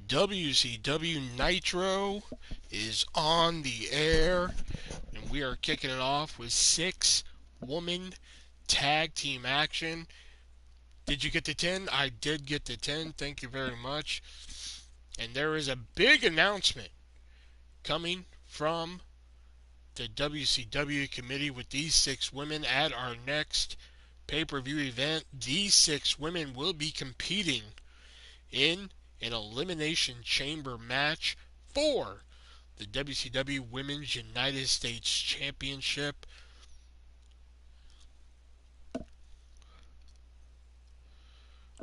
WCW Nitro is on the air, and we are kicking it off with 6-woman tag team action. Did you get the 10? I did get the 10. Thank you very much. And there is a big announcement coming from the WCW committee with these 6 women at our next pay-per-view event. These 6 women will be competing in an Elimination Chamber match for the WCW Women's United States Championship.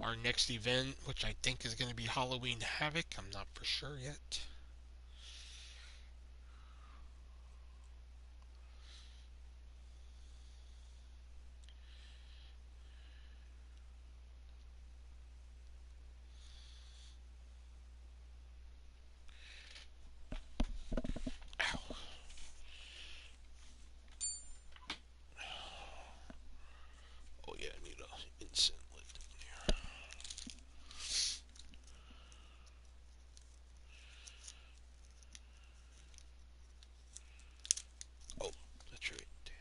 Our next event, which I think is going to be Halloween Havoc, I'm not for sure yet. Ow. Oh yeah, I need an incense lit in here. Oh, that's right. Damn it.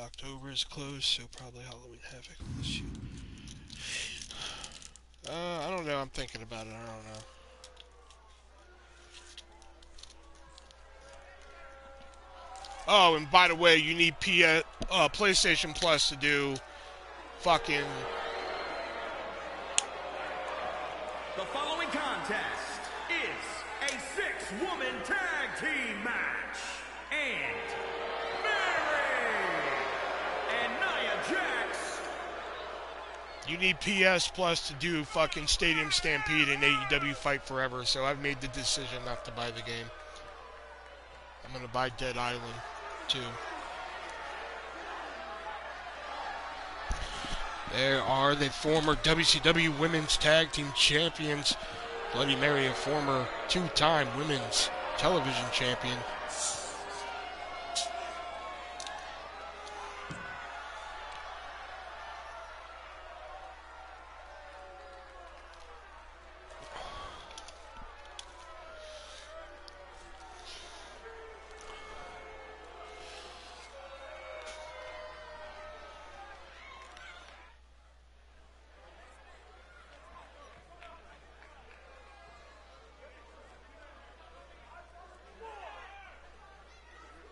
October is close, so probably Halloween Havoc. Let's shoot. I don't know. I'm thinking about it. I don't know. Oh, and by the way, you need PlayStation Plus to do fucking. The following contest is a 6-woman tag team match. And Mary and Nia Jax. You need PS Plus to do fucking Stadium Stampede and AEW Fight Forever, so I've made the decision not to buy the game. I'm going to buy Dead Island, too. There are the former WCW Women's Tag Team Champions. Bloody Mary, a former 2-time Women's Television Champion.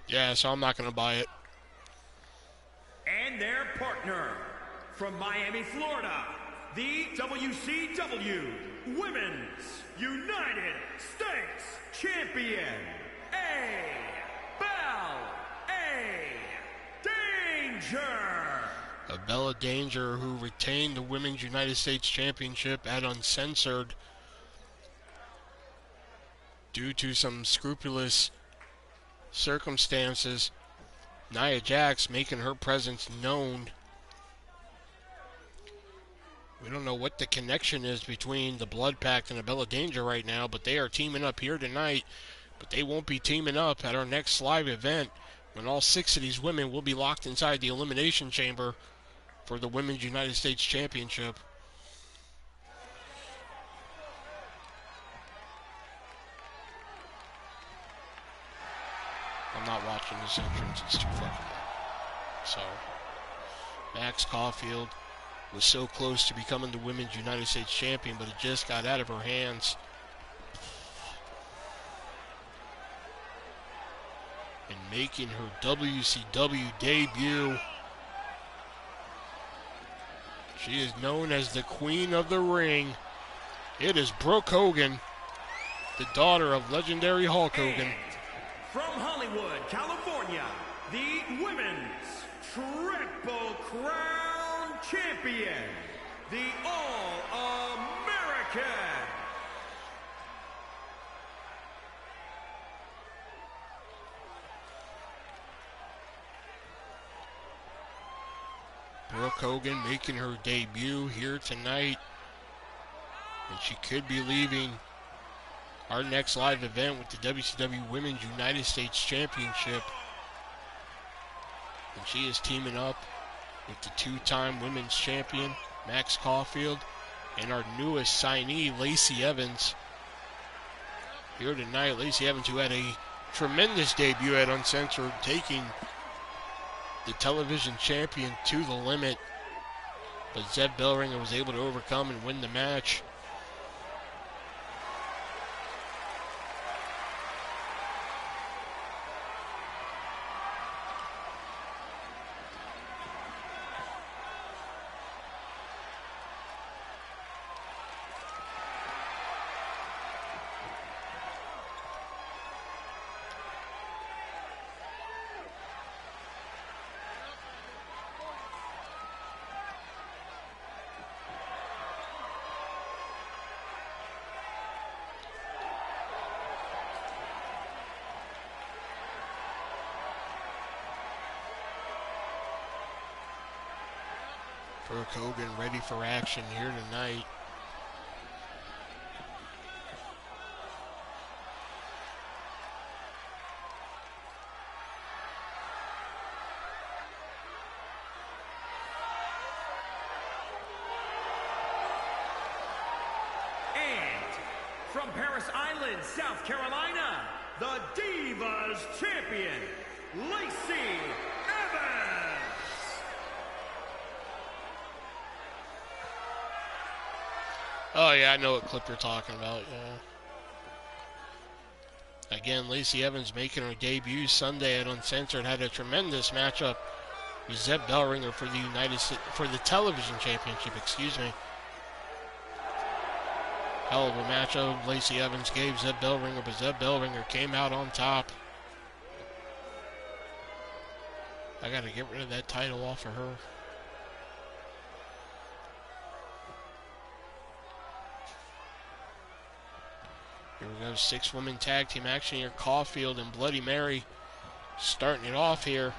Yeah, so I'm not going to buy it. And their partner from Miami, Florida, the WCW Women's United States Champion, Bella Danger, who retained the Women's United States Championship at Uncensored due to some scrupulous circumstances. Nia Jax making her presence known. We don't know what the connection is between the Blood Pact and the Bella Danger right now, but they are teaming up here tonight. But they won't be teaming up at our next live event when all 6 of these women will be locked inside the Elimination Chamber for the Women's United States Championship. I'm not watching this entrance. It's too fucking long. So, Max Caulfield was so close to becoming the Women's United States Champion, but it just got out of her hands. And making her WCW debut, she is known as the Queen of the Ring. It is Brooke Hogan, the daughter of legendary Hulk Hogan. From Hollywood, California, the Women's Triple Crown Champion, the All-American, Brooke Hogan making her debut here tonight And she could be leaving our next live event with the WCW Women's United States Championship. And she is teaming up with the two-time women's champion, Max Caulfield, and our newest signee, Lacey Evans. Here tonight, Lacey Evans, who had a tremendous debut at Uncensored, taking the television champion to the limit. But Zeb Bellringer was able to overcome and win the match. Brooke Hogan ready for action here tonight. And from Paris Island, South Carolina, the Divas Champion, Lacey Evans. Oh, yeah, I know what clip you're talking about, yeah. Again, Lacey Evans making her debut Sunday at Uncensored, had a tremendous matchup with Zeb Bellringer for the television championship, excuse me. Hell of a matchup Lacey Evans gave Zeb Bellringer, but Zeb Bellringer came out on top. I gotta get rid of that title off of her. Here we go, 6-woman tag team action here. Caulfield and Bloody Mary starting it off here.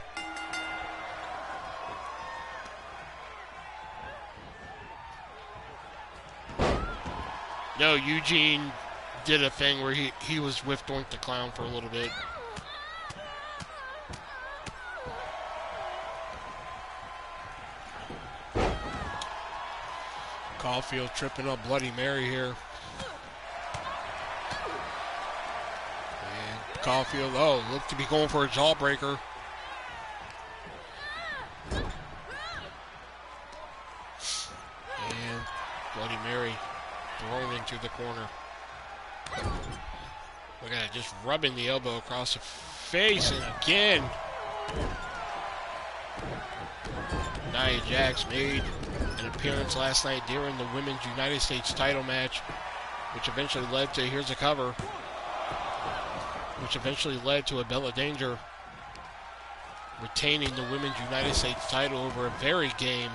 No, Eugene did a thing where he was with Doink the Clown for a little bit. Caulfield tripping up Bloody Mary here. Caulfield, oh, looked to be going for a jawbreaker. And Bloody Mary thrown into the corner. Look at it, just rubbing the elbow across the face, and again. Nia Jax made an appearance last night during the Women's United States title match, which eventually led to, here's a cover, which eventually led to a Bella Danger retaining the Women's United States title over a very game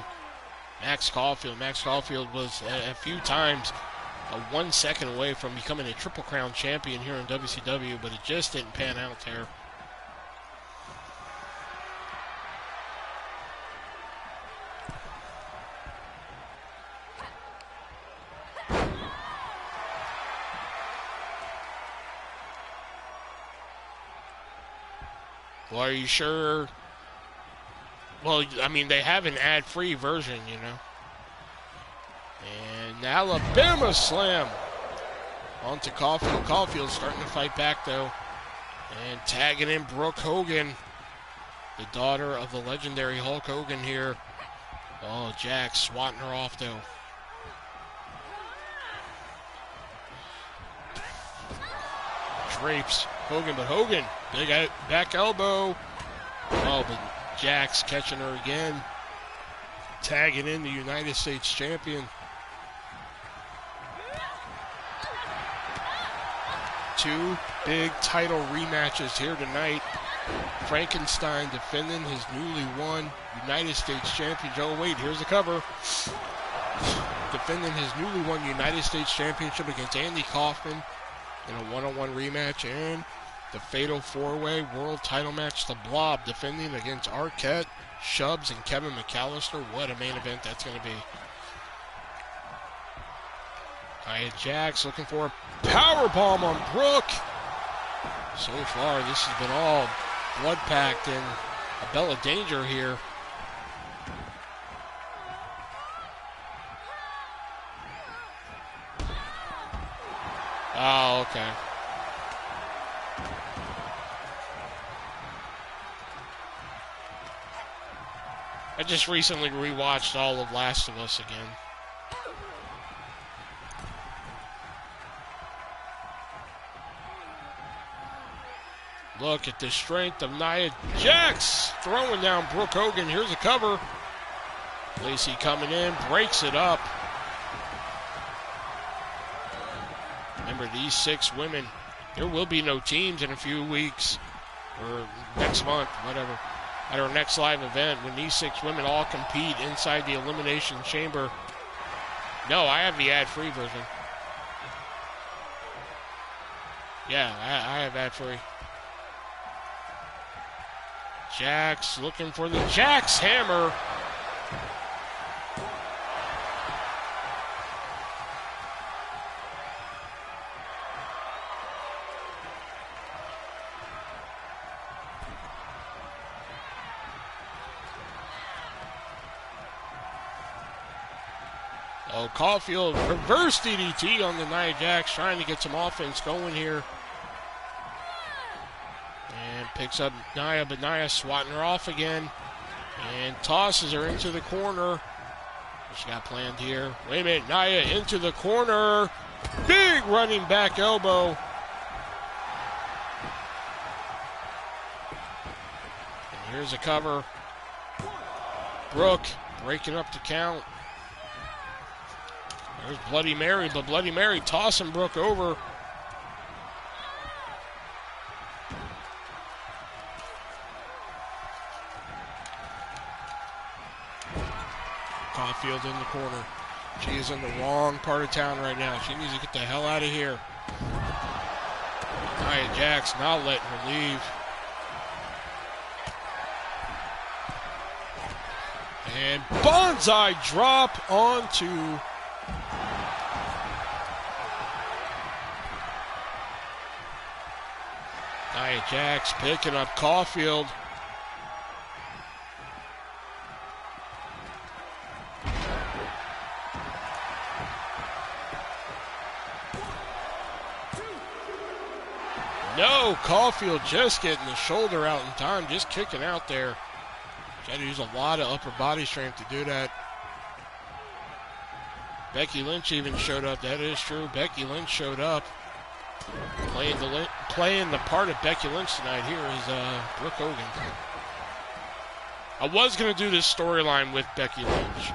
Max Caulfield. Max Caulfield was a few times 1 second away from becoming a Triple Crown champion here in WCW, but it just didn't pan out there. Well, are you sure? Well, I mean, they have an ad-free version, you know. And Alabama Slam onto Caulfield. Caulfield starting to fight back, though. And tagging in Brooke Hogan, the daughter of the legendary Hulk Hogan here. Oh, Jax swatting her off, though. Drapes Hogan, but Hogan, big back elbow. Oh, but Jax catching her again. Tagging in the United States champion. Two big title rematches here tonight. Frankenstein defending his newly won United States championship. Oh, wait, here's the cover. Defending his newly won United States championship against Andy Kaufman in a one-on-one rematch, and the fatal four-way world title match, the Blob defending against Arquette, Shubs, and Kevin McAllister. What a main event that's going to be. Nia Jax looking for a power bomb on Brooke. So far, this has been all blood-packed and a bell of danger here. Oh, okay. I just recently rewatched all of Last of Us again. Look at the strength of Nia Jax throwing down Brooke Hogan. Here's a cover. Lacey coming in, breaks it up. Remember, these 6 women, there will be no teams in a few weeks or next month, whatever, at our next live event when these 6 women all compete inside the Elimination Chamber. No, I have the ad-free version. Yeah, I have ad-free. Jax looking for the Jax hammer. Oh, Caulfield reverse DDT on the Nia Jax, trying to get some offense going here. And picks up Nia, but Nia swatting her off again. And tosses her into the corner. What she got planned here? Wait a minute, Nia into the corner. Big running back elbow. And here's a cover. Brooke breaking up the count. There's Bloody Mary, but Bloody Mary tossing Brooke over. Caulfield in the corner. She is in the wrong part of town right now. She needs to get the hell out of here. Nia Jax not letting her leave. And bonsai drop onto Nia Jax, picking up Caulfield. No, Caulfield just getting the shoulder out in time, just kicking out there. She had to use a lot of upper body strength to do that. Becky Lynch even showed up. That is true. Becky Lynch showed up. Playing the part of Becky Lynch tonight here is Brooke Hogan. I was going to do this storyline with Becky Lynch,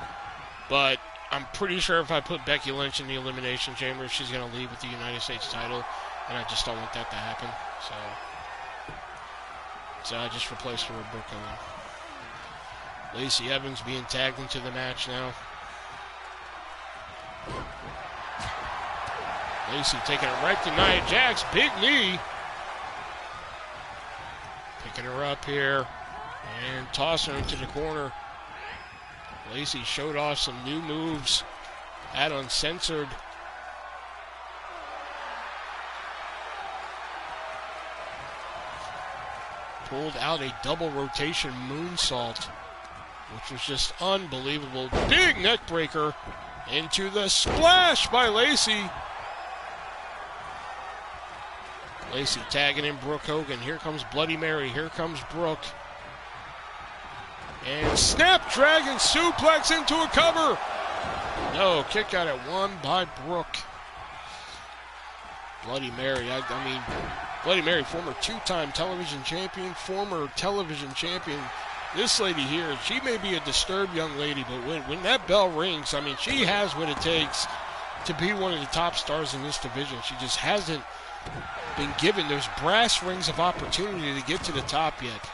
but I'm pretty sure if I put Becky Lynch in the Elimination Chamber, she's going to leave with the United States title, and I just don't want that to happen. So I just replaced her with Brooke Hogan. Lacey Evans being tagged into the match now. Lacey taking it right to Nia Jax. Big knee. Picking her up here. And tossing her into the corner. Lacey showed off some new moves at Uncensored. Pulled out a double rotation moonsault, which was just unbelievable. Big neck breaker into the splash by Lacey. Lacey tagging in Brooke Hogan. Here comes Bloody Mary. Here comes Brooke. And Snapdragon suplex into a cover. No, kick out at 1 by Brooke. Bloody Mary, I mean, Bloody Mary, former 2-time television champion, former television champion. This lady here, she may be a disturbed young lady, but when that bell rings, I mean, she has what it takes to be one of the top stars in this division. She just hasn't been given those brass rings of opportunity to get to the top yet.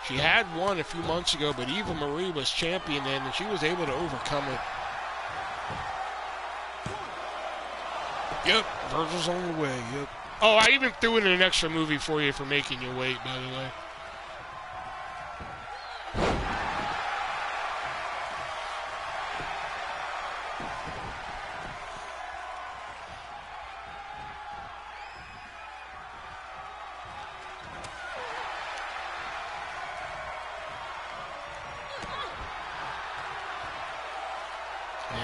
She had one a few months ago, but Eva Marie was champion then, and she was able to overcome it. Yep, Virgil's on the way, yep. Oh, I even threw in an extra movie for you for making you wait, by the way.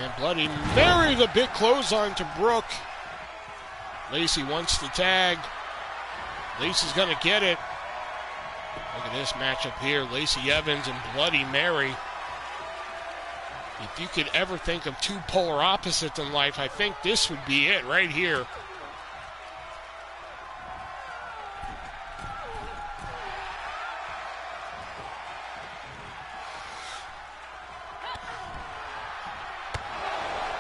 And Bloody Mary, the big clothesline to Brooke. Lacey wants the tag. Lacey's going to get it. Look at this matchup here. Lacey Evans and Bloody Mary. If you could ever think of two polar opposites in life, I think this would be it right here.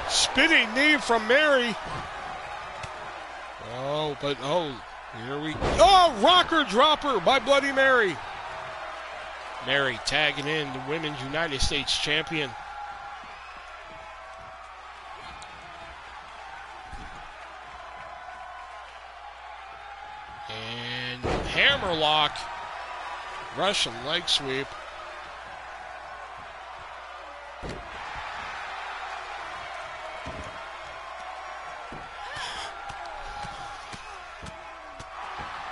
Spinning knee from Mary. Here we go. Oh, rocker dropper by Bloody Mary. Mary tagging in the Women's United States champion. And hammerlock. Russian leg sweep.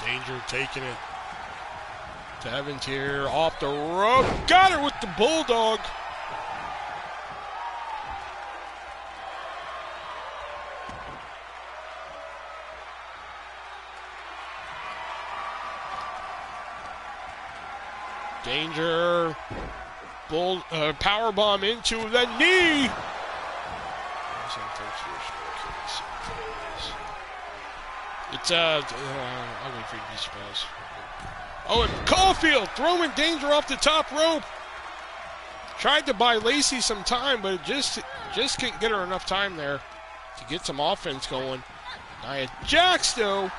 Danger taking it to Evans here, off the rope, got her with the bulldog. Danger, power bomb into the knee. I'll wait for you to be surprised. Oh, and Caulfield throwing Danger off the top rope. Tried to buy Lacey some time, but it just couldn't get her enough time there to get some offense going. Nia Jax, though.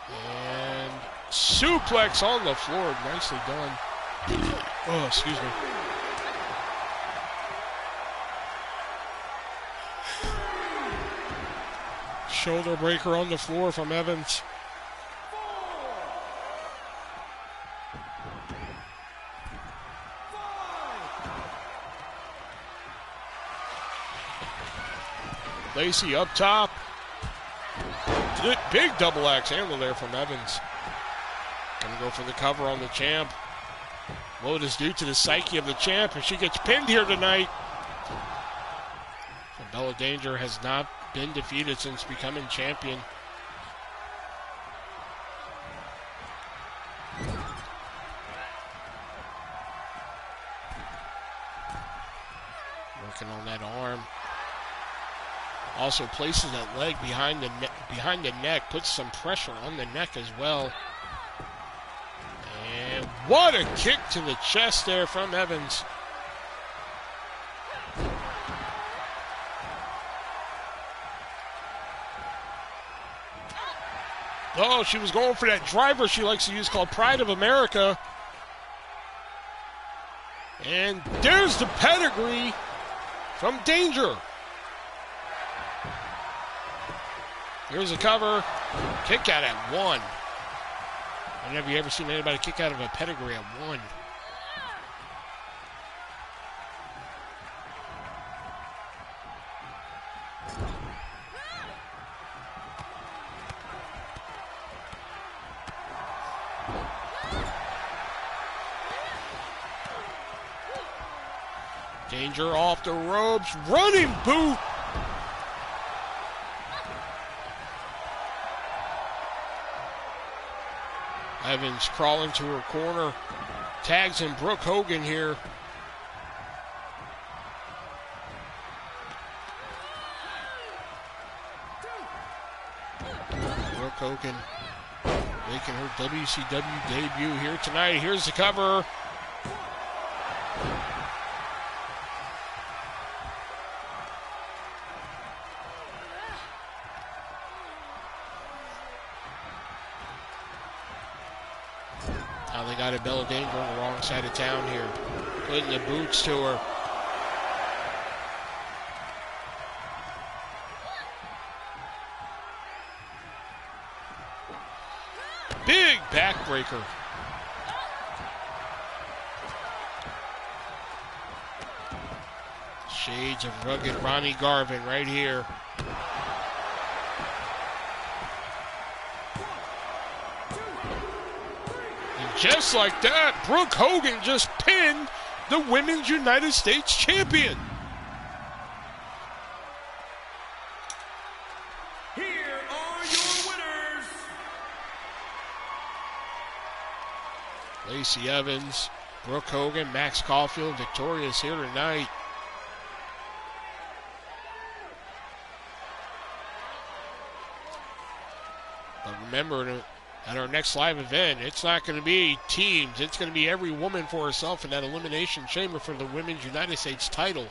And suplex on the floor. Nicely done. Oh, excuse me. Shoulder breaker on the floor from Evans. Lacey up top. Big double axe handle there from Evans. Gonna go for the cover on the champ. What is due to the psyche of the champ, and she gets pinned here tonight. And Bella Danger has not been defeated since becoming champion. Working on that arm. Also places that leg behind the neck, puts some pressure on the neck as well. And what a kick to the chest there from Evans. Oh, she was going for that driver she likes to use called Pride of America. And there's the pedigree from Danger. Here's a cover. Kick out at 1. I've never ever seen anybody kick out of a pedigree at 1. Danger off the ropes, running boot. Evans crawling to her corner, tags in Brooke Hogan here. Brooke Hogan making her WCW debut here tonight. Here's the cover. Now they got a Bella Danger on the wrong side of town here. Putting the boots to her. Big backbreaker. Shades of rugged Ronnie Garvin right here. just like that, Brooke Hogan just pinned the Women's United States Champion. Here are your winners. Lacey Evans, Brooke Hogan, Max Caulfield, victorious here tonight. But remember, at our next live event, it's not going to be teams. It's going to be every woman for herself in that Elimination Chamber for the Women's United States title.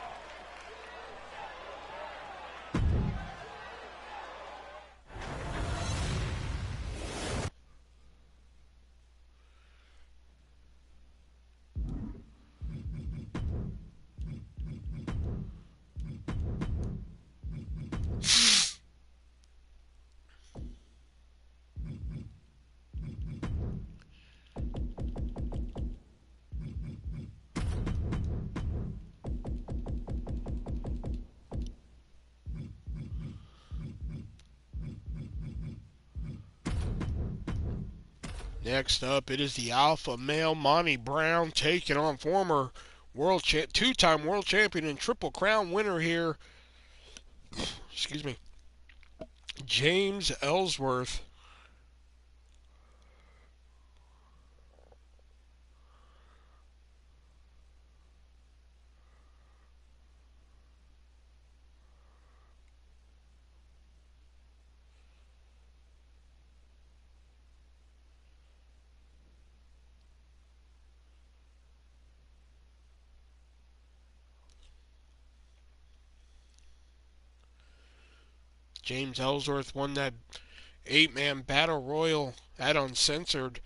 Next up, it is the alpha male Monty Brown taking on former two-time world champion and Triple Crown winner here. Excuse me, James Ellsworth. James Ellsworth won that 8-man battle royal at Uncensored.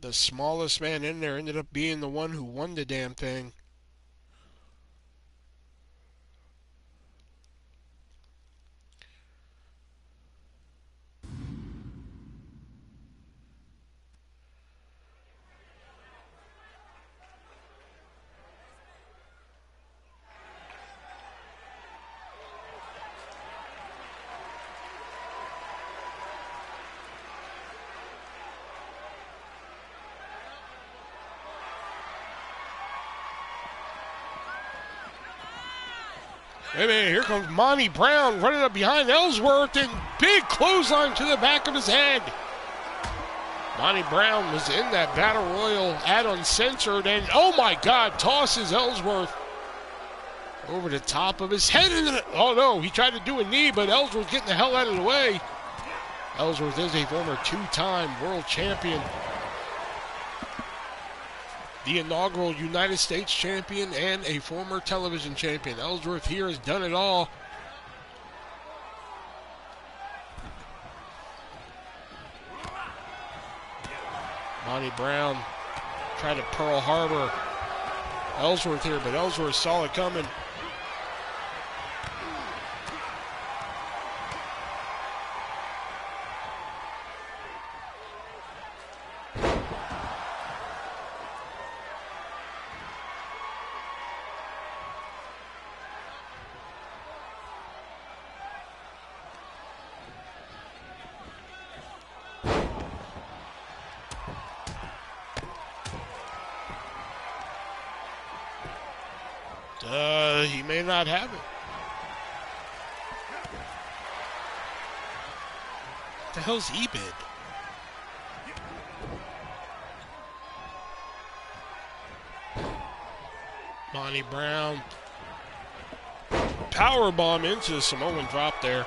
The smallest man in there ended up being the one who won the damn thing. Wait a minute, here comes Monty Brown running up behind Ellsworth and big clothesline to the back of his head. Monty Brown was in that battle royal at Uncensored and oh my God, tosses Ellsworth over the top of his head. Oh no, he tried to do a knee, but Ellsworth getting the hell out of the way. Ellsworth is a former two-time world champion. The inaugural United States champion and a former television champion. Ellsworth here has done it all. Monty Brown tried to Pearl Harbor Ellsworth here, but Ellsworth saw it coming. He may not have it. What the hell's Ebid? Monty Brown. Powerbomb into the Samoan drop there.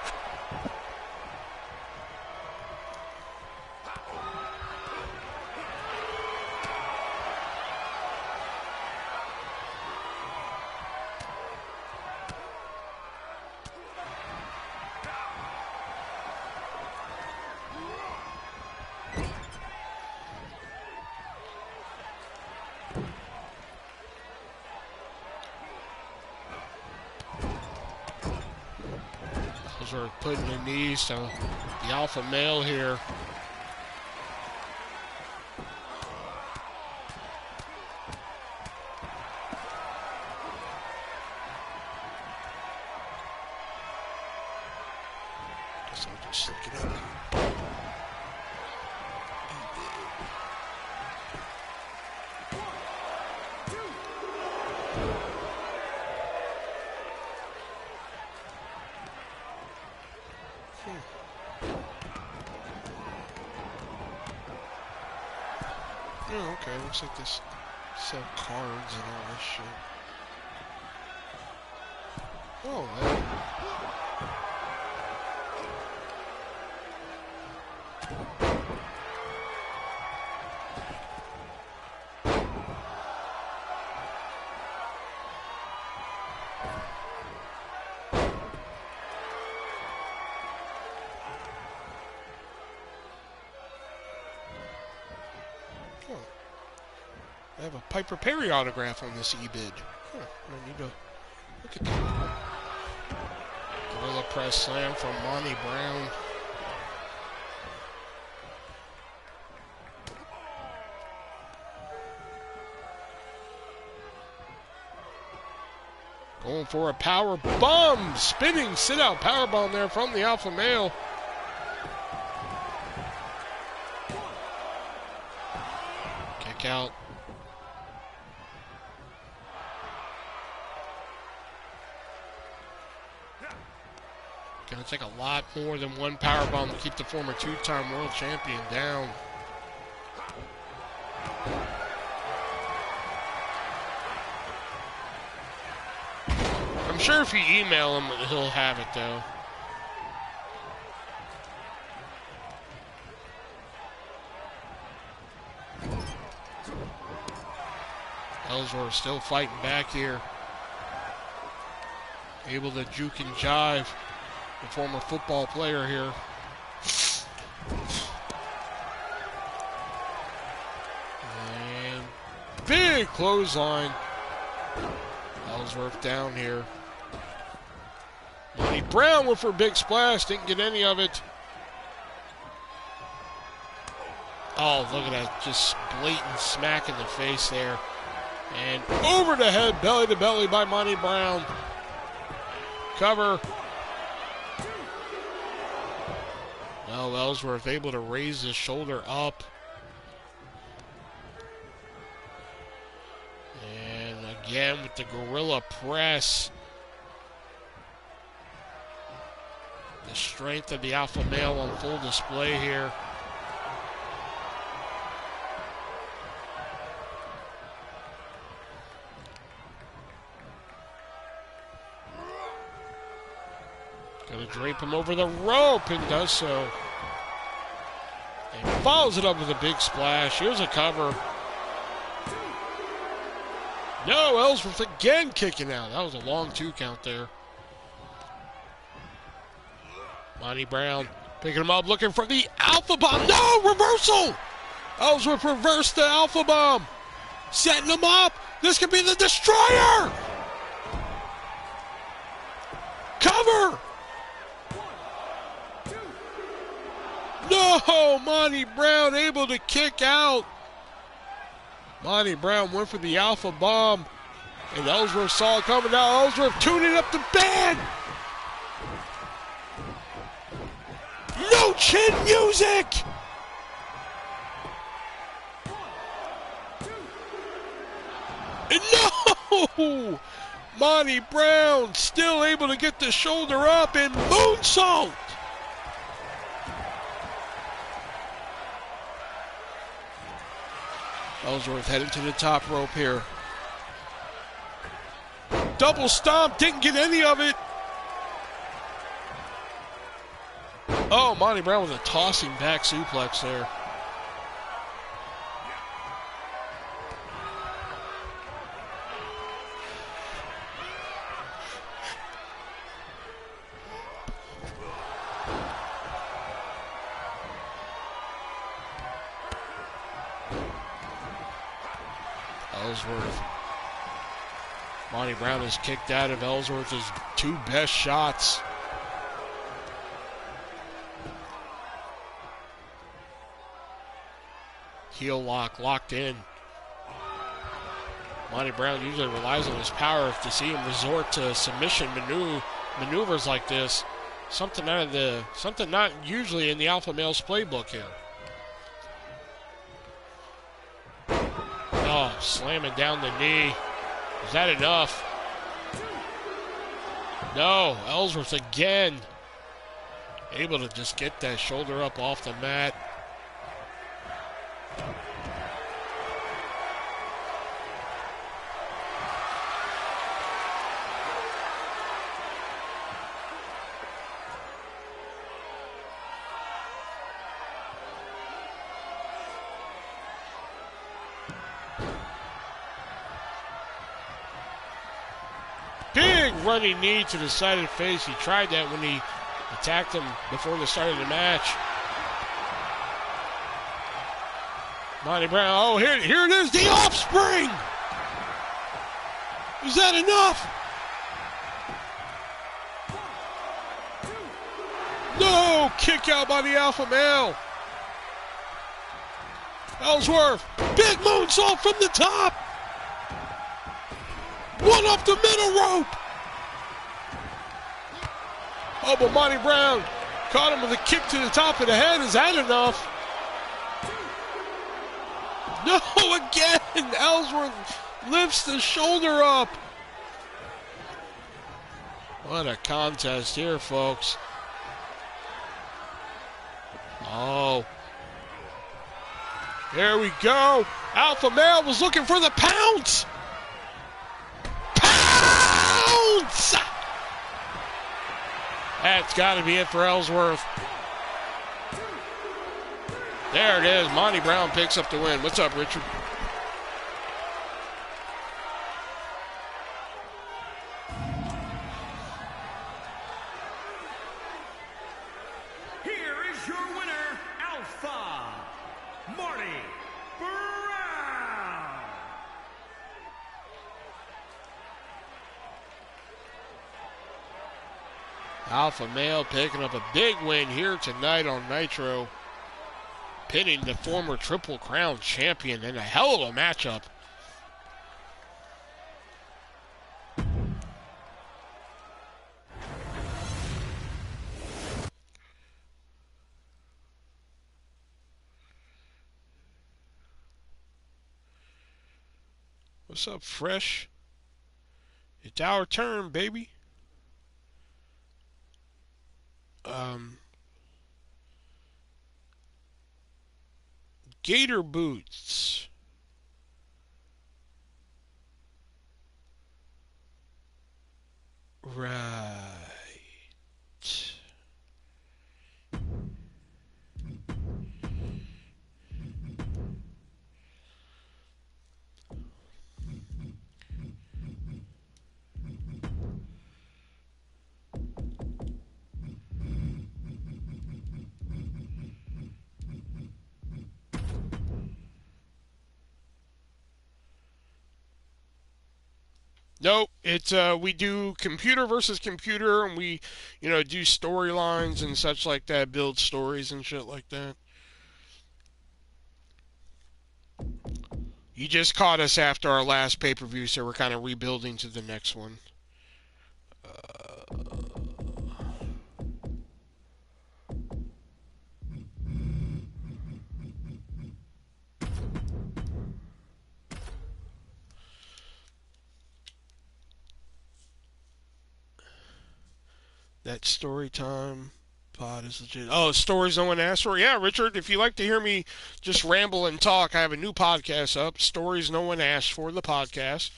Are putting the knees to the alpha male here. Guess I'll just stick it up. Oh, okay. Looks like this sell cards and all this shit. Oh, well. Oh. I have a Piper Perry autograph on this e-bid. Huh. I need to look at that. Gorilla Press Slam from Monty Brown. Going for a power bomb. Spinning sit-out power bomb there from the alpha male. Kick out. Gonna take a lot more than one power bomb to keep the former two-time world champion down. I'm sure if you email him, he'll have it though. Ellsworth still fighting back here. Able to juke and jive the former football player here. And big clothesline. Ellsworth down here. Monty Brown went for a big splash, didn't get any of it. Oh, look at that, just blatant smack in the face there. And over the head, belly to belly by Monty Brown. Cover. Well, Ellsworth able to raise his shoulder up. And again with the gorilla press. The strength of the alpha male on full display here. Gonna drape him over the rope and does so. And follows it up with a big splash. Here's a cover. No, Ellsworth again kicking out. That was a long 2 count there. Monty Brown picking him up, looking for the alpha bomb. No, reversal! Ellsworth reversed the alpha bomb. Setting him up. This could be the destroyer. Cover. No, Monty Brown able to kick out. Monty Brown went for the alpha bomb. And Ellsworth saw it coming down. Ellsworth tuning up the band. No chin music. No! Monty Brown still able to get the shoulder up and moonsault. Ellsworth headed to the top rope here. Double stomp, didn't get any of it. Oh, Monty Brown with a tossing back suplex there. Ellsworth. Monty Brown is kicked out of Ellsworth's 2 best shots. Heel lock locked in. Monty Brown usually relies on his power to see him resort to submission maneuvers like this. Something not usually in the alpha male's playbook here. Oh, slamming down the knee. Is that enough? No, Ellsworth again. Able to just get that shoulder up off the mat. running knee to the side of the face. He tried that when he attacked him before the start of the match. Monty Brown, oh, here it is, the offspring! Is that enough? No! Kick out by the alpha male. Ellsworth, big moonsault from the top. One up the middle rope. Oh, but Monty Brown caught him with a kick to the top of the head. Is that enough? No, again. Ellsworth lifts the shoulder up. What a contest here, folks. Oh. Here we go. Alpha male was looking for the pounce. Pounce! That's got to be it for Ellsworth. There it is. Monty Brown picks up the win. What's up, Richard? Here is your winner, Alpha Marty Brown. Alpha male picking up a big win here tonight on Nitro, pinning the former Triple Crown champion in a hell of a matchup. What's up, Fresh? It's our turn, baby. Gator boots. Right. Nope, it's we do computer versus computer, and we, do storylines and such like that, build stories and shit like that. You just caught us after our last pay-per-view, so we're kind of rebuilding to the next one. That story time pod is legit. Oh, stories no one asked for? Yeah, Richard, if you like to hear me just ramble and talk, I have a new podcast up, Stories No One Asked For, the podcast,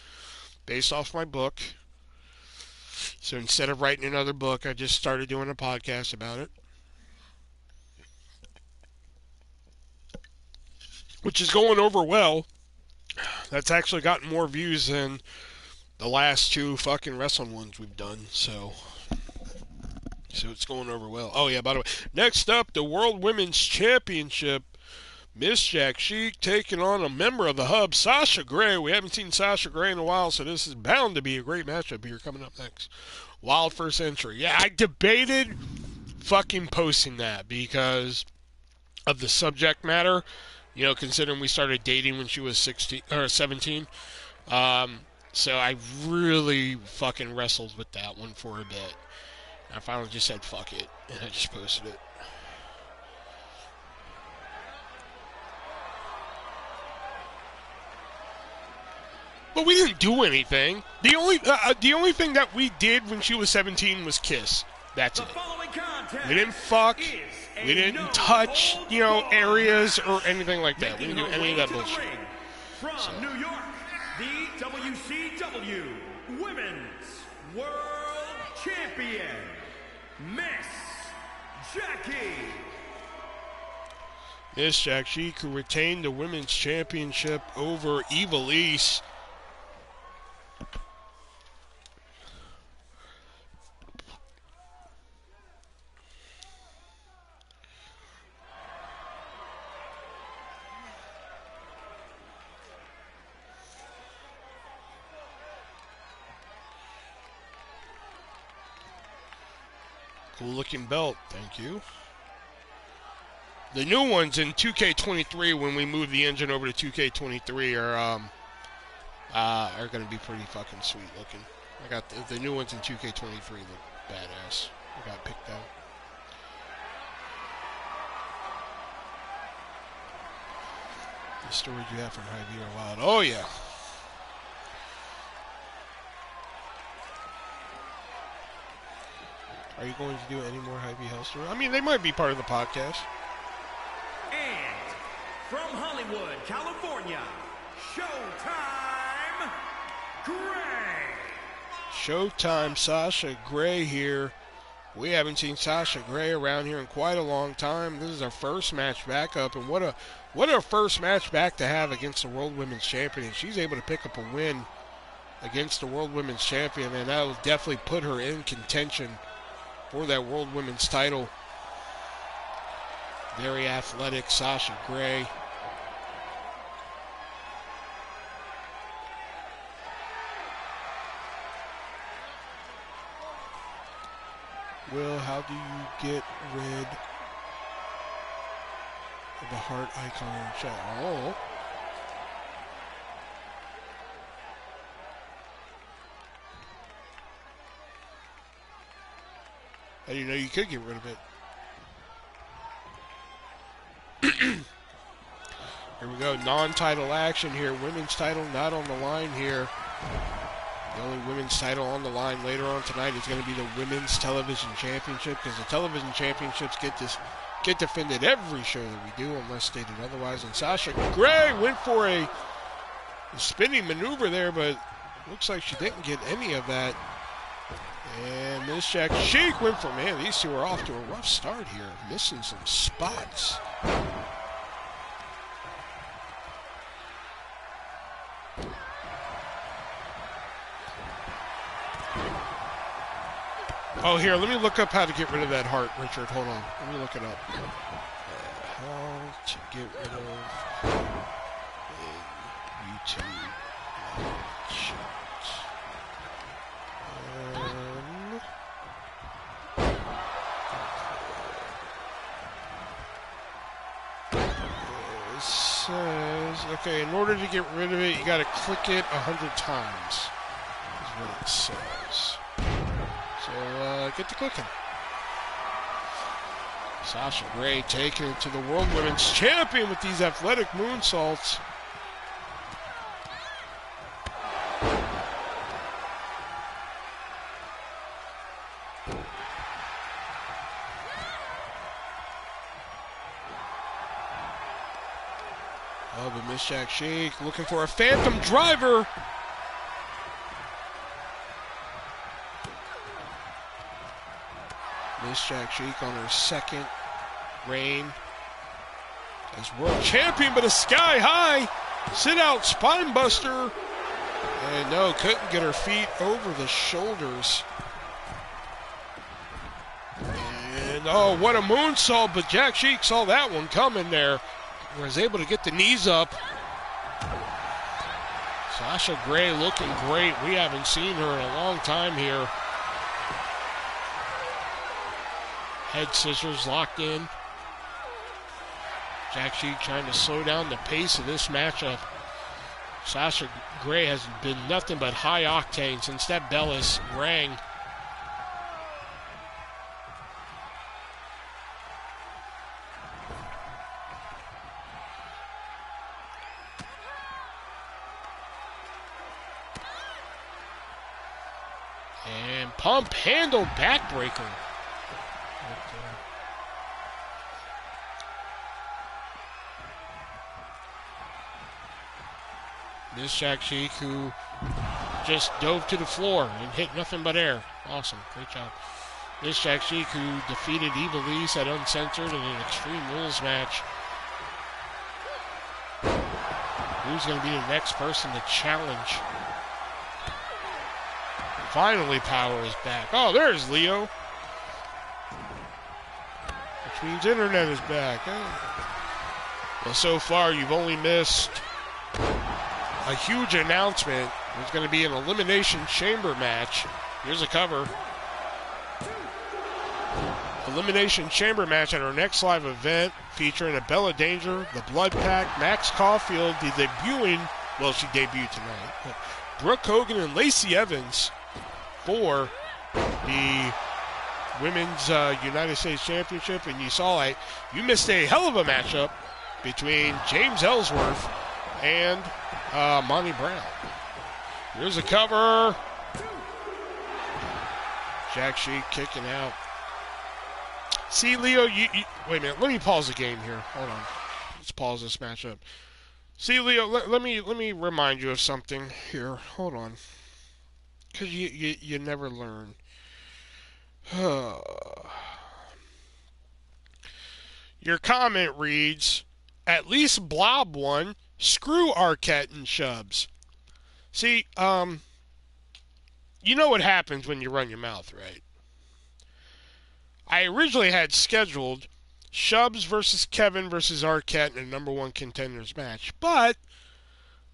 based off my book. So instead of writing another book, I just started doing a podcast about it, which is going over well. That's actually gotten more views than the last two fucking wrestling ones we've done, so it's going over well. Oh, yeah, by the way, next up, the World Women's Championship. Miss Jack Sheik taking on a member of the Hub, Sasha Grey. We haven't seen Sasha Grey in a while, so this is bound to be a great matchup here coming up next. Wild first entry. Yeah, I debated fucking posting that because of the subject matter. Considering we started dating when she was 16 or 17. So I really fucking wrestled with that one for a bit. I finally just said fuck it, and I just posted it. But we didn't do anything. The only thing that we did when she was 17 was kiss. That's it. We didn't fuck. We didn't touch, areas or anything like that. We didn't do any of that bullshit. From New York, the WCW Women's World Champion, Miss Jackie. Miss Jack Sheik, who retained the Women's Championship over Ivelisse. Cool looking belt. Thank you. The new ones in 2K23, when we move the engine over to 2K23, are going to be pretty fucking sweet looking. I got the new ones in 2K23 look badass. I got picked out. The story you have from High V are wild. Oh yeah. Are you going to do any more High V Hell story? I mean, they might be part of the podcast. And from Hollywood, California, Showtime Gray. Showtime Sasha Grey here. We haven't seen Sasha Grey around here in quite a long time. This is our first match back up, and what a first match back to have against the World Women's Champion. And she's able to pick up a win against the World Women's Champion, and that will definitely put her in contention for that World Women's title. Very athletic Sasha Grey. Will, how do you get rid of the heart icon in the chat? Oh. I didn't know you could get rid of it. Here we go, non-title action here. Women's title not on the line here. The only women's title on the line later on tonight is going to be the Women's Television Championship, because the Television Championships get defended every show that we do unless stated otherwise. And Sasha Grey went for a spinning maneuver there, but looks like she didn't get any of that. And Miss Jack Sheik went for, man, these two are off to a rough start here, missing some spots. Oh, here, let me look up how to get rid of that heart, Richard. Hold on. Let me look it up. How to get rid of YouTube. It says, okay, in order to get rid of it, you got to click it 100 times. Is what it says. So, get to clicking. Sasha Grey taking it to the World Women's Champion with these athletic moonsaults. Oh, but Miss Jack Sheik looking for a phantom driver. Miss Jack Sheik on her second reign as world champion, but a sky high sit out spine buster. And no, couldn't get her feet over the shoulders. And oh, what a moonsault, but Jack Sheik saw that one coming there. Was able to get the knees up. Sasha Grey looking great. We haven't seen her in a long time here. Head scissors locked in. Jack Sheik trying to slow down the pace of this matchup. Sasha Grey has been nothing but high octane since that bell has rang. And pump handle backbreaker. Miss Jack Sheik, who just dove to the floor and hit nothing but air. Awesome, great job. Miss Jack Sheik, who defeated Evilise at Uncensored in an Extreme Rules match. Who's going to be the next person to challenge? Finally, Power is back. Oh, there's Leo. Which means Internet is back. Oh. Well, so far, you've only missed a huge announcement. There's going to be an Elimination Chamber match. Here's a cover. Elimination Chamber match at our next live event featuring Abella Danger, the Blood Pack, Max Caulfield, the debuting, well, she debuted tonight, but Brooke Hogan and Lacey Evans for the Women's United States Championship. And you missed a hell of a matchup between James Ellsworth and Monty Brown. Here's a cover. Jack Sheik kicking out. See, Leo, wait a minute. Let me pause the game here. Hold on. Let's pause this matchup. See, Leo, let me remind you of something here. Hold on. Because you never learn. Your comment reads, at least Blob won. Screw Arquette and Shubs. See, you know what happens when you run your mouth, right? I originally had scheduled Shubs versus Kevin versus Arquette in a number one contenders match. But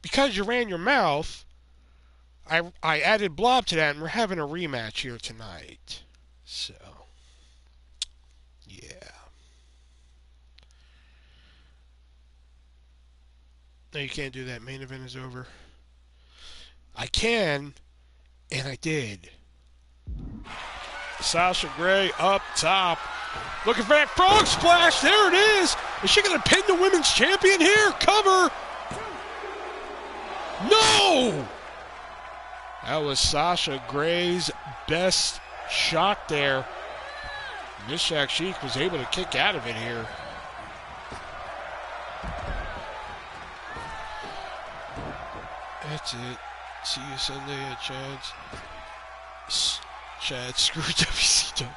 because you ran your mouth, I added Blob to that, and we're having a rematch here tonight. So, yeah. No, you can't do that. Main event is over. I can, and I did. Sasha Grey up top. Looking for that frog splash. There it is. Is she going to pin the women's champion here? Cover. No! That was Sasha Grey's best shot there. Miss Jack Sheik was able to kick out of it here. That's it. See you Sunday at Chad's. Chad, screw WCW.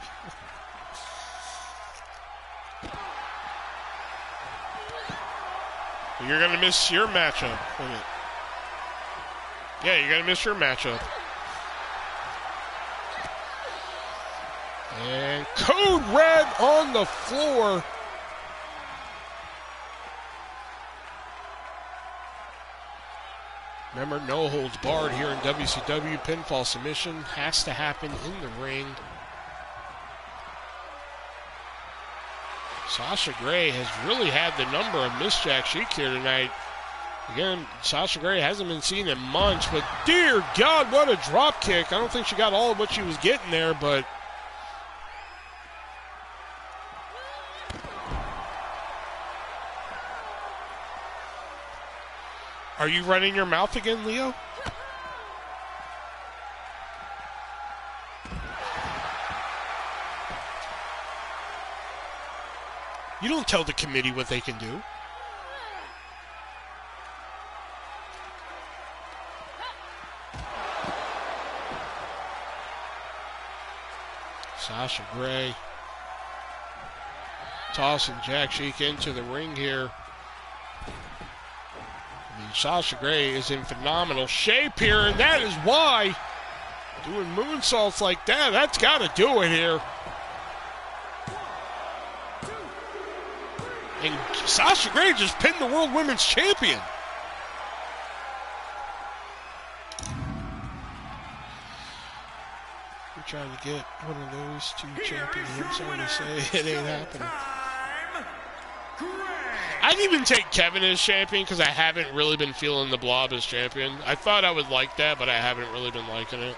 You're going to miss your matchup. Yeah, you're going to miss your matchup. And Code Red on the floor. Remember, no holds barred here in WCW. Pinfall submission has to happen in the ring. Sasha Grey has really had the number of Miss Jack Sheik here tonight. Again, Sasha Grey hasn't been seen in months, but dear God, what a drop kick. I don't think she got all of what she was getting there, but are you running your mouth again, Leo? You don't tell the committee what they can do. Sasha Grey tossing Jack Sheik into the ring here. Sasha Grey is in phenomenal shape here, and that is why doing moonsaults like that, that's got to do it here. And Sasha Grey just pinned the World Women's Champion. We're trying to get one of those two champions. I'm sorry to say, it ain't happening. I'd even take Kevin as champion because I haven't really been feeling the Blob as champion. I thought I would like that, but I haven't really been liking it.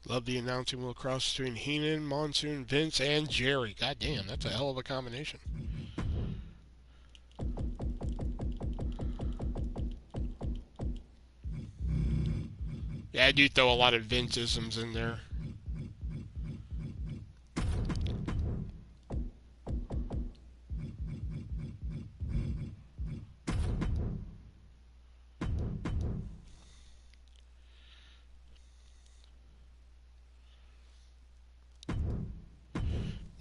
Love the announcing wheel cross between Heenan, Monsoon, Vince, and Jerry. God damn, that's a hell of a combination. Yeah, I do throw a lot of Vince-isms in there.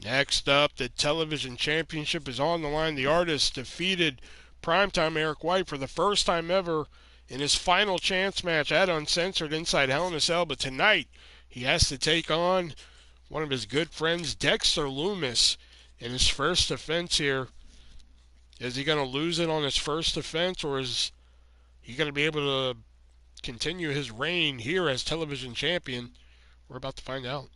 Next up, the television championship is on the line. The Artist defeated primetime Eric White for the first time ever in his final chance match at Uncensored inside Hell in a Cell. But tonight, he has to take on one of his good friends, Dexter Lumis, in his first defense here. Is he going to lose it on his first defense, or is he going to be able to continue his reign here as television champion? We're about to find out.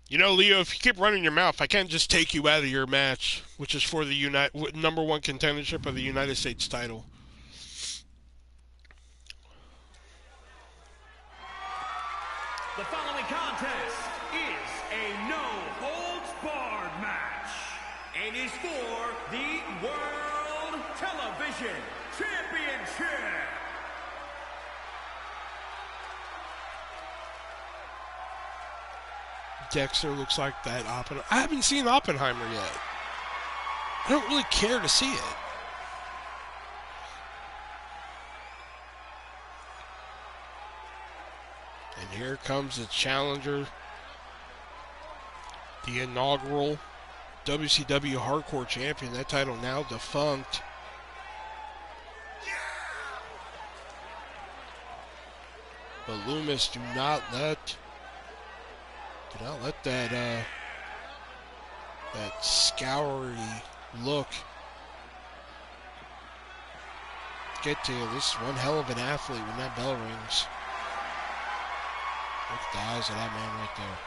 You know, Leo, if you keep running your mouth, I can't just take you out of your match, which is for the number one contendership of the United States title. The following contest is a no-holds-barred match and is for the World Television Championship. Dexter looks like that Oppenheimer. I haven't seen Oppenheimer yet. I don't really care to see it. And here comes the challenger, the inaugural WCW Hardcore Champion. That title now defunct. But Lumis, do not let that that scoury look get to you. This is one hell of an athlete when that bell rings. Look at the eyes of that man right there.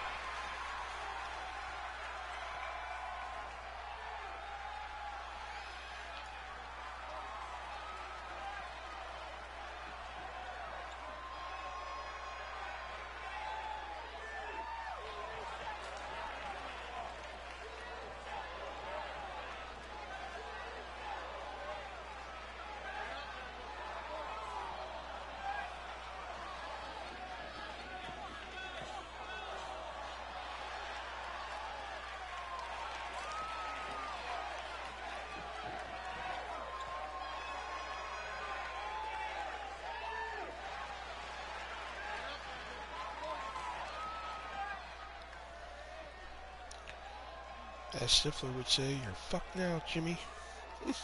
As Stifler would say, you're fucked now, Jimmy. And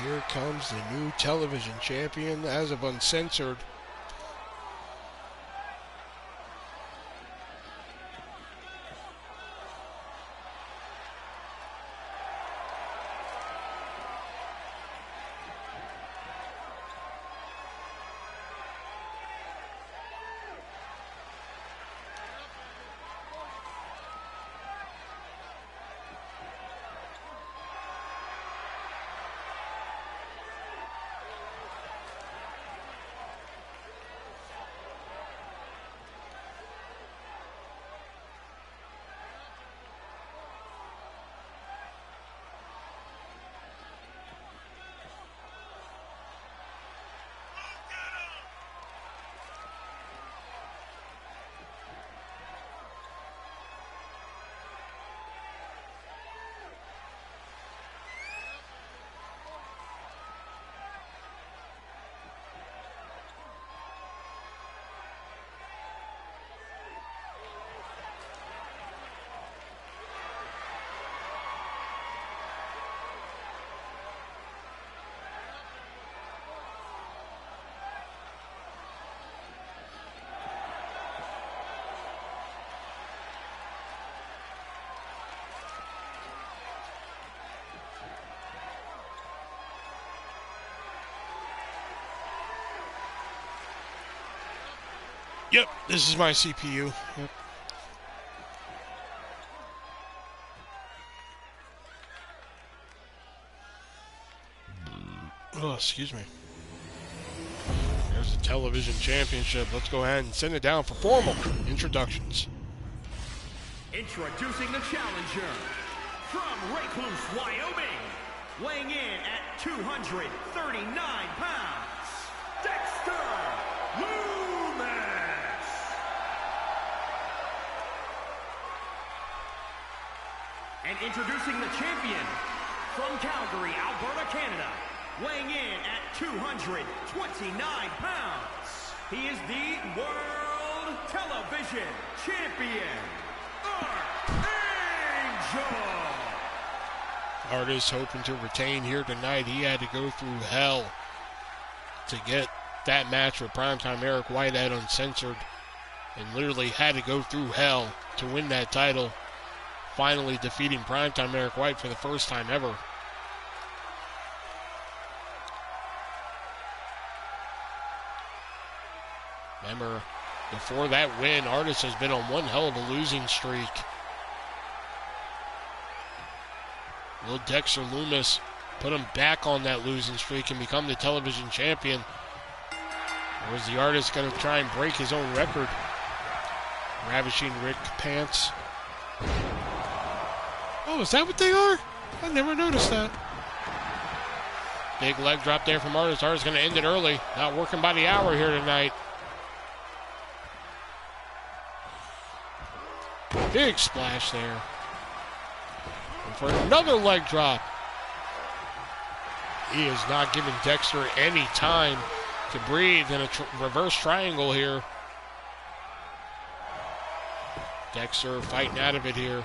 here comes the new television champion as of Uncensored. Yep, this is my CPU. Yep. Oh, excuse me. There's the television championship. Let's go ahead and send it down for formal introductions. Introducing the challenger from Recluse, Wyoming, weighing in at 239 pounds, Dexter Lumis. And introducing the champion from Calgary, Alberta, Canada, weighing in at 229 pounds, he is the World Television Champion, Archangel. Artist hoping to retain here tonight. He had to go through hell to get that match with primetime Eric White at Uncensored, and literally had to go through hell to win that title, finally defeating primetime Eric White for the first time ever. Remember, before that win, Artist has been on one hell of a losing streak. Will Dexter Lumis put him back on that losing streak and become the television champion? Or is the Artist going to try and break his own record? Ravishing Rick Pants. Oh, is that what they are? I never noticed that. Big leg drop there from Artist. Artist going to end it early. Not working by the hour here tonight. Big splash there. And for another leg drop. He is not giving Dexter any time to breathe in a reverse triangle here. Dexter fighting out of it here.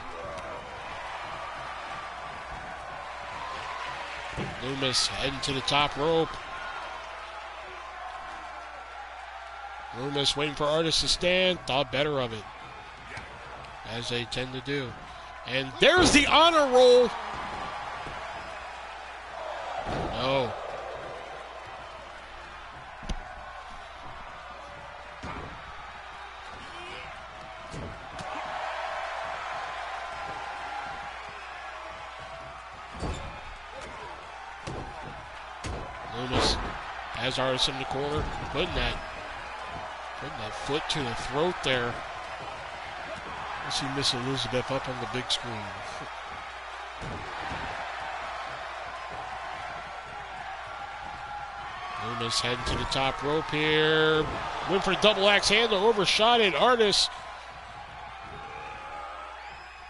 Lumis heading to the top rope. Lumis waiting for Artist to stand. Thought better of it, as they tend to do. And there's the honor roll. No. Lumis has Artist in the corner, putting that foot to the throat there. I see Miss Elizabeth up on the big screen. Lumis heading to the top rope here. Went for a double axe handle, overshot it. Artist.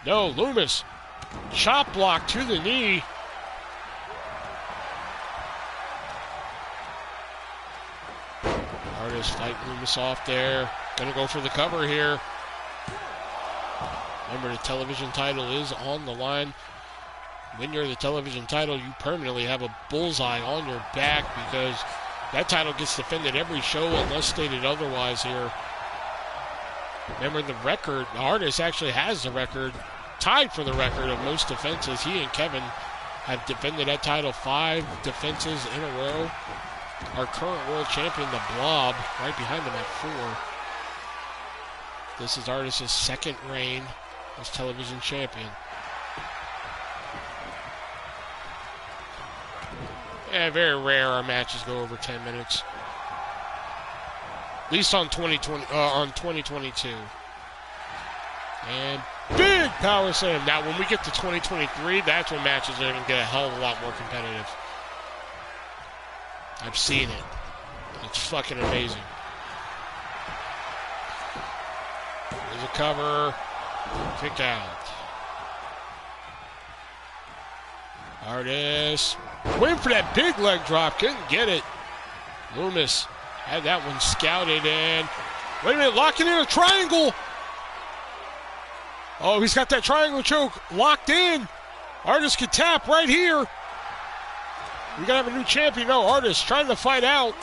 No, Lumis. Chop block to the knee. Artist fighting Lumis off there. Gonna go for the cover here. Remember, the television title is on the line. When you're the television title, you permanently have a bullseye on your back because that title gets defended every show unless stated otherwise here. Remember, the record, the Artist actually has the record, tied for the record of most defenses. He and Kevin have defended that title 5 defenses in a row. Our current world champion, the Blob, right behind him at 4. This is Artist's second reign as television champion. Yeah, very rare our matches go over 10 minutes. At least on 2022. And big power slam. Now, when we get to 2023, that's when matches are going to get a hell of a lot more competitive. I've seen it. It's fucking amazing. There's a cover. Kicked out. Artist waiting for that big leg drop. Couldn't get it. Lumis had that one scouted and wait a minute, locking in a triangle. Oh, he's got that triangle choke locked in. Artist could tap right here. We gotta have a new champion. No, Artist trying to fight out.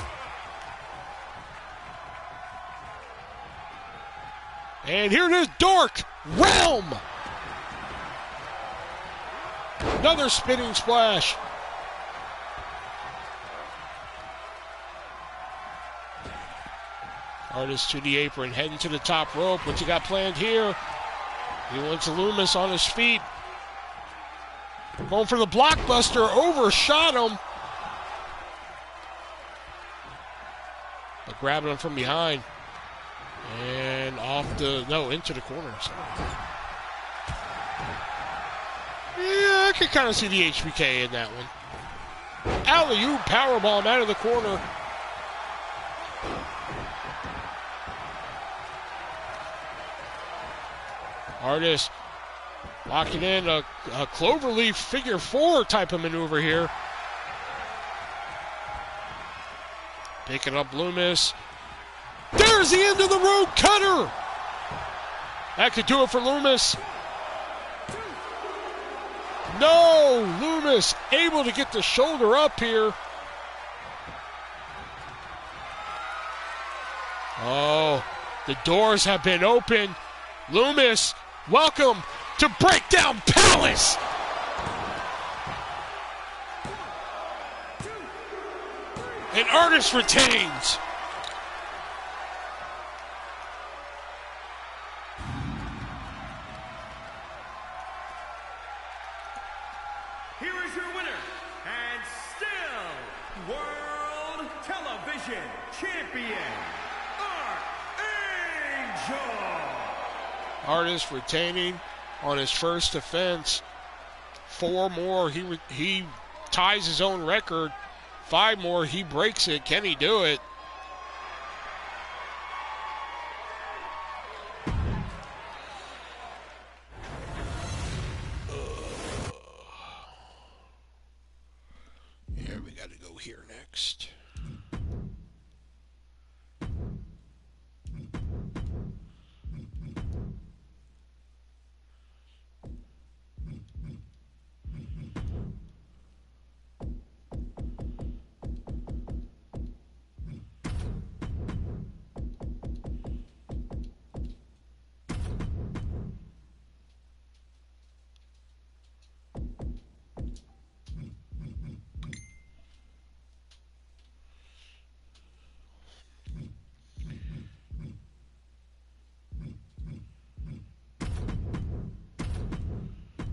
And here it is, Dark Realm. Another spinning splash. Artist to the apron, heading to the top rope. What's he got planned here? He wants Lumis on his feet. Going for the blockbuster, overshot him. But grabbing him from behind. And into the corner. Yeah, I can kind of see the HBK in that one. Alley-oop powerbomb out of the corner. Artist locking in a cloverleaf figure 4 type of maneuver here. Picking up Loomis. There's the end of the road cutter. That could do it for Loomis. No, Loomis able to get the shoulder up here. Oh, the doors have been opened. Loomis, welcome to Breakdown Palace. And Artist retains. Here is your winner, and still World Television Champion, Angel. Artist retaining on his first defense. 4 more, he ties his own record. 5 more, he breaks it. Can he do it? Yeah, we got to go here next.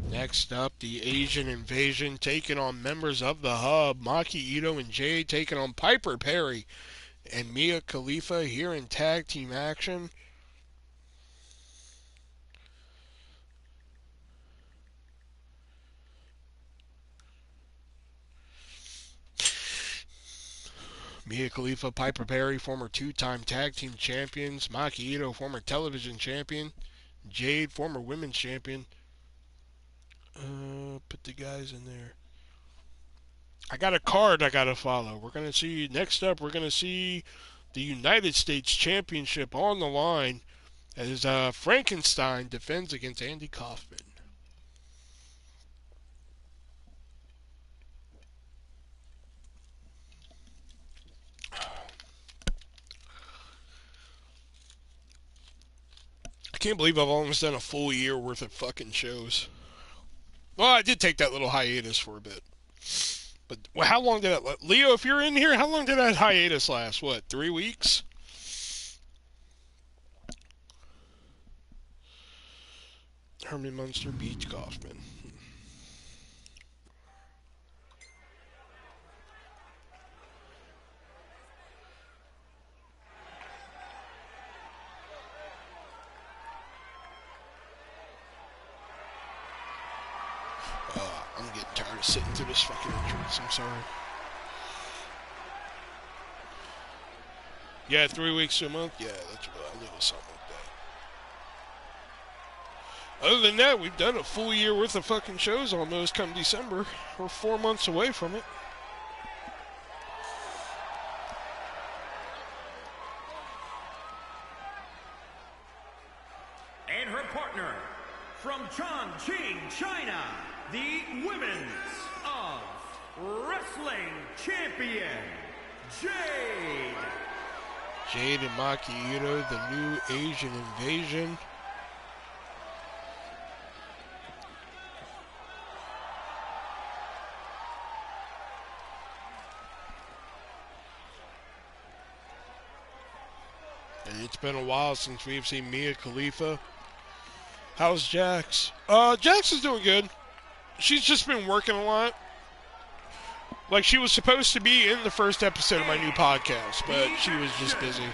Next up, the Asian Invasion taking on members of the Hub. Maki Ito and Jade taking on Piper Perry and Mia Khalifa here in tag team action. Mia Khalifa, Piper Perry, former 2-time tag team champions. Maki Ito, former television champion. Jade, former women's champion. Put the guys in there. I got a card I got to follow. We're going to see, next up, we're going to see the United States Championship on the line as Frankenstein defends against Andy Kaufman. I can't believe I've almost done a full year worth of fucking shows. Well, I did take that little hiatus for a bit. But well, how long did that... Leo, if you're in here, how long did that hiatus last? What, 3 weeks? Herman Munster beats Kaufman. I'm getting tired of sitting through this fucking entrance. I'm sorry. Yeah, 3 weeks to a month? Yeah, that's what I knew it was something like that. Other than that, we've done a full year worth of fucking shows almost come December. We're 4 months away from it. And her partner, from Chongqing, China, the Women's of Wrestling Champion, Jade. Jade and Maki Ito, the new Asian Invasion. And it's been a while since we've seen Mia Khalifa. How's Jax? Jax is doing good. She's just been working a lot. Like, she was supposed to be in the first episode of my new podcast, but she was just busy.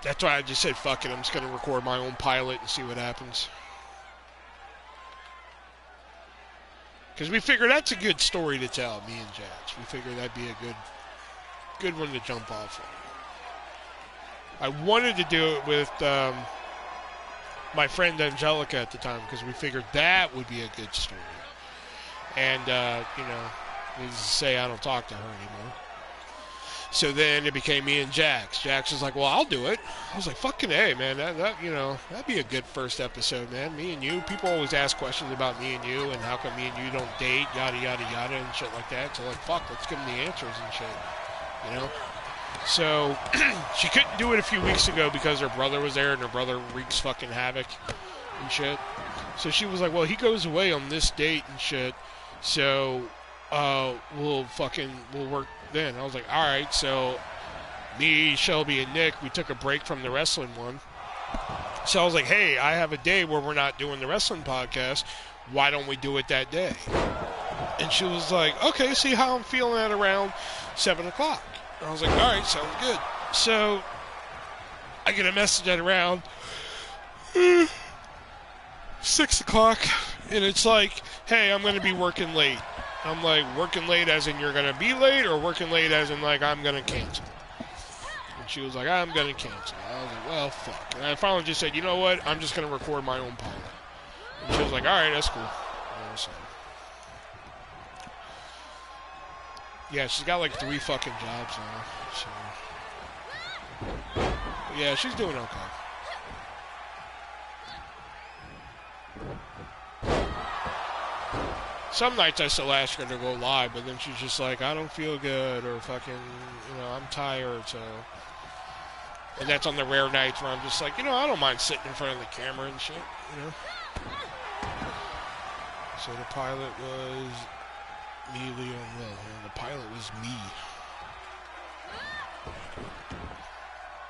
That's why I just said, fuck it, I'm just going to record my own pilot and see what happens. Because we figured that's a good story to tell, me and Jax. We figured that'd be a good one to jump off on. I wanted to do it with my friend Angelica at the time, because we figured that would be a good story. And, you know, Needless to say, I don't talk to her anymore. So then it became me and Jax. Jax was like, well, I'll do it. I was like, fucking A, man. That'd be a good first episode, man. Me and you. People always ask questions about me and you and how come me and you don't date, yada, yada, yada, and shit like that. So, like, fuck, let's give them the answers and shit. You know? So, she couldn't do it a few weeks ago because her brother was there and her brother wreaks fucking havoc and shit. So she was like, well, he goes away on this date and shit. So, we'll work then. I was like, alright, so me, Shelby, and Nick, we took a break from the wrestling one. So I was like, hey, I have a day where we're not doing the wrestling podcast. Why don't we do it that day? And she was like, okay, see how I'm feeling at around 7 o'clock. I was like, alright, sounds good. So I get a message at around 6 o'clock, and it's like, hey, I'm going to be working late. I'm like, working late as in you're going to be late, or working late as in, like, I'm going to cancel? And she was like, I'm going to cancel. I was like, well, fuck. And I finally just said, you know what? I'm just going to record my own pilot. And she was like, all right, that's cool. So, yeah, she's got, like, 3 fucking jobs now. So, yeah, she's doing okay. Some nights I still ask her to go live, but then she's just like, I don't feel good, or fucking, I'm tired, so. And that's on the rare nights where I'm just like, I don't mind sitting in front of the camera and shit, So the pilot was me, Leo, and Will. The pilot was me.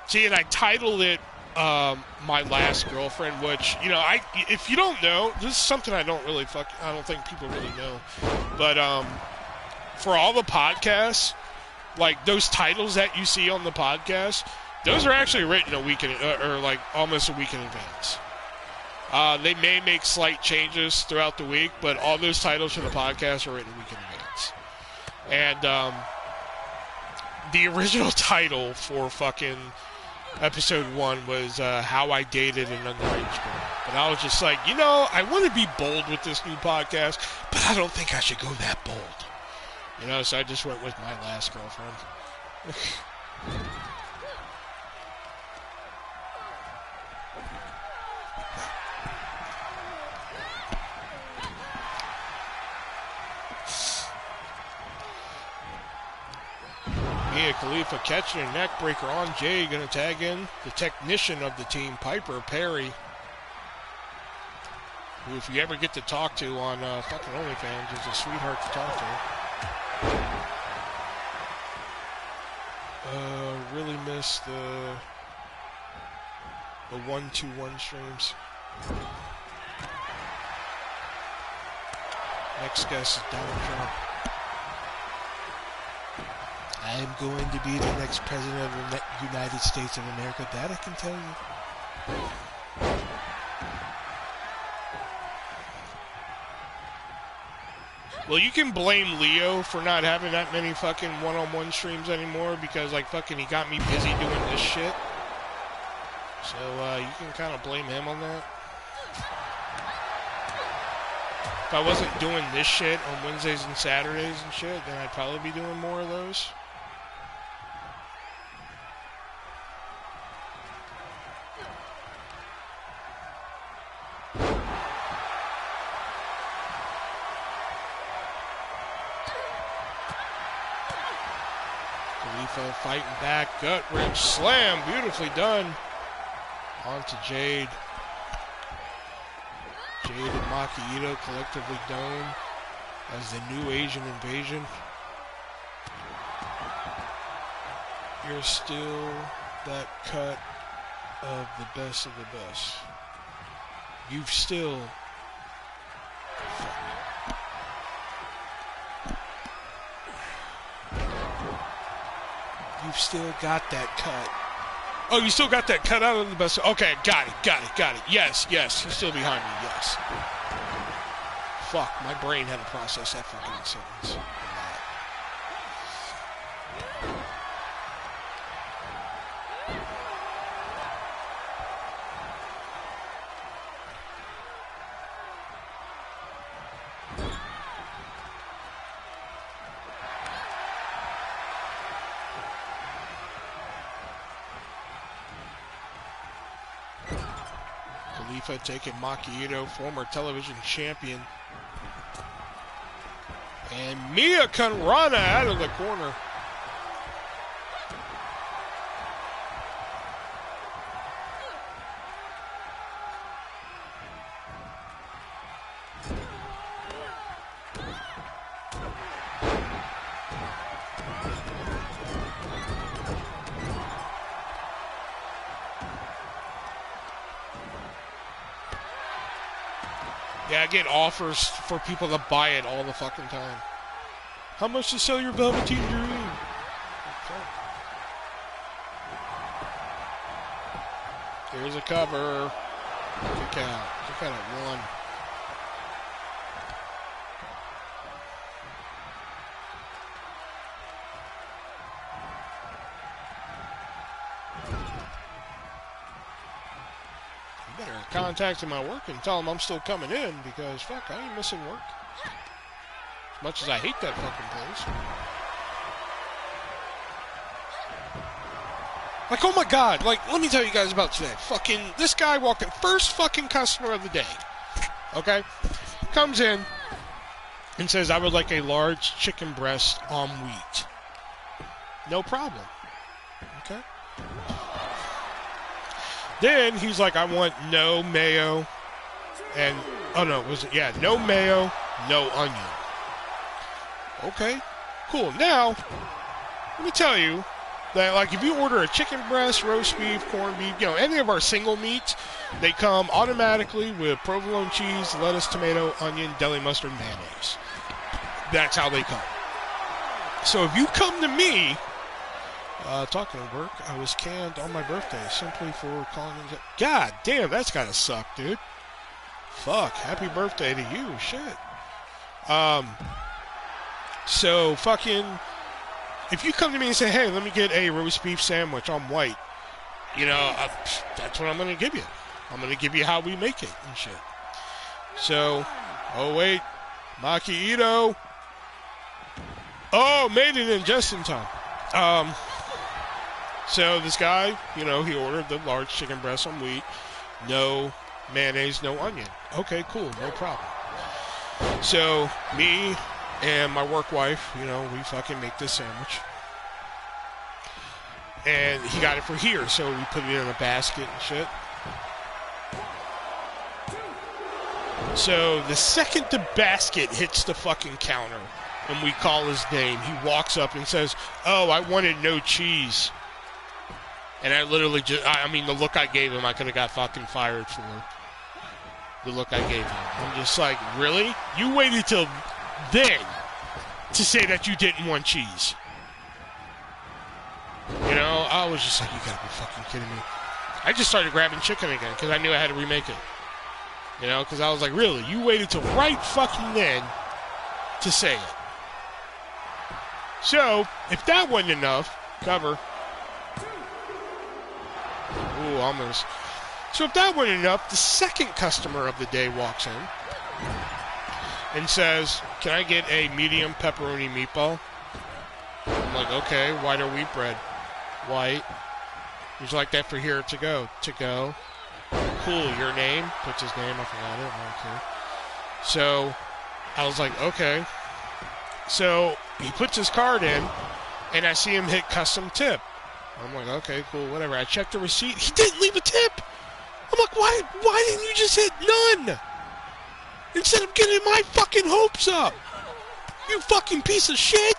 See, and I titled it My Last Girlfriend, which, if you don't know, this is something I don't think people really know. But for all the podcasts, like those titles that you see on the podcast, those are actually written a week or like almost a week in advance. They may make slight changes throughout the week, but all those titles for the podcast are written a week in advance. And the original title for fucking episode 1 was How I Dated an Underage Girl. But I was just like, I want to be bold with this new podcast, but I don't think I should go that bold. So I just went with My Last Girlfriend. Mia Khalifa catching a neck breaker on Jay. Going to tag in the technician of the team, Piper Perry, who, if you ever get to talk to on fucking OnlyFans, is a sweetheart to talk to. Really miss the 1-2-1 streams. Next guest is Donald Trump. I am going to be the next president of the United States of America. That I can tell you. Well, you can blame Leo for not having that many fucking one-on-one streams anymore because, like, fucking he got me busy doing this shit. So, you can kind of blame him on that. If I wasn't doing this shit on Wednesdays and Saturdays and shit, then I'd probably be doing more of those. Khalifa fighting back, gut wrench slam, beautifully done. On to Jade. Jade and Maki Ito collectively known as the New Asian Invasion. You're still that cut of the best of the best. You've still got that cut. Oh, you still got that cut out of the best. Okay, got it. Yes, he's still behind me, yes. Fuck, my brain had to process that fucking sentence. Khalifa taking Maki Ito, former television champion. And Mia Kanrana out of the corner. Yeah, I get offers for people to buy it all the fucking time. How much to sell your Velveteen Dream? Here's a cover. Kick out. Kick out at 1. Better contact my work and tell them I'm still coming in because, fuck, I ain't missing work. As much as I hate that fucking place. Like, oh my god, like, let me tell you guys about today. Fucking, this guy walked in, first fucking customer of the day. Okay? Comes in and says, I would like a large chicken breast on wheat. No problem. Okay? Then he's like, I want no mayo and, oh no, was it, yeah, no mayo, no onion. Okay, cool. Now, let me tell you that, like, if you order a chicken breast, roast beef, corned beef, you know, any of our single meats, they come automatically with provolone cheese, lettuce, tomato, onion, deli mustard, mayonnaise. That's how they come. So if you come to me, talking of work, I was canned on my birthday simply for calling in. God damn, that's gotta suck, dude. Fuck, happy birthday to you, shit. So fucking, if you come to me and say, hey, let me get a roast beef sandwich on white, you know, that's what I'm gonna give you. I'm gonna give you how we make it and shit. So, oh wait, Maki Ito. Oh, made it in just in time. So this guy, you know, he ordered the large chicken breast on wheat, no mayonnaise, no onion. Okay, cool, no problem. So me and my work wife, you know, we fucking make this sandwich. And he got it for here, so we put it in a basket and shit. So the second the basket hits the fucking counter and we call his name, he walks up and says, oh, I wanted no cheese. And I literally just, I mean, the look I gave him, I could have got fucking fired for the look I gave him. I'm just like, really? You waited till then to say that you didn't want cheese. You know, I was just like, you gotta be fucking kidding me. I just started grabbing chicken again because I knew I had to remake it. You know, because I was like, really? You waited till right fucking then to say it. So, if that wasn't enough, cover. Ooh, almost. So if that wasn't enough, the second customer of the day walks in and says, can I get a medium pepperoni meatball? I'm like, okay, white or wheat bread? White. Would you like that for here to go? To go. Cool, your name? Puts his name, I forgot it. Okay. So I was like, okay. So he puts his card in, and I see him hit custom tip. I'm like, okay, cool, whatever. I checked the receipt. He didn't leave a tip. I'm like, why didn't you just hit none? Instead of getting my fucking hopes up. You fucking piece of shit.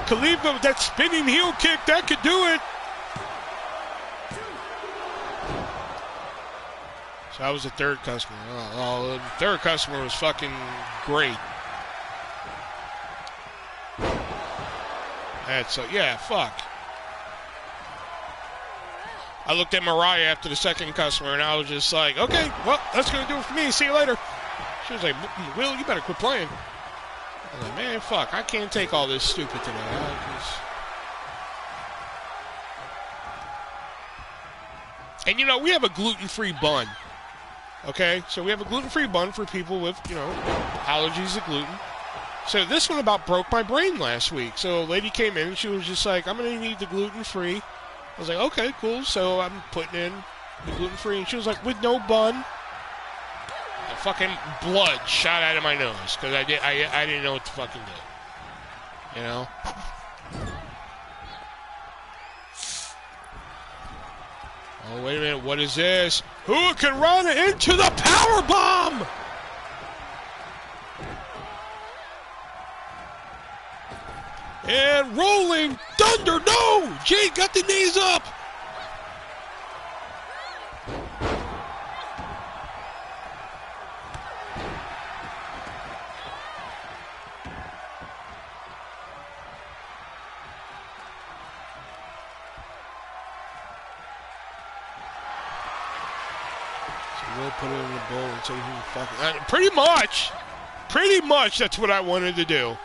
Khalifa with that spinning heel kick, that could do it. So that was the third customer. Oh, the third customer was fucking great. And so, yeah, fuck. I looked at Mariah after the second customer, and I was just like, okay, well, that's going to do it for me. See you later. She was like, Will, you better quit playing. I was like, man, fuck, I can't take all this stupid today. And you know, we have a gluten-free bun. Okay, so we have a gluten-free bun for people with, you know, allergies to gluten. So this one about broke my brain last week. So a lady came in and she was just like, I'm going to need the gluten-free. I was like, okay, cool. So I'm putting in the gluten-free. And she was like, with no bun. And fucking blood shot out of my nose because I didn't know what to fucking do. You know? Oh, wait a minute. What is this? Hurricane Rana into the power bomb! And rolling thunder. No! Jade got the knees up. So we'll put it in the bowl and say who fucking. Pretty much that's what I wanted to do.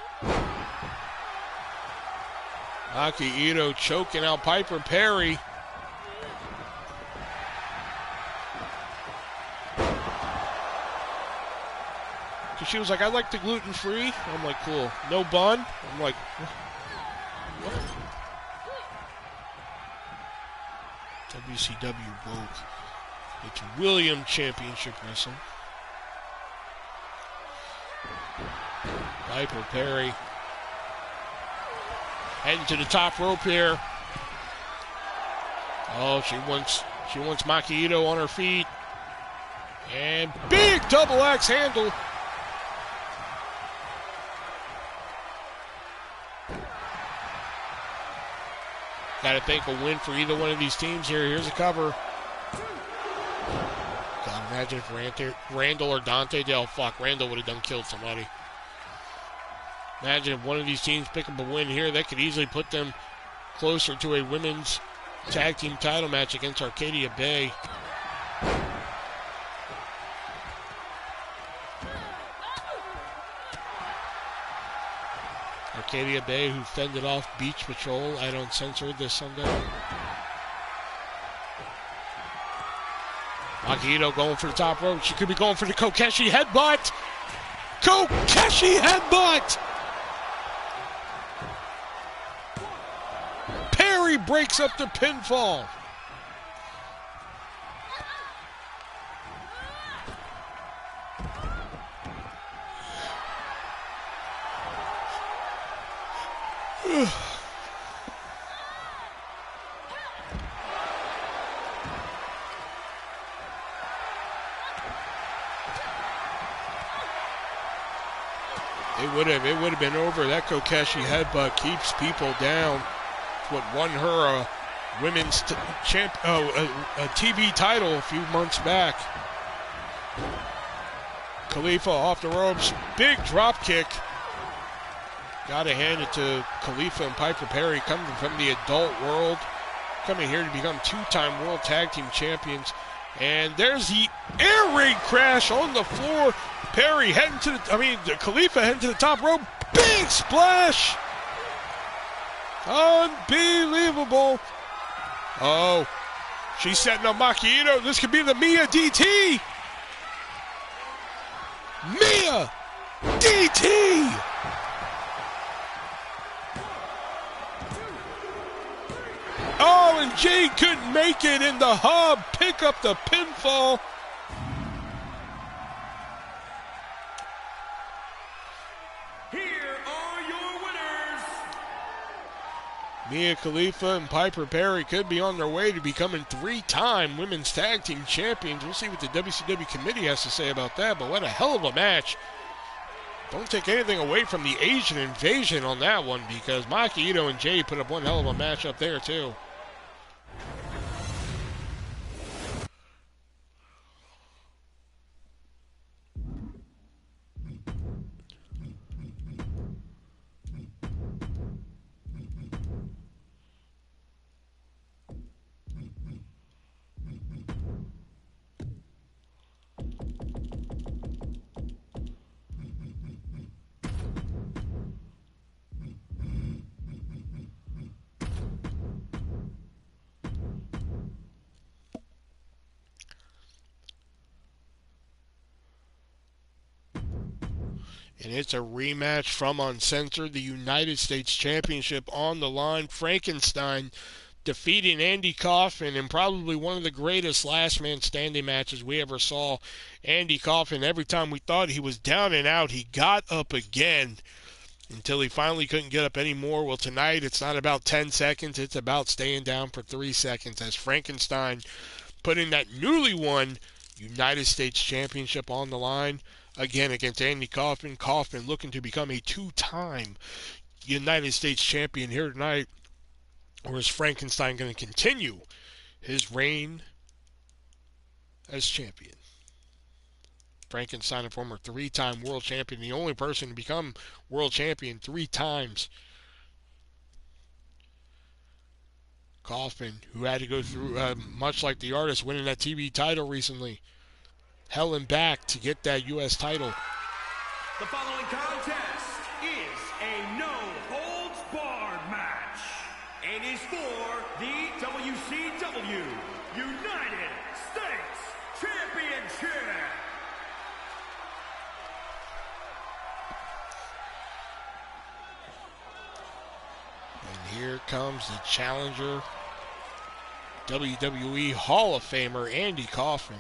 Maki Ito choking out Piper Perry. Because she was like, I like the gluten-free. I'm like, cool. No bun? I'm like, what? WCW woke. It's William Championship Wrestling. Piper Perry. Heading to the top rope here. Oh, she wants Maki Ito on her feet. And big double axe handle. Gotta think a win for either one of these teams here. Here's a cover. God, imagine if Randall or Dante Randall would have done killed somebody. Imagine if one of these teams pick up a win here, that could easily put them closer to a women's tag team title match against Arcadia Bay. Arcadia Bay, who fended off Beach Patrol at Uncensored this Sunday. Akito going for the top rope. She could be going for the Kokeshi headbutt. Kokeshi headbutt! Perry breaks up the pinfall. It would have been over. That Kokeshi headbutt keeps people down. It's what won her a women's a TV title a few months back. Khalifa off the ropes, big drop kick. Gotta hand it to Khalifa and Piper Perry, coming from the adult world, coming here to become two-time World Tag Team Champions. And there's the air raid crash on the floor. Perry heading to Khalifa heading to the top rope. Big splash! Unbelievable. Oh, she's setting up Maki Ito. This could be the Mia DT. Mia DT! Oh, and Jade couldn't make it in the hub. Pick up the pinfall. Here are your winners. Mia Khalifa and Piper Perry could be on their way to becoming three-time women's tag team champions. We'll see what the WCW committee has to say about that, but what a hell of a match. Don't take anything away from the Asian invasion on that one, because Maki Ito and Jade put up one hell of a match up there, too. And it's a rematch from Uncensored, the United States Championship on the line. Frankenstein defeating Andy Kaufman in probably one of the greatest last man standing matches we ever saw. Andy Kaufman, every time we thought he was down and out, he got up again until he finally couldn't get up anymore. Well, tonight it's not about 10 seconds, it's about staying down for 3 seconds as Frankenstein putting that newly won United States Championship on the line again against Andy Kaufman. Kaufman looking to become a two-time United States champion here tonight. Or is Frankenstein going to continue his reign as champion? Frankenstein, a former three-time world champion, the only person to become world champion 3 times. Kaufman, who had to go through, much like the artist winning that TV title recently, hell and back to get that U.S. title. The following contest is a no-holds-barred match and is for the wCw United States Championship. And here comes the challenger, WWE Hall of Famer Andy Kaufman.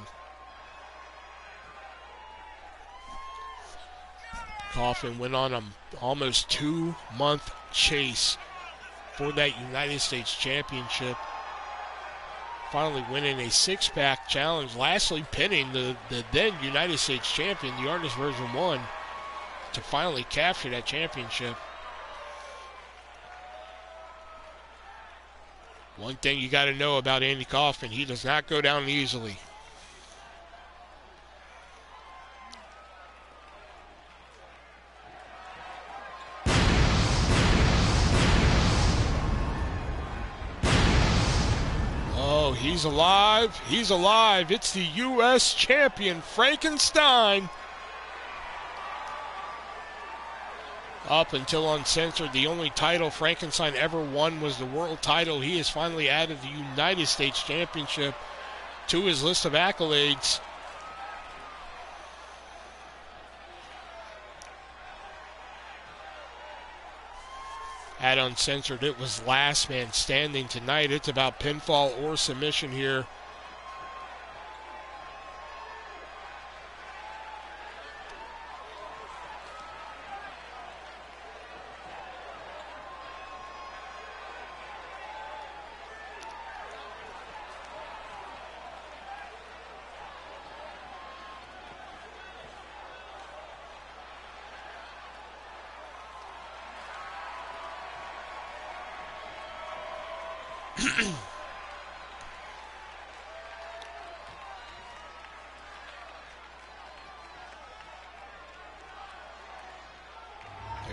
Kaufman went on an almost 2-month chase for that United States Championship. Finally winning a 6-pack challenge, lastly pinning the then United States Champion, the ArtistVersion1, to finally capture that championship. One thing you got to know about Andy Kaufman, he does not go down easily. Oh, he's alive. He's alive. It's the U.S. champion, Frankenstein. Up until Uncensored, the only title Frankenstein ever won was the world title. He has finally added the United States Championship to his list of accolades. At Uncensored, it was last man standing. Tonight, it's about pinfall or submission here.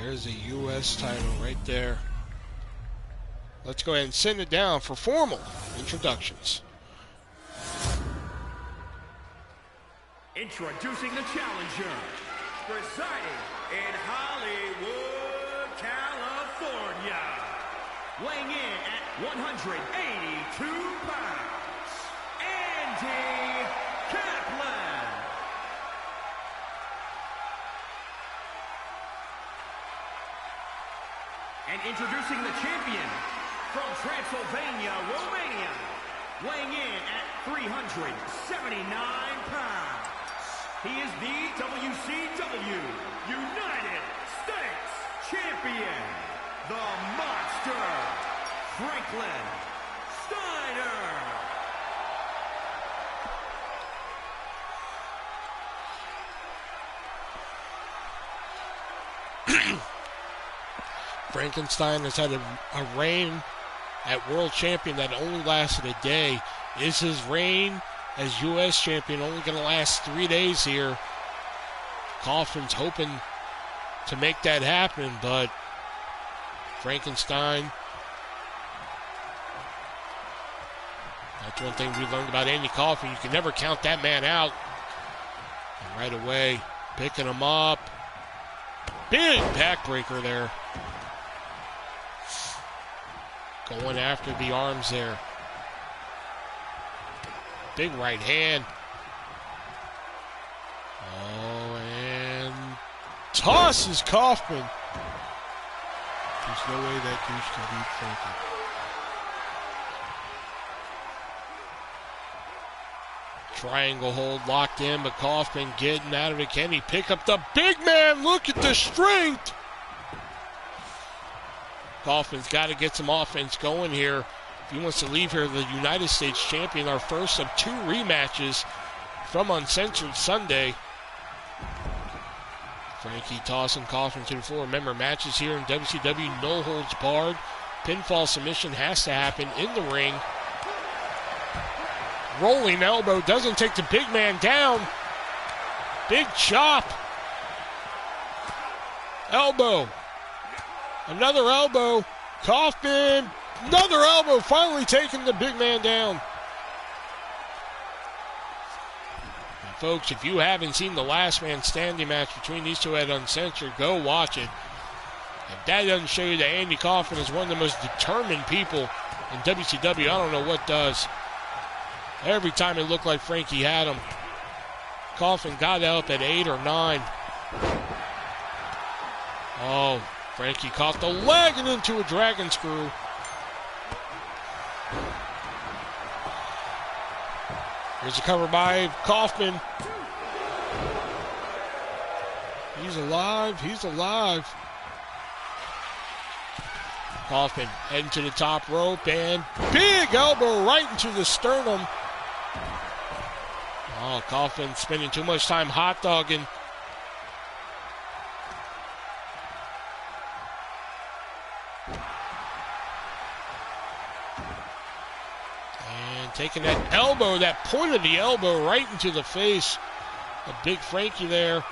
There's a U.S. title right there. Let's go ahead and send it down for formal introductions. Introducing the challenger, residing in Hollywood, California, weighing in at 182 pounds, Andy Kaplan. And introducing the champion from Transylvania, Romania, weighing in at 379 pounds. He is the wCw United States Champion, the Monster, Franklin Steiner. Frankenstein has had a reign at World Champion that only lasted a day. Is his reign as U.S. Champion only going to last 3 days here? Kaufman's hoping to make that happen, but Frankenstein, that's one thing we learned about Andy Kaufman. You can never count that man out. And right away, picking him up. Big backbreaker there. Going after the arms there. Big right hand. Oh, and tosses Kaufman. There's no way that douche can beat Frankie. Triangle hold locked in, but Kaufman getting out of it. Can he pick up the big man? Look at the strength. Kaufman's got to get some offense going here if he wants to leave here the United States champion, our first of 2 rematches from Uncensored Sunday. Frankie tossing Kaufman to the floor. Remember, matches here in WCW, no holds barred. Pinfall submission has to happen in the ring. Rolling elbow doesn't take the big man down. Big chop. Elbow. Another elbow. Kaufman. Another elbow. Finally taking the big man down. And folks, if you haven't seen the last man standing match between these two at Uncensored, go watch it. If that doesn't show you that Andy Kaufman is one of the most determined people in WCW, I don't know what does. Every time it looked like Frankie had him, Kaufman got up at 8 or 9. Oh, Frankie caught the leg and into a dragon screw. Here's a cover by Kaufman. He's alive. He's alive. Kaufman heading to the top rope and big elbow right into the sternum. Oh, Kaufman spending too much time hot dogging. And taking that elbow, that point of the elbow right into the face of Big Frankie there.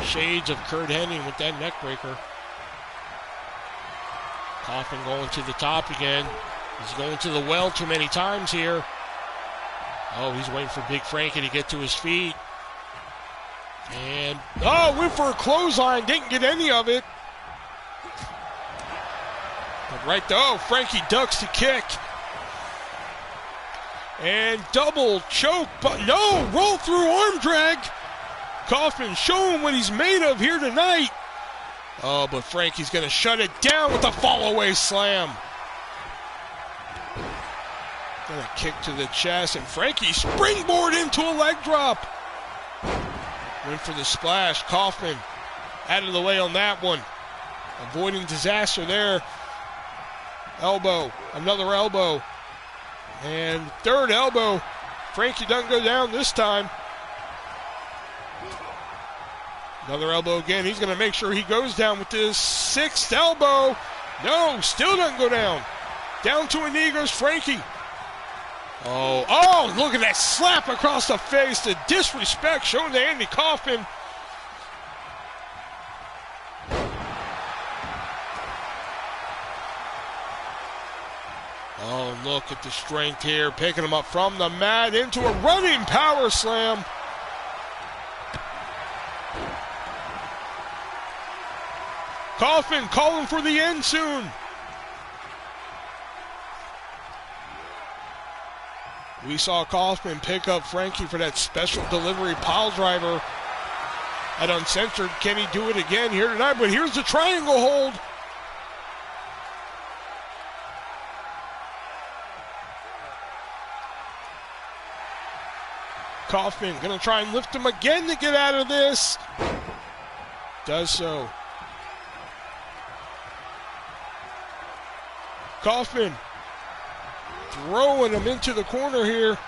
Shades of Kurt Hennig with that neck breaker. Kaufman going to the top again. He's going to the well too many times here. Oh, he's waiting for Big Frankie to get to his feet. And, oh, went for a clothesline. Didn't get any of it. But right there, oh, Frankie ducks the kick. And double choke, but no, roll through arm drag. Kaufman showing what he's made of here tonight. Oh, but Frankie's going to shut it down with a fall-away slam. Got a kick to the chest, and Frankie springboard into a leg drop. Went for the splash. Kaufman out of the way on that one. Avoiding disaster there. Elbow, another elbow. And third elbow. Frankie doesn't go down this time. Another elbow again. He's going to make sure he goes down with this 6th elbow. No, still doesn't go down. Down to a knee goes Frankie. Oh, look at that slap across the face. The disrespect shown to Andy Kaufman. Oh, look at the strength here. Picking him up from the mat into a running power slam. Kaufman calling for the end soon. We saw Kaufman pick up Frankie for that special delivery pile driver at Uncensored. Can he do it again here tonight? But here's the triangle hold. Kaufman going to try and lift him again to get out of this. Does so. Kaufman throwing him into the corner here.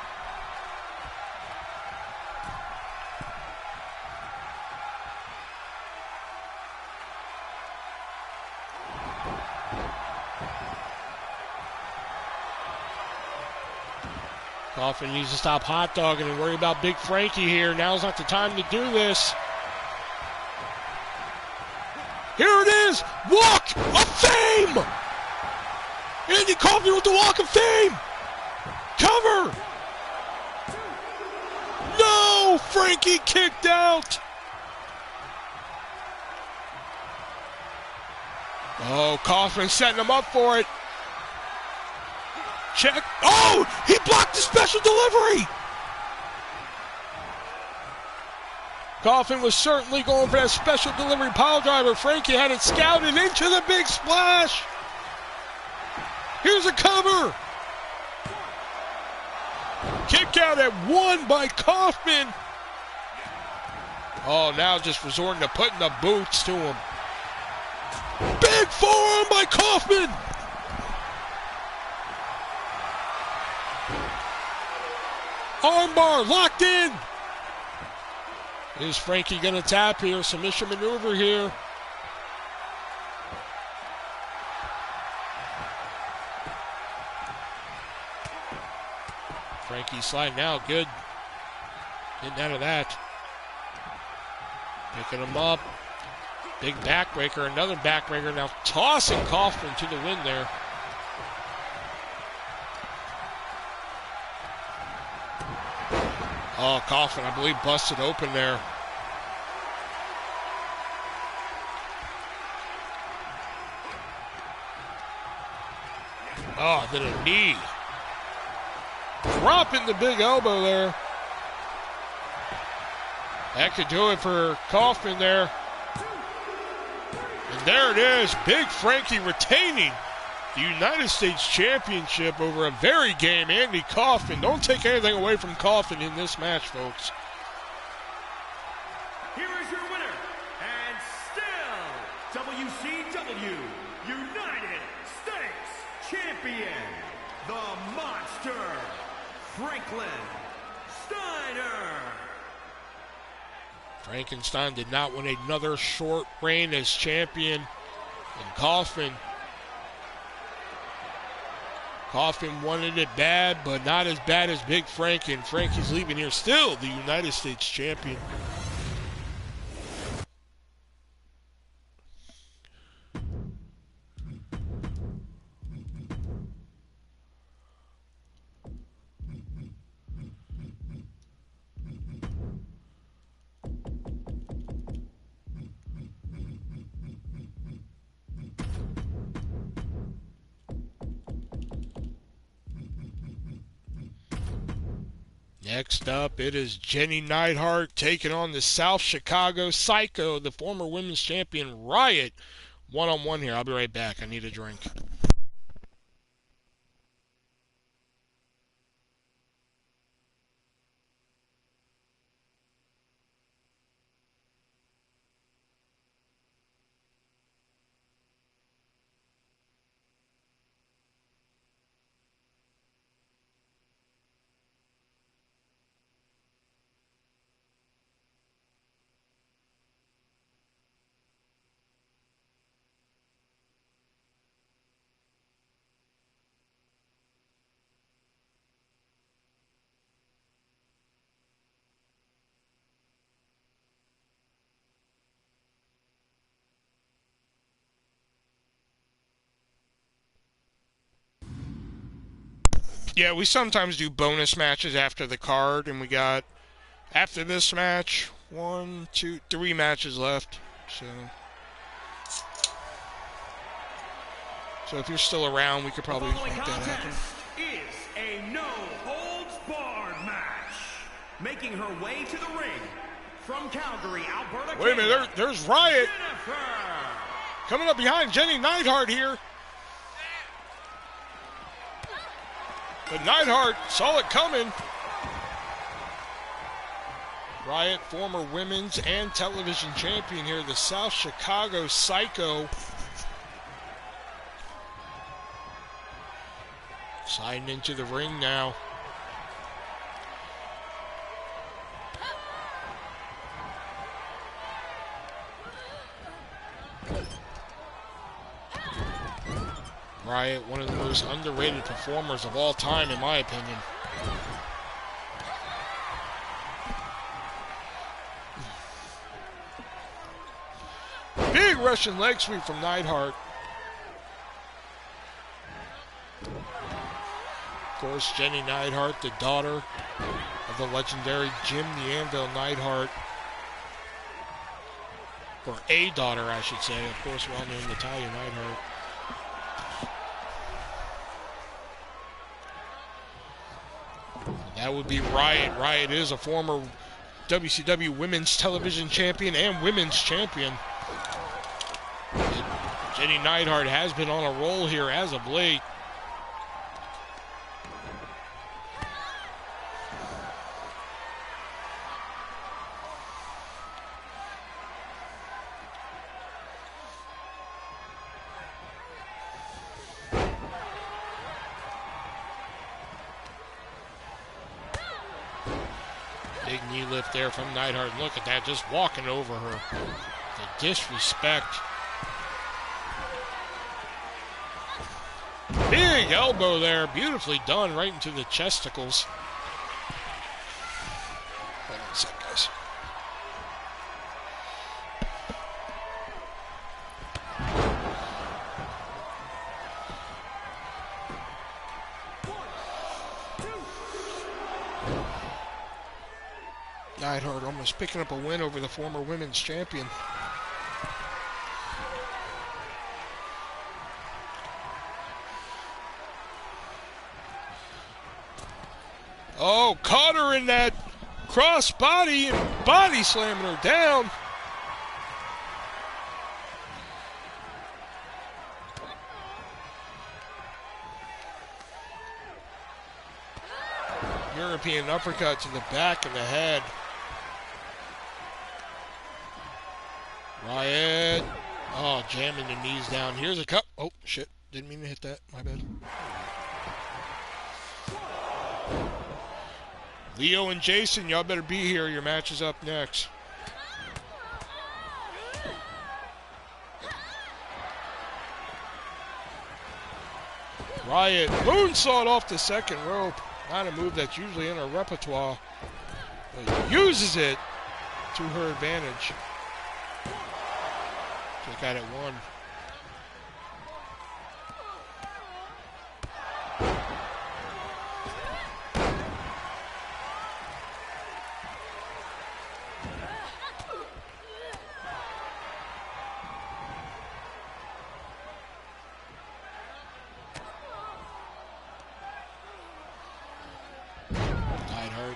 Kaufman needs to stop hot dogging and worry about Big Frankie here. Now's not the time to do this. Here it is! Walk of Fame! Andy Kaufman with the Walk of Fame! Cover! No! Frankie kicked out! Oh, Kaufman setting him up for it. Check. Oh! He blocked the special delivery! Coffin was certainly going for that special delivery pile driver. Frankie had it scouted into the big splash. Here's a cover. Kick out at 1 by Kaufman. Oh, now just resorting to putting the boots to him. Big forearm by Kaufman. Armbar locked in. Is Frankie going to tap here? Submission maneuver here. Frankie sliding out. Good. Getting out of that. Picking him up. Big backbreaker. Another backbreaker. Now tossing Kaufman to the wind there. Oh, Kaufman, I believe, busted open there. Oh, then a knee. Dropping the big elbow there. That could do it for Kaufman there. And there it is. Big Frankie retaining the United States Championship over a very game Andy Kaufman. Don't take anything away from Kaufman in this match, folks. Here is your winner, and still WCW United States Champion, the Monster, Franklin Steiner. Frankenstein did not win another short reign as champion. And Kaufman wanted it bad, but not as bad as Big Frank. And Frankie's leaving here still the United States champion. Next up, it is Jenny Neidhart taking on the South Chicago Psycho, the former women's champion Riot. One-on-one here. I'll be right back. I need a drink. Yeah, we sometimes do bonus matches after the card, and we got, after this match, 1, 2, 3 matches left. So if you're still around, we could probably make that happen. Is a no-holds-barred match. Making her way to the ring from Calgary, Alberta. Wait a minute, there's Riot. Jennifer. Coming up behind Jenny Neidhart here. But Neidhart saw it coming. Riot, former women's and television champion here, the South Chicago Psycho. Sliding into the ring now. Riot, one of the most underrated performers of all time, in my opinion. Big Russian leg sweep from Neidhart. Of course, Jenny Neidhart, the daughter of the legendary Jim the Anvil Neidhart. Or a daughter, I should say. Of course, well-known Natalia Neidhart. That would be Riot. Riot is a former WCW Women's Television Champion and Women's Champion. And Jenny Neidhart has been on a roll here as of late. Big knee lift there from Neidhart. Look at that, just walking over her. The disrespect. Big elbow there, beautifully done right into the chesticles. Hold on a sec, guys. Neidhart almost picking up a win over the former women's champion. Oh, caught her in that cross body and body slamming her down. European uppercut to the back of the head. Riot. Oh, jamming the knees down. Here's a cup. Oh, shit. Didn't mean to hit that. My bad. Leo and Jason, y'all better be here. Your match is up next. Riot moonsault off the second rope. Not a move that's usually in her repertoire, but uses it to her advantage. She got it one.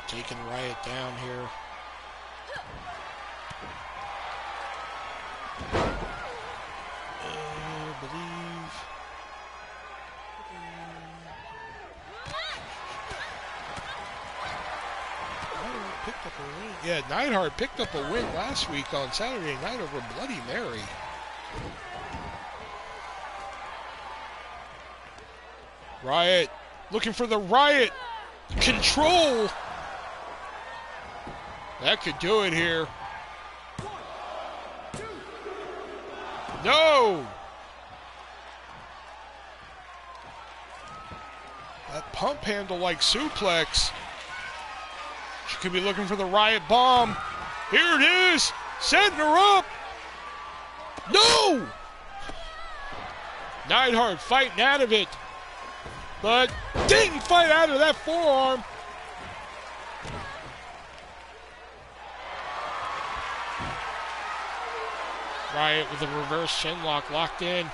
Taking Riot down here. I believe. Picked up a win. Yeah, Neidhart picked up a win last week on Saturday night over Bloody Mary. Riot looking for the Riot control. That could do it here. No! That pump handle like suplex. She could be looking for the Riot bomb. Here it is! Setting her up! No! Neidhart fighting out of it. But didn't fight out of that forearm. Riot with a reverse chinlock locked in.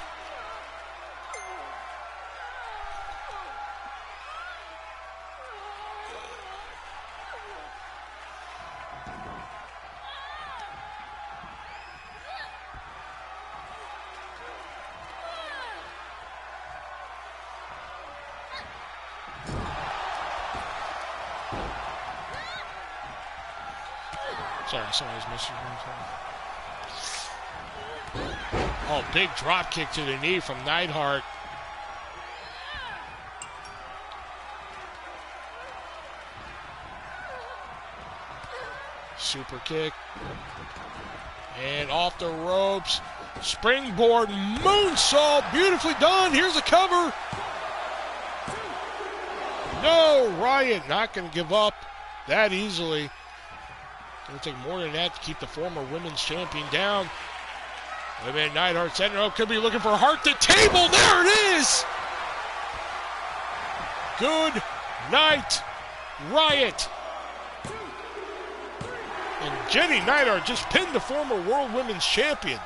Sorry, somebody's missing. Oh, big drop kick to the knee from Neidhart. Super kick. And off the ropes. Springboard moonsault. Beautifully done. Here's a cover. No, Riot not going to give up that easily. Going to take more than that to keep the former women's champion down. Wait a minute, Neidhart setting her up. Could be looking for a heart to table. There it is! Good night, Riot. And Jenny Neidhart just pinned the former world women's champion.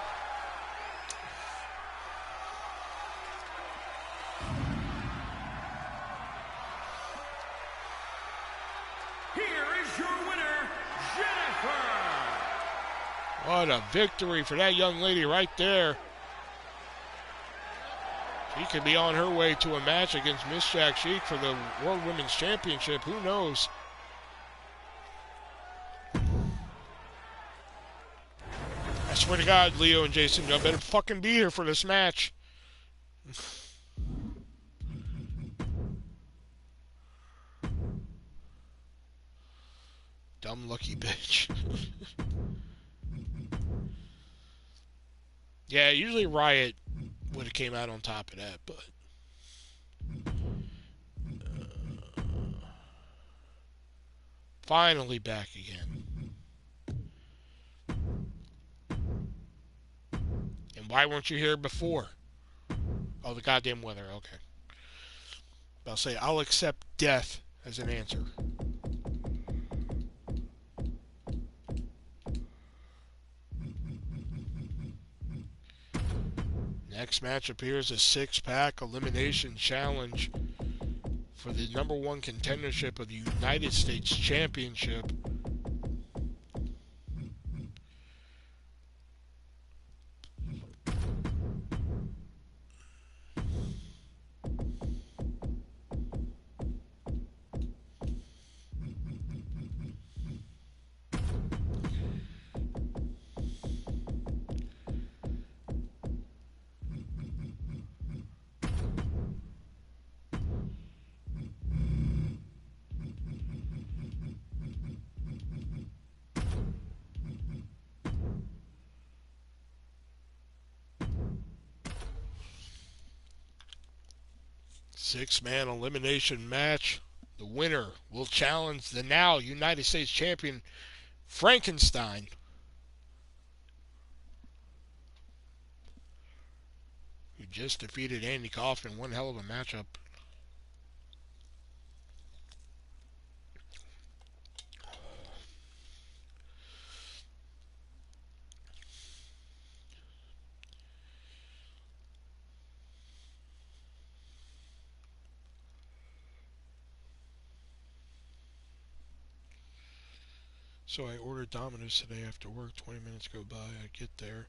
Here is your winner, Jennifer What a victory for that young lady right there. She could be on her way to a match against Miss Jack Sheik for the World Women's Championship. Who knows? I swear to God, Leo and Jason, y'all better fucking be here for this match. Dumb lucky bitch. Yeah, usually Riot would have came out on top of that, but finally back again. And why weren't you here before? Oh, the goddamn weather. Okay. I'll say I'll accept death as an answer. Next match appears a six-pack elimination challenge for the #1 contendership of the United States Championship. Six-man elimination match. The winner will challenge the now United States champion, Frankenstein. Who just defeated Andy Kaufman. One hell of a matchup. So I ordered Domino's today after work. 20 minutes go by. I get there.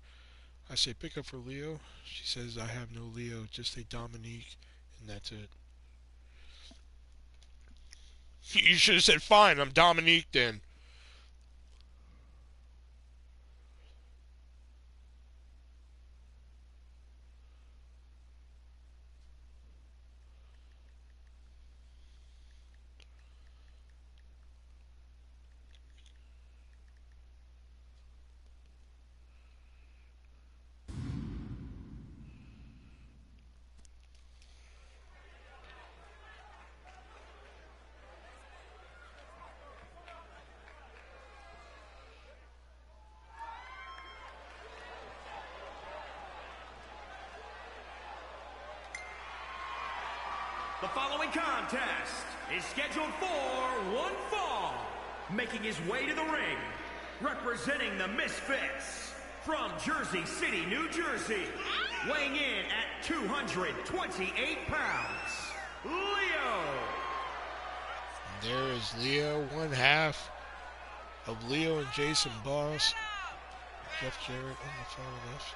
I say, pick up for Leo. She says, I have no Leo, just a Dominique, and that's it. You should have said, fine, I'm Dominique then. The following contest is scheduled for one fall. Making his way to the ring, representing the Misfits, from Jersey City, New Jersey, weighing in at 228 pounds, Leo. There is Leo, one half of Leo and Jason Boss. Jeff Jarrett on the far left.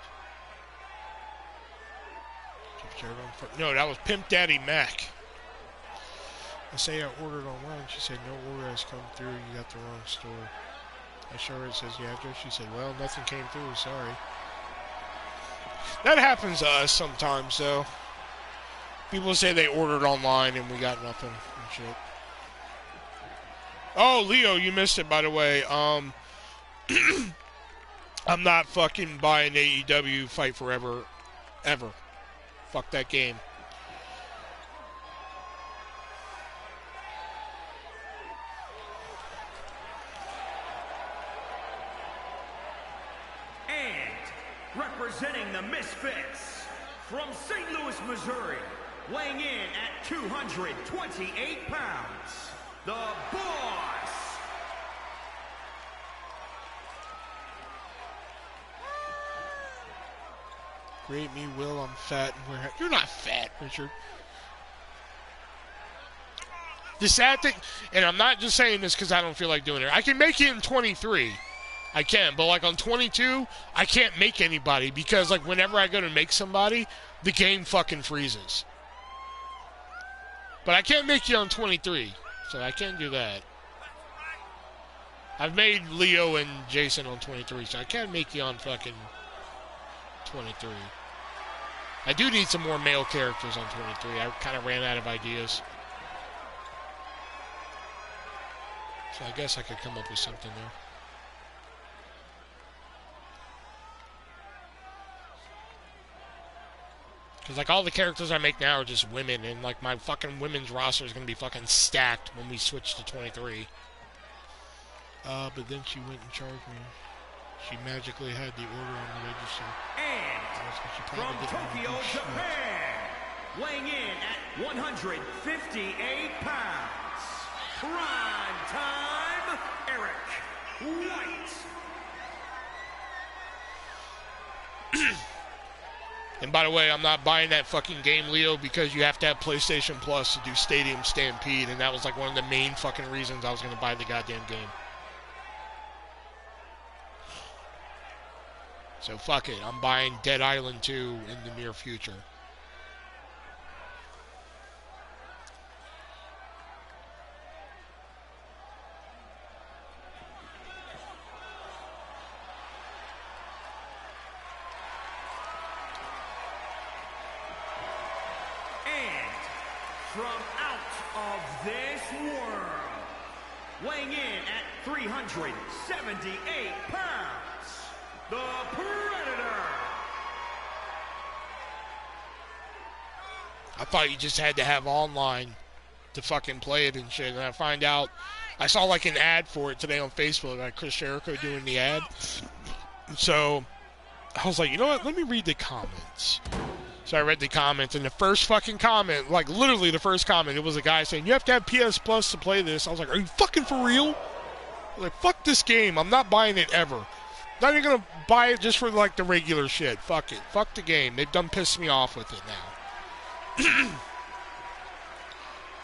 Jeff Jarrett on the far... No, that was Pimp Daddy Mac. I say I ordered online. She said, no order has come through. You got the wrong store. I show her it says the address. She said, well, nothing came through. Sorry. That happens to us sometimes, though. People say they ordered online and we got nothing and shit. Oh, Leo, you missed it, by the way. I'm not fucking buying AEW Fight Forever, ever. Fuck that game. Representing the Misfits, from St. Louis, Missouri, weighing in at 228 pounds, the Boss. Great me, Will. I'm fat. And you're not fat, Richard. The sad thing, and I'm not just saying this because I don't feel like doing it. I can make it in 23. I can, but like on 22, I can't make anybody because like whenever I go to make somebody, the game fucking freezes. But I can't make you on 23, so I can't do that. I've made Leo and Jason on 23, so I can't make you on fucking 23. I do need some more male characters on 23. I kind of ran out of ideas. So I guess I could come up with something there. Because, like, all the characters I make now are just women, and, like, my fucking women's roster is going to be fucking stacked when we switch to 23. But then she went and charged me. She magically had the order on the register. And from Tokyo, Japan, weighing in at 158 pounds, Prime Time, Eric White. And by the way, I'm not buying that fucking game, Leo, because you have to have PlayStation Plus to do Stadium Stampede, and that was like one of the main fucking reasons I was going to buy the goddamn game. So fuck it, I'm buying Dead Island 2 in the near future. From out of this world, weighing in at 378 pounds, the Predator. I thought you just had to have online to fucking play it and shit, and I find out, I saw like an ad for it today on Facebook, like Chris Jericho doing the ad. So I was like, you know what, let me read the comments. So I read the comments, and the first fucking comment, like literally the first comment, it was a guy saying, you have to have PS Plus to play this. I was like, are you fucking for real? I was like, fuck this game. I'm not buying it ever. Not even going to buy it just for like the regular shit. Fuck it. Fuck the game. They've done pissed me off with it now.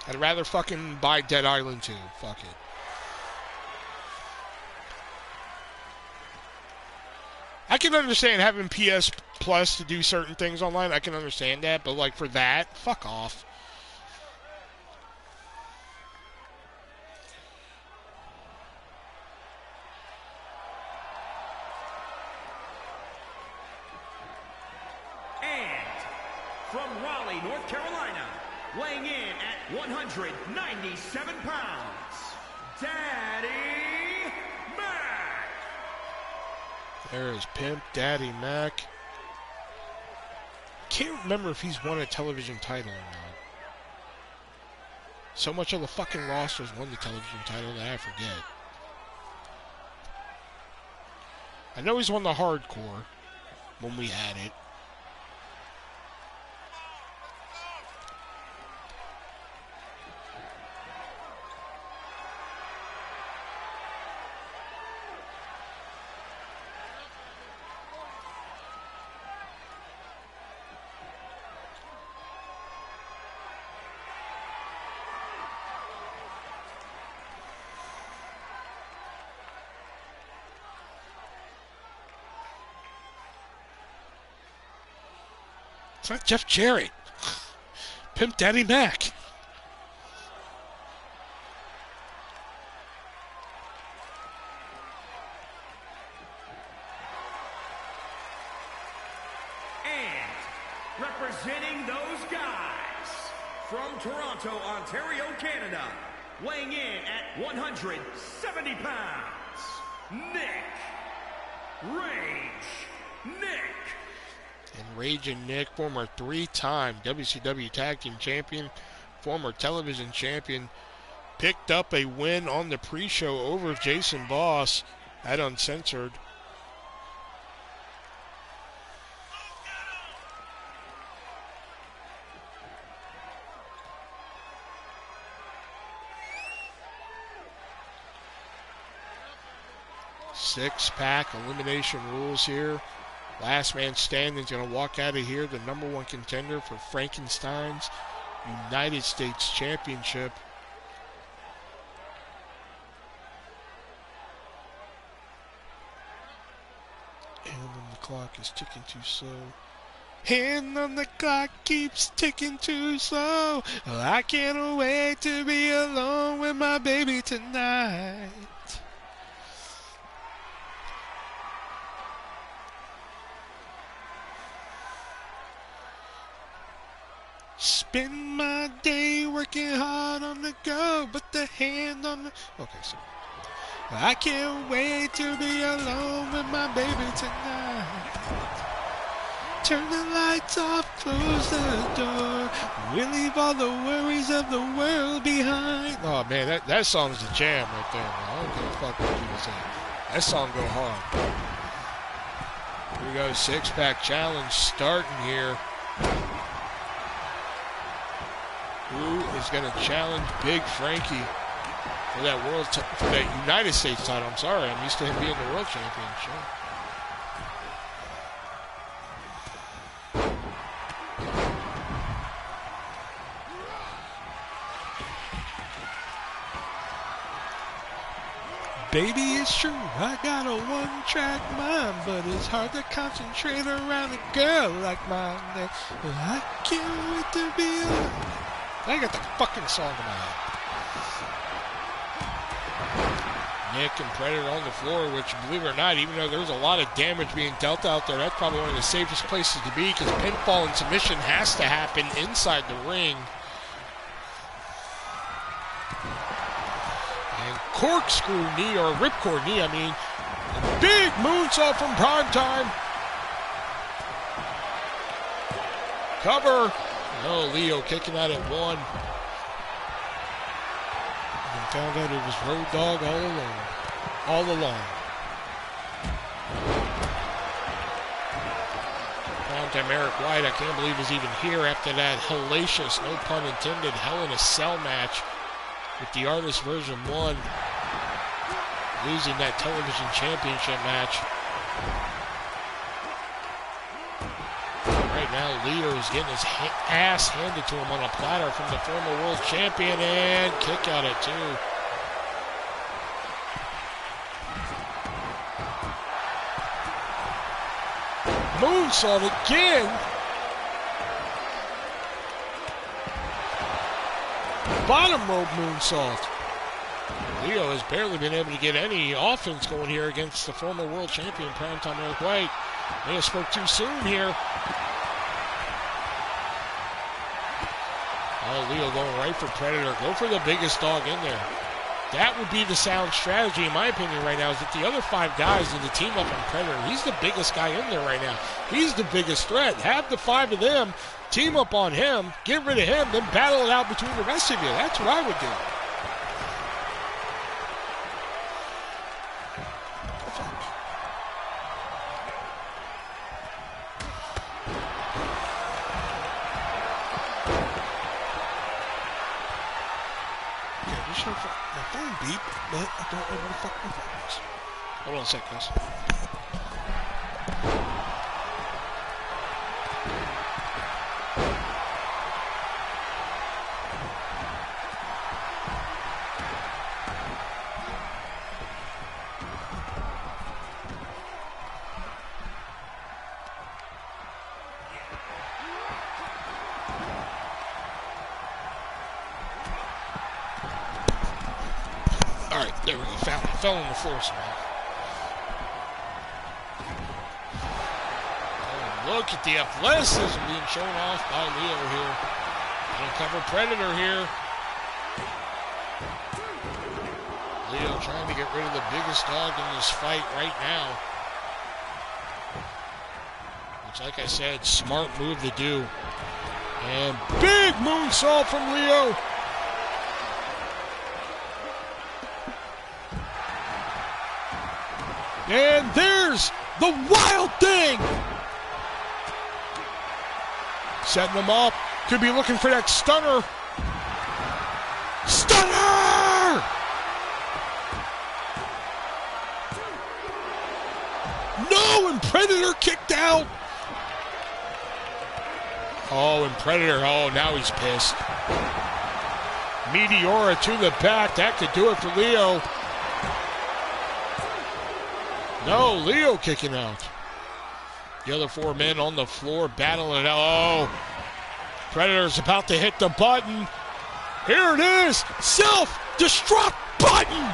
I'd rather fucking buy Dead Island 2. Fuck it. I can understand having PS Plus to do certain things online. I can understand that, but like for that, fuck off. And from Raleigh, North Carolina, weighing in at 197 pounds, Daddy Mac. There is Pimp Daddy Mac. Can't remember if he's won a television title or not. So much of the fucking roster's won the television title that I forget. I know he's won the hardcore when we had it. It's not Jeff Jarrett. Pimp Daddy Mac. And representing those guys from Toronto, Ontario, Canada, weighing in at 170 pounds, Nick Rage Nick. And Rage and Nick, former 3-time WCW Tag Team Champion, former television champion, picked up a win on the pre-show over Jason Boss at Uncensored. Six-pack elimination rules here. Last man standing is going to walk out of here the number one contender for Frankenstein's United States Championship. clock is ticking too slow. Hand on the clock keeps ticking too slow. I can't wait to be alone with my baby tonight. Spend my day working hard on the go, but the hand on the... Okay, so... I can't wait to be alone with my baby tonight. Turn the lights off, close the door. We'll leave all the worries of the world behind. Oh man, that song's a jam right there, man. I don't give a fuck what people say. That song go hard. Here we go, six-pack challenge starting here. Who is going to challenge Big Frankie for that for that United States title? I'm sorry, I'm used to him being the world champion. Sure. Baby, it's true, I got a one-track mind, but it's hard to concentrate around a girl like mine. I can't wait to be alive. I got the fucking song in my head. Nick and Predator on the floor, which, believe it or not, even though there's a lot of damage being dealt out there, that's probably one of the safest places to be, because pinfall and submission has to happen inside the ring. And corkscrew knee, or ripcord knee, I mean. A big moonsault from Primetime. Cover. Oh, Leo kicking out at one. And found out it was Road Dogg all along. All along. Primetime Eric White, I can't believe is even here after that hellacious, no pun intended, Hell in a Cell match with the ArtistVersion1 losing that television championship match. Right now, Leo is getting his ass handed to him on a platter from the former world champion, and kick out at two. Moonsault again. Bottom rope moonsault. Leo has barely been able to get any offense going here against the former world champion, Primetime Eric White. May have spoke too soon here. Oh, Leo going right for Predator. Go for the biggest dog in there. That would be the sound strategy, in my opinion, right now, is that the other five guys need to team up on Predator. He's the biggest guy in there right now. He's the biggest threat. Have the five of them team up on him, get rid of him, then battle it out between the rest of you. That's what I would do. My phone beep, but I don't know where the fuck my phone is. Hold on a sec, guys. There we go, found it. Fell on the floor somehow. Oh, look at the athleticism being shown off by Leo here. Gonna cover Predator here. Leo trying to get rid of the biggest dog in this fight right now. Which, like I said, smart move to do. And big moonsault from Leo. And there's the Wild Thing! Setting him up. Could be looking for that stunner. Stunner! No, and Predator kicked out. Oh, and Predator, oh, now he's pissed. Meteora to the back. That could do it for Leo. No, Leo kicking out. The other 4 men on the floor battling it out. Oh, Predator's about to hit the button. Here it is, self-destruct button.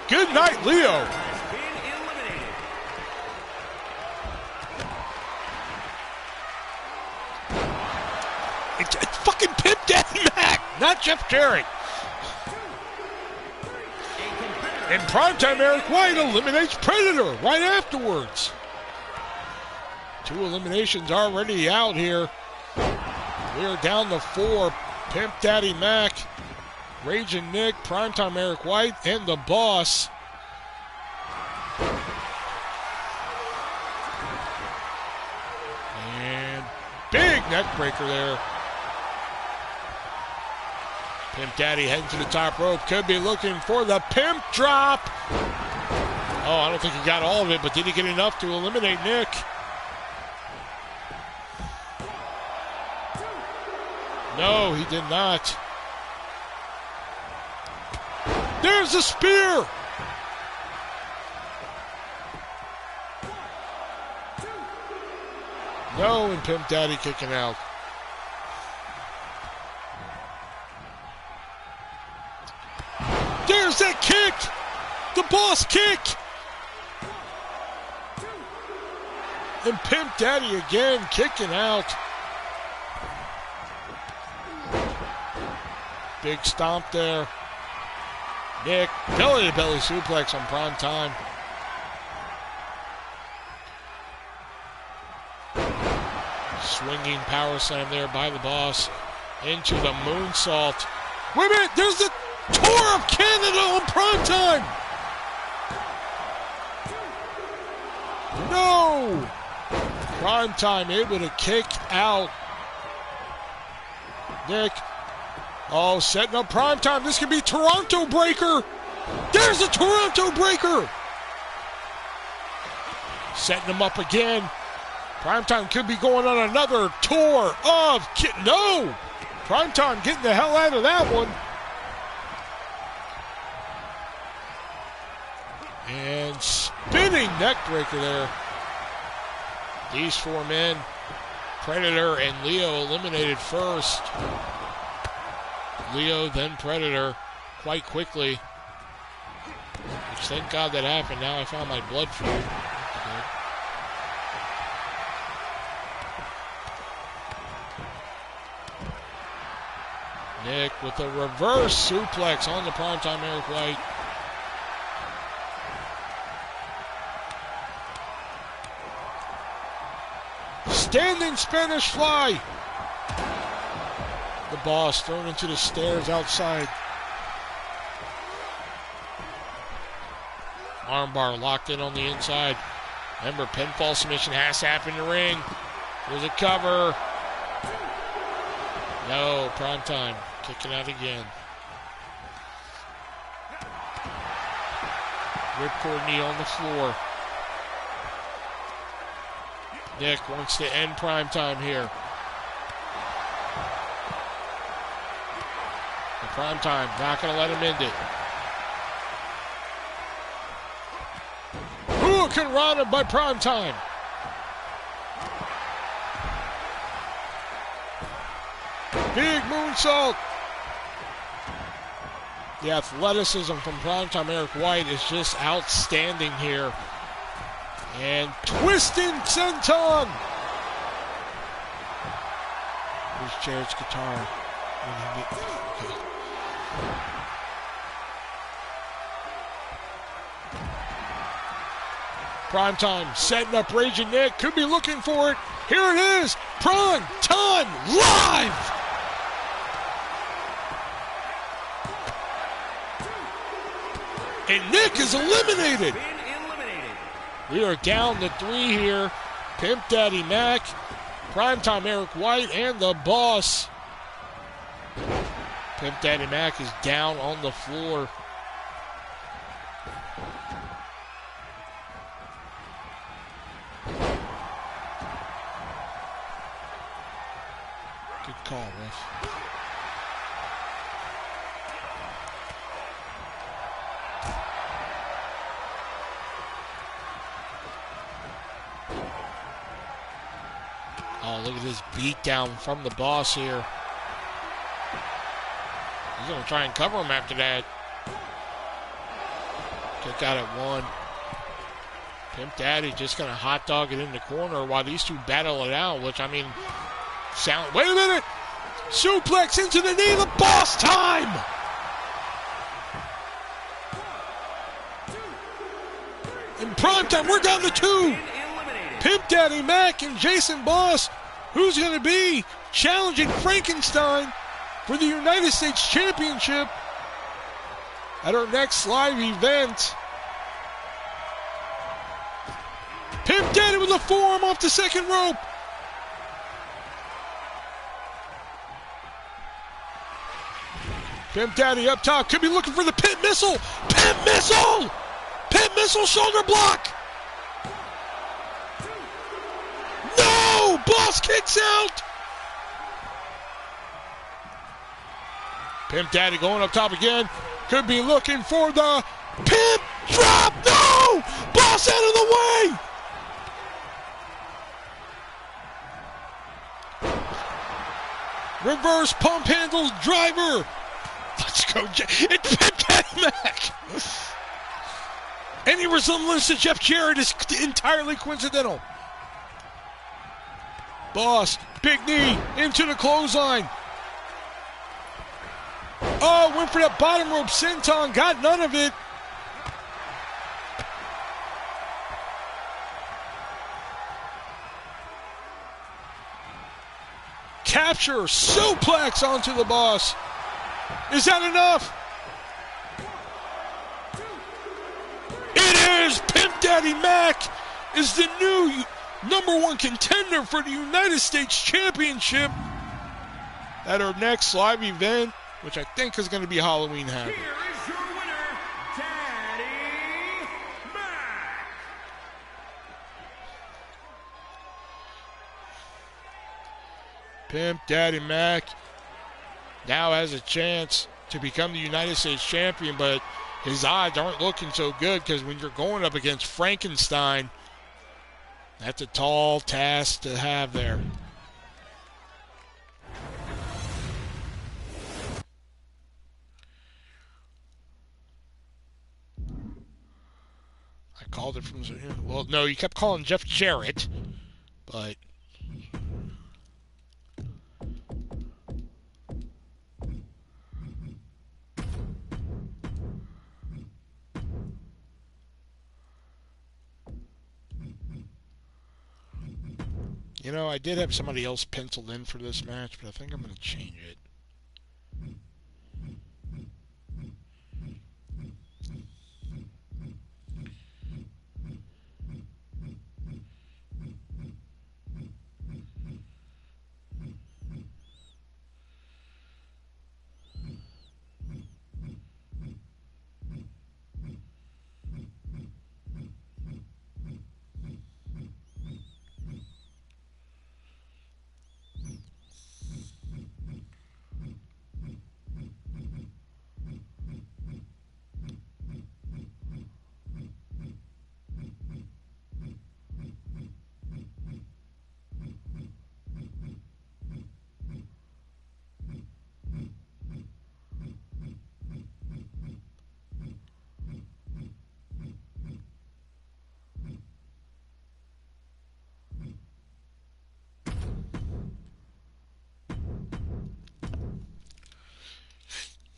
Good night, Leo. It's fucking Pimp Daddy Mac, not Jeff Jarrett. In primetime, Eric White eliminates Predator right afterwards. 2 eliminations already out here. We are down to 4. Pimp Daddy Mac, Raging Nick, primetime Eric White, and the Boss. And big neck breaker there. Pimp Daddy heading to the top rope. Could be looking for the pimp drop. Oh, I don't think he got all of it, but did he get enough to eliminate Nick? No, he did not. There's a spear. No, and Pimp Daddy kicking out. There's that kick! The Boss kick! And Pimp Daddy again kicking out. Big stomp there. Nick, belly-to-belly suplex on prime time. Swinging power slam there by the Boss into the moonsault. Wait a minute, there's the Tour of Canada on primetime! No! Primetime able to kick out. Nick. Oh, setting up primetime. This could be Toronto Breaker. There's a Toronto Breaker! Setting him up again. Primetime could be going on another tour of... No! Primetime getting the hell out of that one. And spinning neck breaker there. These 4 men, Predator and Leo, eliminated first. Leo, then Predator, quite quickly. Which, thank God that happened. Now I found my blood feud. Nick with a reverse suplex on the primetime Eric White. Standing Spanish fly. The Boss thrown into the stairs outside. Armbar locked in on the inside. Remember, pinfall submission has happened in the ring. There's a cover. No, primetime kicking out again. Ripcord knee on the floor. Nick wants to end primetime here. The primetime not going to let him end it. Hurricane Rana by primetime. Big moonsault. The athleticism from primetime Eric White is just outstanding here. And twisting senton. Here's Jarrett's guitar. Okay. Primetime setting up Raging Nick. Could be looking for it. Here it is. Prime Time Live. And Nick is eliminated. We are down to 3 here. Pimp Daddy Mac, primetime Eric White, and the Boss. Pimp Daddy Mac is down on the floor. Good call, ref. Oh, look at this beatdown from the boss here. He's going to try and cover him after that. Kick out at 1. Pimp Daddy just going to hot dog it in the corner while these two battle it out, which, I mean, wait a minute! Suplex into the knee, the boss time! In prime time, we're down to 2. Pimp Daddy Mac and Jason Boss. Who's going to be challenging Frankenstein for the United States Championship at our next live event? Pimp Daddy with a forearm off the second rope. Pimp Daddy up top. Could be looking for the pit missile. Pimp missile! Pimp missile shoulder block. No! Boss kicks out. Pimp Daddy going up top again. Could be looking for the pimp drop. No! Boss out of the way. Reverse pump handles driver. Let's go. It's Pimp Daddy Mac. Any resemblance to Jeff Jarrett is entirely coincidental. Boss, big knee, into the clothesline. Oh, went for that bottom rope senton, got none of it. Capture, suplex onto the boss. Is that enough? It is! Pimp Daddy Mac is the new #1 contender for the United States Championship at our next live event, which I think is going to be Halloween Havoc. Here is your winner, Daddy Mac. Pimp Daddy Mac now has a chance to become the United States champion, but his odds aren't looking so good because when you're going up against Frankenstein, that's a tall task to have there. I called it from, well, no, you kept calling Jeff Jarrett, but you know, I did have somebody else penciled in for this match, but I think I'm going to change it.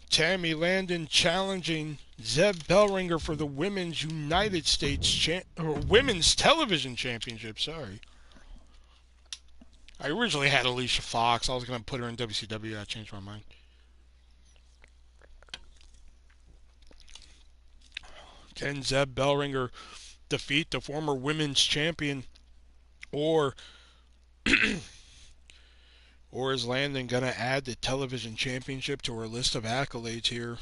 Tammy Landon challenging Zeb Bellringer for the Women's United States Women's Television Championship. Sorry. I originally had Alicia Fox. I was going to put her in WCW. I changed my mind. Can Zeb Bellringer defeat the former women's champion, or or is Landon going to add the television championship to her list of accolades here?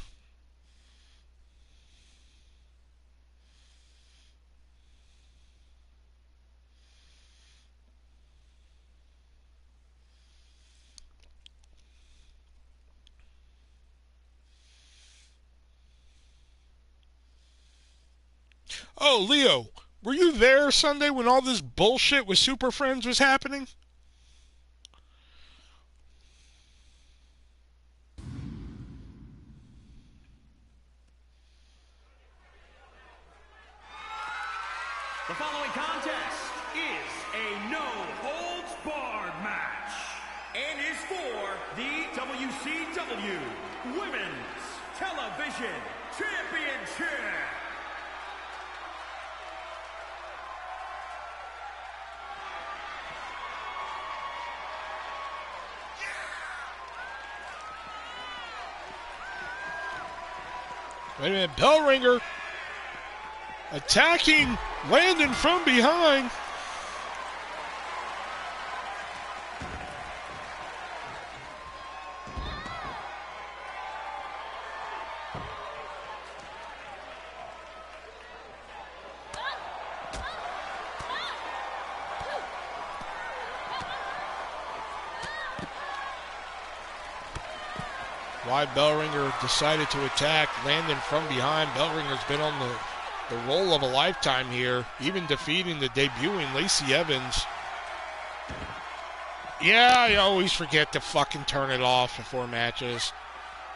Oh, Leo, were you there Sunday when all this bullshit with Super Friends was happening? contest is a no-holds-barred match and is for the wCw Women's Television Championship. Wait a minute, bell ringer attacking Landon from behind. Why Bellringer decided to attack Landon from behind. Bellringer's been on the roll of a lifetime here, even defeating the debuting Lacey Evans. Yeah, I always forget to fucking turn it off before matches.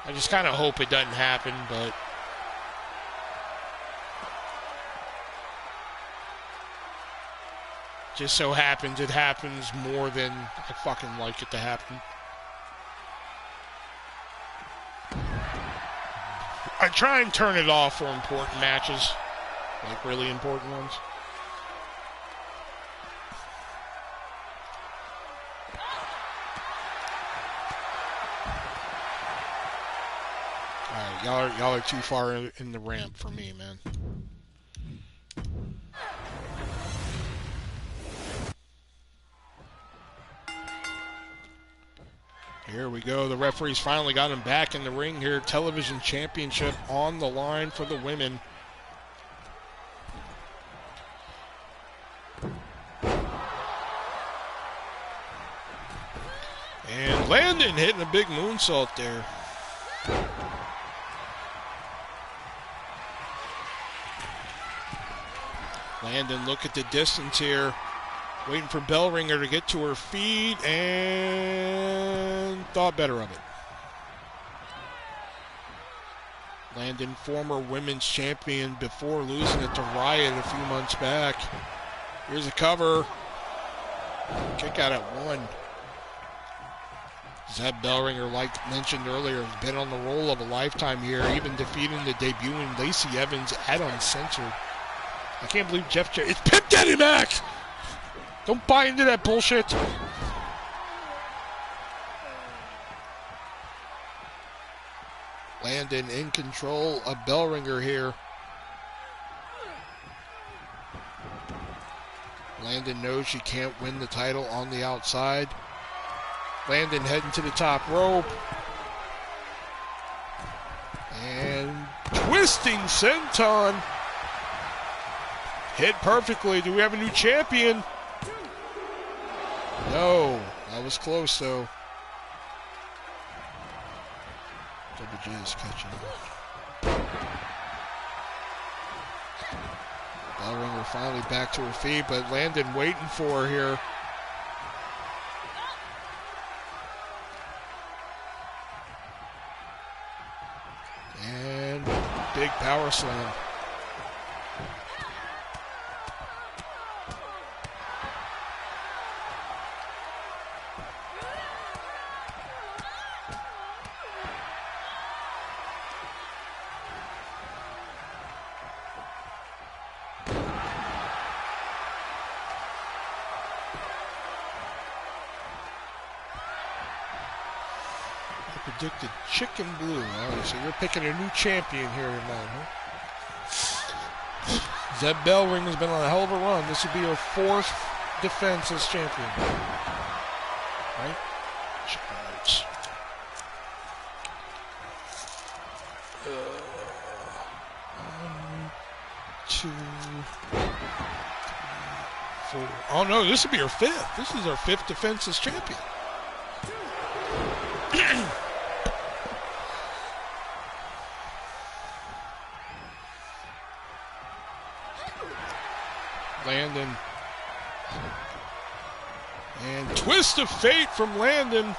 I just kind of hope it doesn't happen, but just so happens it happens more than I fucking like it to happen. I try and turn it off for important matches, like really important ones. All right, y'all are too far in the ramp for me, man. Here we go. The referees finally got him back in the ring here. Television championship on the line for the women. And Landon hitting a big moonsault there. Landon, look at the distance here. Waiting for Bellringer to get to her feet and thought better of it. Landon, former women's champion before losing it to Riot a few months back. Here's a cover. Kick out at 1. Zeb Bellringer, like mentioned earlier, has been on the roll of a lifetime here, even defeating the debuting Lacey Evans at Uncensored. I can't believe it's Pimp Daddy Mac! Don't buy into that bullshit. Landon in control of Bellringer here. Landon knows she can't win the title on the outside. Landon heading to the top rope. And twisting senton. Hit perfectly. Do we have a new champion? No. That was close, though. Double J is catching. Bellringer finally back to her feet, but Landon waiting for her here. And big power slam. Predicted chicken blue. All right, so you're picking a new champion here tonight, huh? Zeb Bellringer's been on a hell of a run. This would be her 4th defense as champion. Right? Chicken notes. 1, 2, 3, 4. Oh no, this would be her 5th. This is her 5th defense as champion. Landon. And twist of fate from Landon.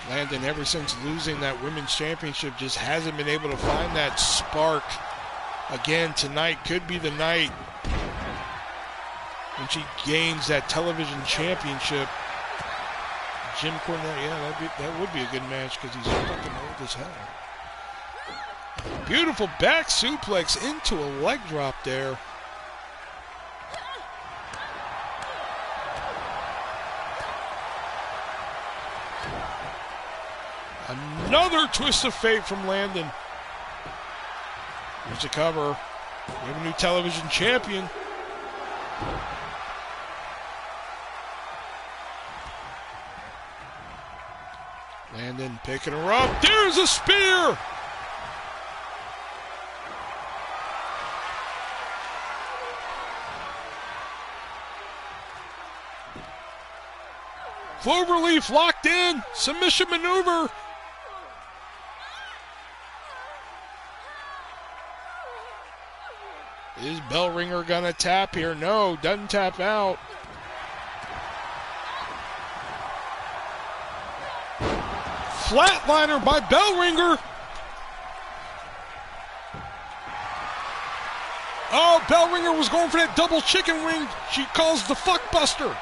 Landon, ever since losing that women's championship, just hasn't been able to find that spark. Again, tonight could be the night when she gains that television championship. Jim Cornette, yeah, that would be a good match because he's fucking old as hell. Beautiful back suplex into a leg drop there. Another twist of fate from Landon. Here's a cover. We have a new television champion. Landon picking her up. There's a spear! Cloverleaf locked in. Submission maneuver. Is Bellringer gonna tap here? No, doesn't tap out. Flatliner by Bellringer. Oh, Bellringer was going for that double chicken wing. She calls the fuckbuster.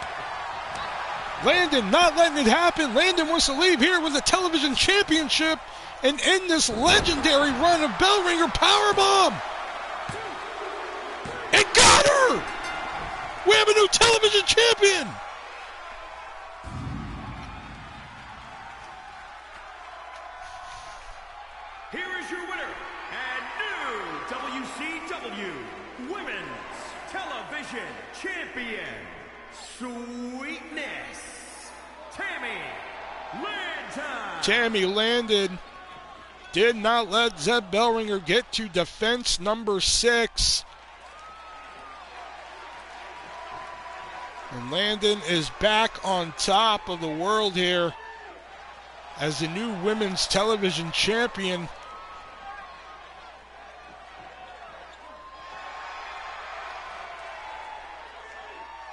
Landon not letting it happen. Landon wants to leave here with the television championship and end this legendary run of Bellringer powerbomb. It got her! We have a new television champion! Here is your winner and new WCW Women's Television Champion, Sweetness, Tammy Landon. Tammy Landon did not let Zeb Bellringer get to defense number 6. And Landon is back on top of the world here as the new women's television champion.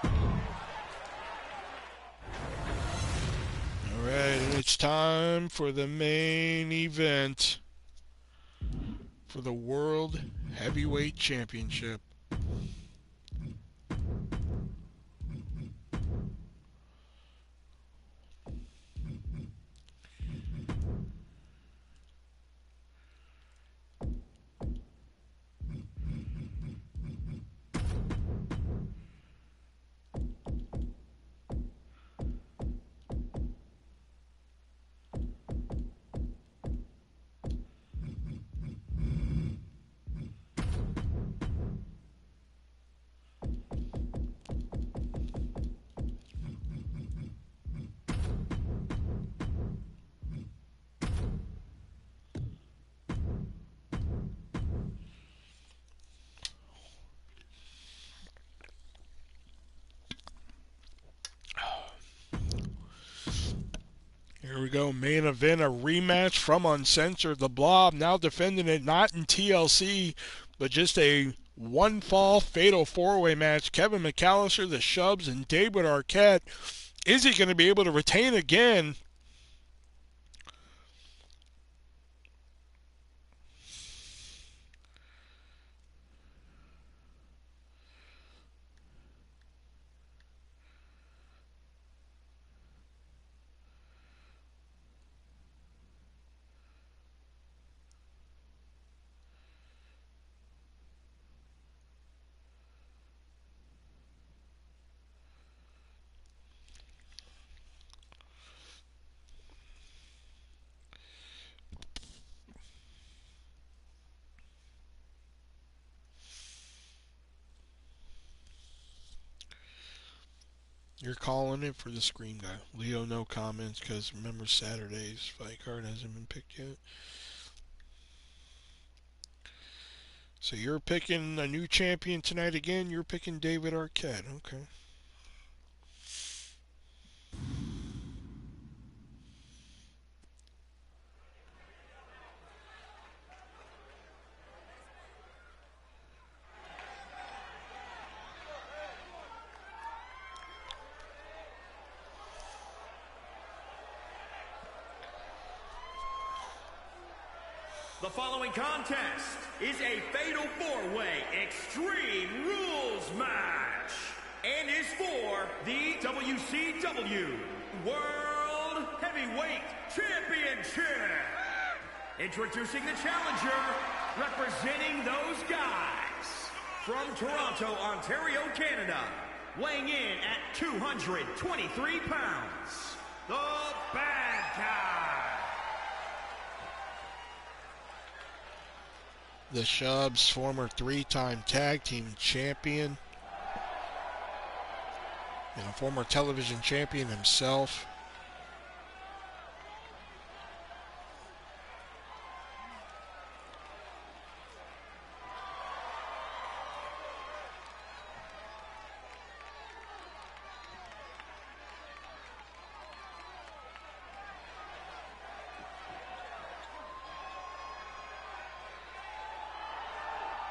All right, and it's time for the main event for the World Heavyweight Championship. Here we go, main event, a rematch from Uncensored. The Blob now defending it not in TLC, but just a one-fall fatal four-way match. Kevin McAllister, the Shubs, and David Arquette. Is he going to be able to retain again? You're calling it for the Scream guy. Leo, no comments, because remember Saturday's fight card hasn't been picked yet. So you're picking a new champion tonight again. You're picking David Arquette. Okay. The following contest is a Fatal 4-Way Extreme Rules match and is for the wCw World Heavyweight Championship. Introducing the challenger, representing those guys, from Toronto, Ontario, Canada, weighing in at 223 pounds, the Bad Guy. The Shubs, former 3-time tag team champion and a former television champion himself.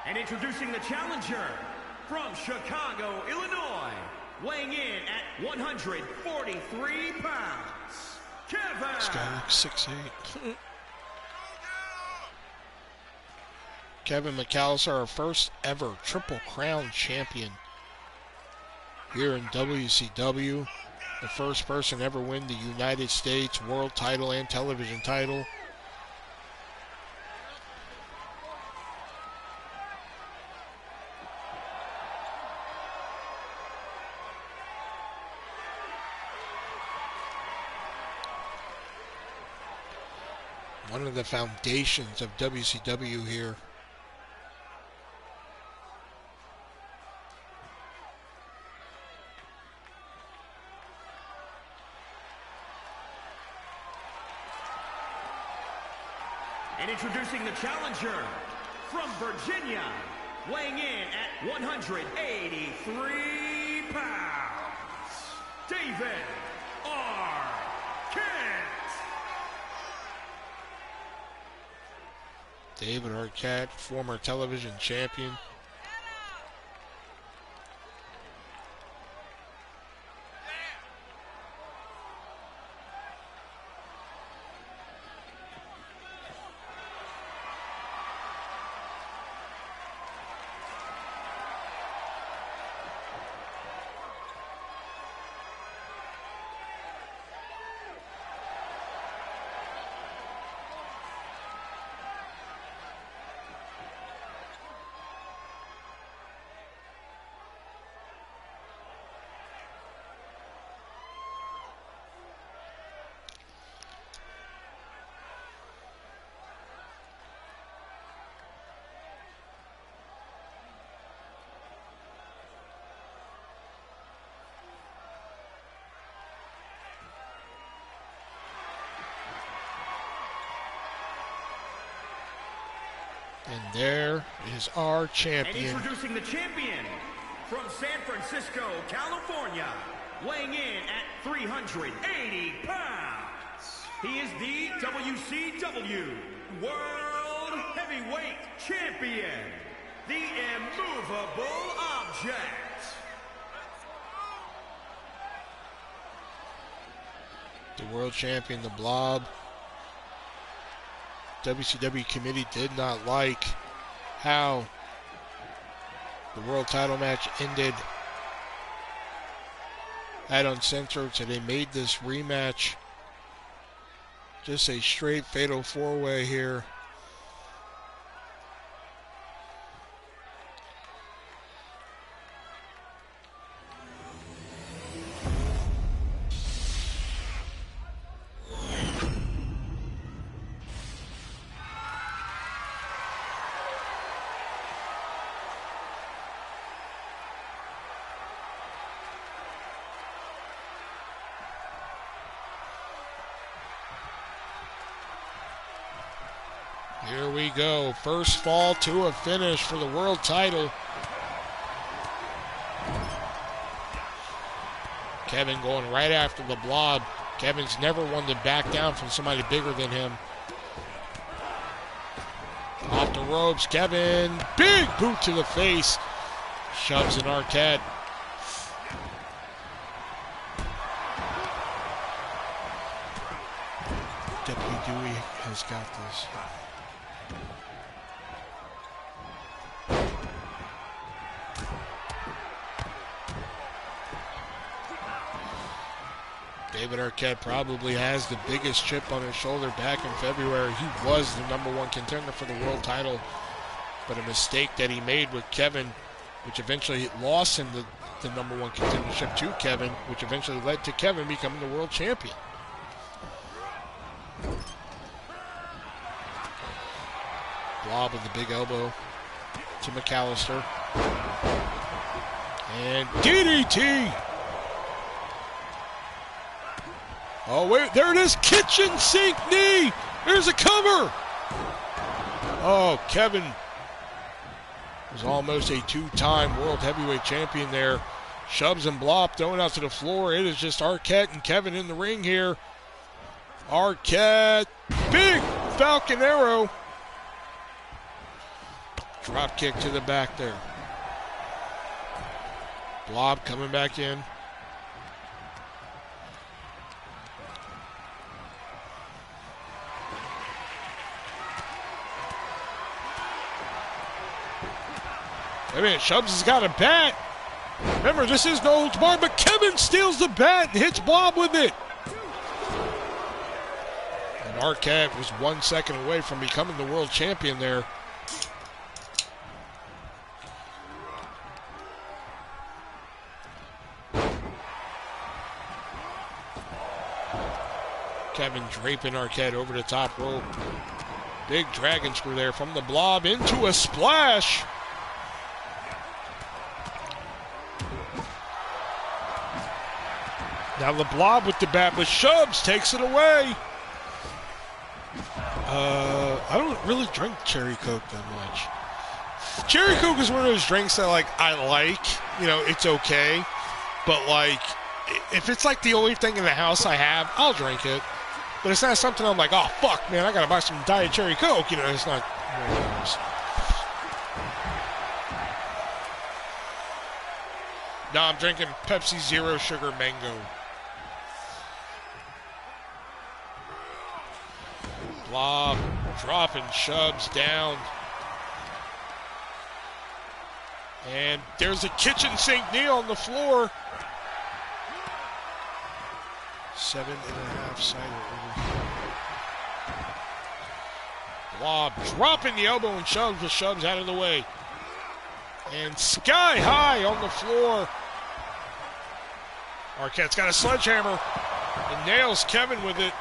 And introducing the challenger, from Chicago, Illinois, weighing in at 143 pounds, Kevin. This guy looks 6'8". Kevin McAllister, our first ever Triple Crown champion here in WCW. The first person to ever win the United States World title and television title. One of the foundations of WCW here. And introducing the challenger, from Virginia, weighing in at 183 pounds, David R. Kent. David Arquette, former television champion. And there is our champion. And introducing the champion, from San Francisco, California, weighing in at 380 pounds. He is the WCW World Heavyweight Champion, the Immovable Object. The world champion, the Blob. WCW committee did not like how the world title match ended at Uncensored, so they made this rematch just a straight fatal 4-way here. Here we go. First fall to a finish for the world title. Kevin going right after the Blob. Kevin's never wanted to back down from somebody bigger than him. Off the ropes, Kevin. Big boot to the face. Shoves in Arquette. Deputy Dewey has got this. David Arquette probably has the biggest chip on his shoulder. Back in February, he was the #1 contender for the world title, but a mistake that he made with Kevin, which eventually lost him the #1 contendership to Kevin, which eventually led to Kevin becoming the world champion. Blob with the big elbow to McAllister. And DDT! Oh, wait, there it is. Kitchen sink knee. There's a cover. Oh, Kevin was almost a 2-time world heavyweight champion there. Shoves and Blob thrown out to the floor. It is just Arquette and Kevin in the ring here. Arquette, big Falcon Arrow. Drop kick to the back there. Blob coming back in. I mean, Shubs has got a bat. Remember, this is no holds barred, but Kevin steals the bat and hits Blob with it. And Arquette was 1 second away from becoming the world champion there. Kevin draping Arquette over the top rope. Big dragon screw there from the Blob into a splash. Now the Blob with the bat, but Shubs takes it away. I don't really drink Cherry Coke that much. Cherry Coke is one of those drinks that, like, I like. You know, it's okay. But, like, if it's, like, the only thing in the house I have, I'll drink it. But it's not something I'm like, oh, fuck, man, I gotta buy some Diet Cherry Coke. You know, it's not one of those. No, I'm drinking Pepsi Zero Sugar Mango. Blob dropping Shubs down. And there's a kitchen sink knee on the floor. 7.5 cider over here. Blob dropping the elbow and Shubs with Shubs out of the way. And sky high on the floor. Arquette's got a sledgehammer and nails Kevin with it.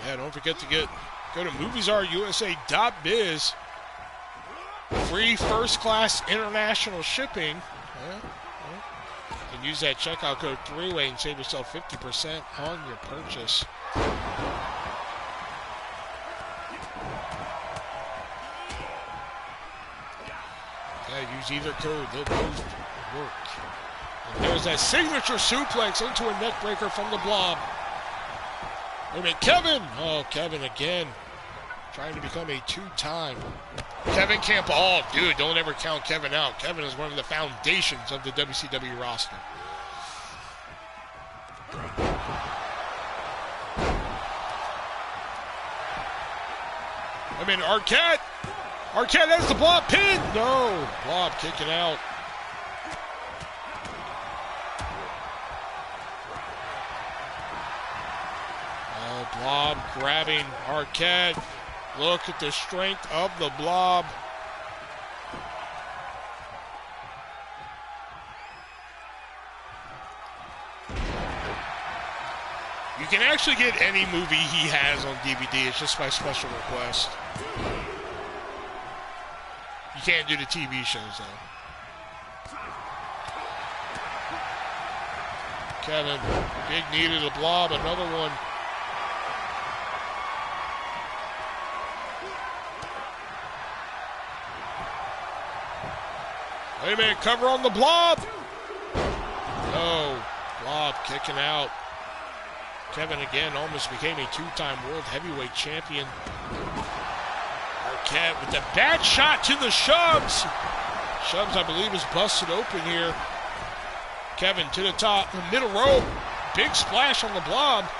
Yeah, don't forget to go to moviesareusa.biz. Free first-class international shipping. And use that checkout code 3-way and save yourself 50% on your purchase. Yeah, use either code. They'll both work. And there's that signature suplex into a neckbreaker from the Blob. Wait a minute, Kevin! Oh, Kevin again. Trying to become a 2-time. Kevin can't. Oh, dude, don't ever count Kevin out. Kevin is one of the foundations of the WCW roster. I mean, Arquette! Arquette has the Blob pin! No! Blob kicking out. Blob grabbing Arquette. Look at the strength of the Blob. You can actually get any movie he has on DVD. It's just by special request. You can't do the TV shows, though. Kevin, big knee to the Blob, another one. Wait a minute, cover on the Blob. No, Blob kicking out. Kevin again almost became a 2-time world heavyweight champion. Arquette with the bad shot to the Shubs. Shubs, I believe, is busted open here. Kevin to the top, the middle rope. Big splash on the Blob. I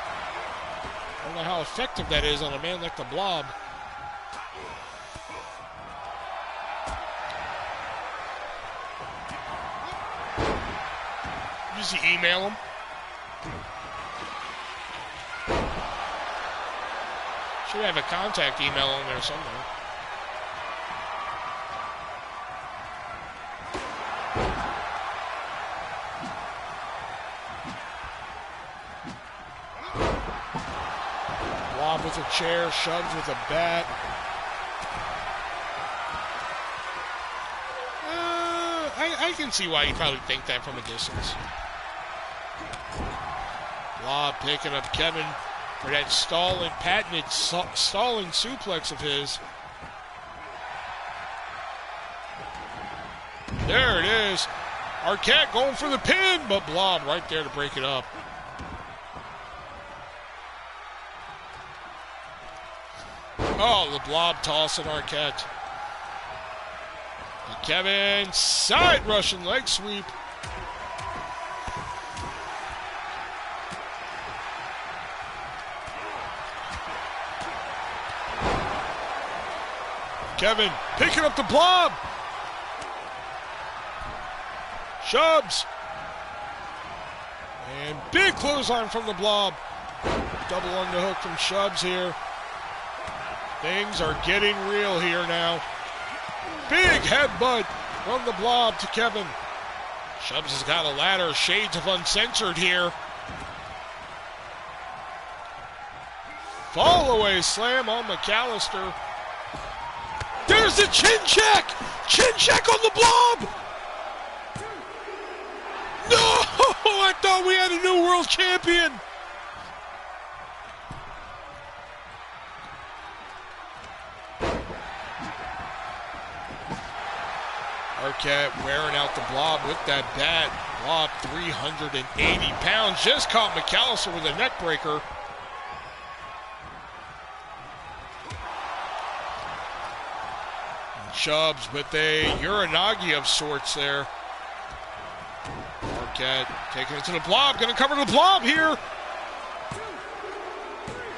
don't know how effective that is on a man like the Blob. Does he email him? Should have a contact email on there somewhere. Blob with a chair, shoves with a bat. I can see why you probably think that from a distance. Blob picking up Kevin for that patented stalling suplex of his. There it is. Arquette going for the pin, but Blob right there to break it up. Oh, the Blob tossing Arquette. And Kevin, side Russian leg sweep. Kevin picking up the Blob. Shoves. And big clothesline from the Blob. Double underhook from Shoves here. Things are getting real here now. Big headbutt from the Blob to Kevin. Shoves has got a ladder. Shades of Uncensored here. Fall away slam on McAllister. There's the chin check! Chin check on the Blob! No! I thought we had a new world champion! Arquette wearing out the Blob with that bat. Blob 380 pounds. Just caught McAllister with a neck breaker. Chubbs with a Uranagi of sorts there. Arquette taking it to the Blob. Going to cover the Blob here.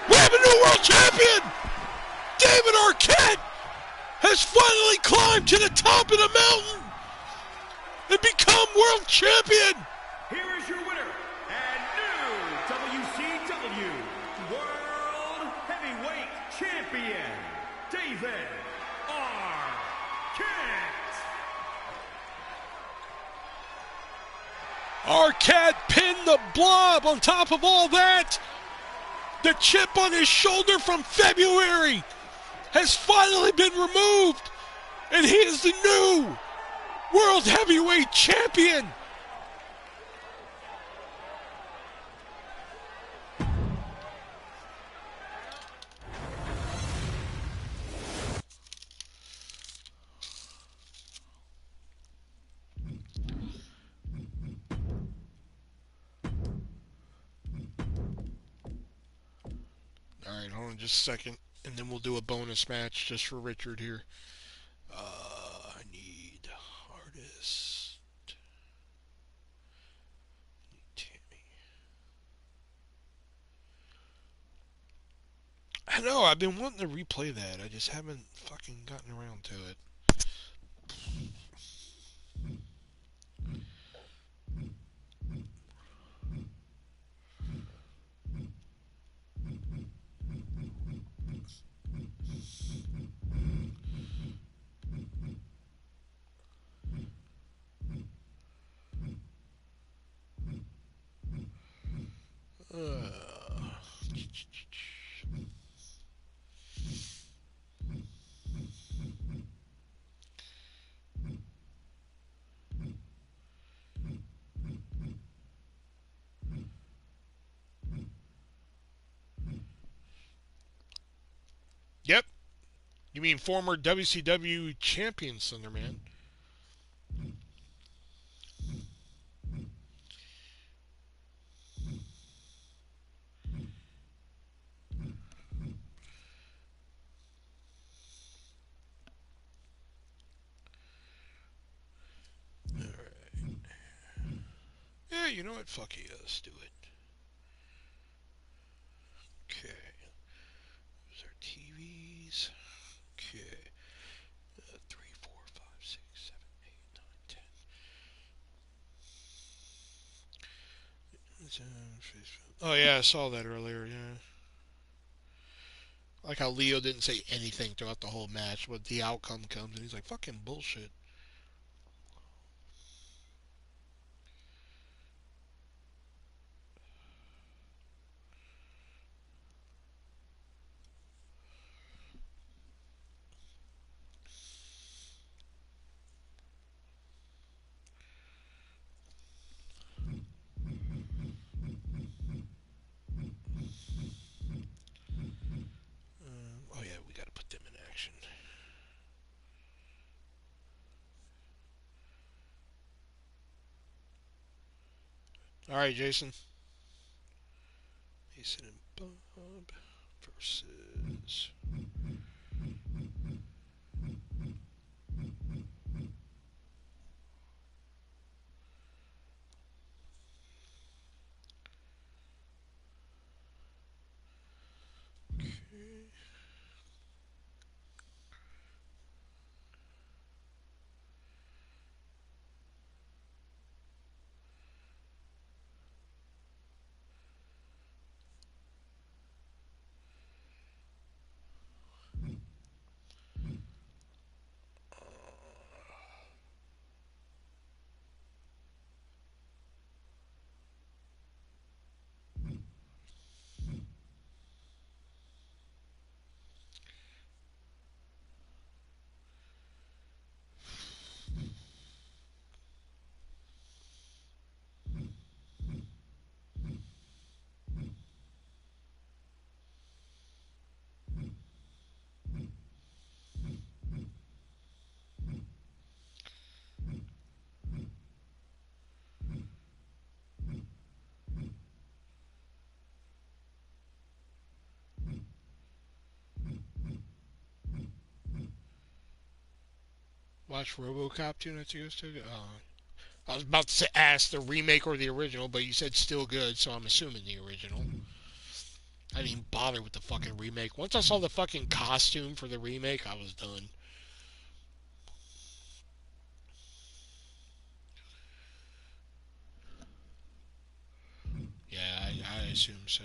We have a new world champion! David Arquette has finally climbed to the top of the mountain and become world champion! Here is your winner and new WCW World Heavyweight Champion, David Arquette pinned the Blob. On top of all that, the chip on his shoulder from February has finally been removed, and he is the new World Heavyweight Champion. Alright, hold on just a second, and then we'll do a bonus match just for Richard here. I need artist. Tammy. I know, I've been wanting to replay that. I just haven't fucking gotten around to it. Yep. You mean former WCW champion, Thunderman? Yeah, you know what? Fuck it. Let's do it. Okay. Those are TVs. Okay. 3, 4, 5, 6, 7, 8, 9, 10. Oh yeah, I saw that earlier. Yeah, like how Leo didn't say anything throughout the whole match, but the outcome comes, and he's like, "Fucking bullshit." Oh yeah, we gotta put them in action. All right, Jason. Mason and Bob versus. Okay. Watch RoboCop 2 not too good. I was about to ask the remake or the original, but you said still good, so I'm assuming the original. I didn't even bother with the fucking remake. Once I saw the fucking costume for the remake, I was done. Yeah, I assume so.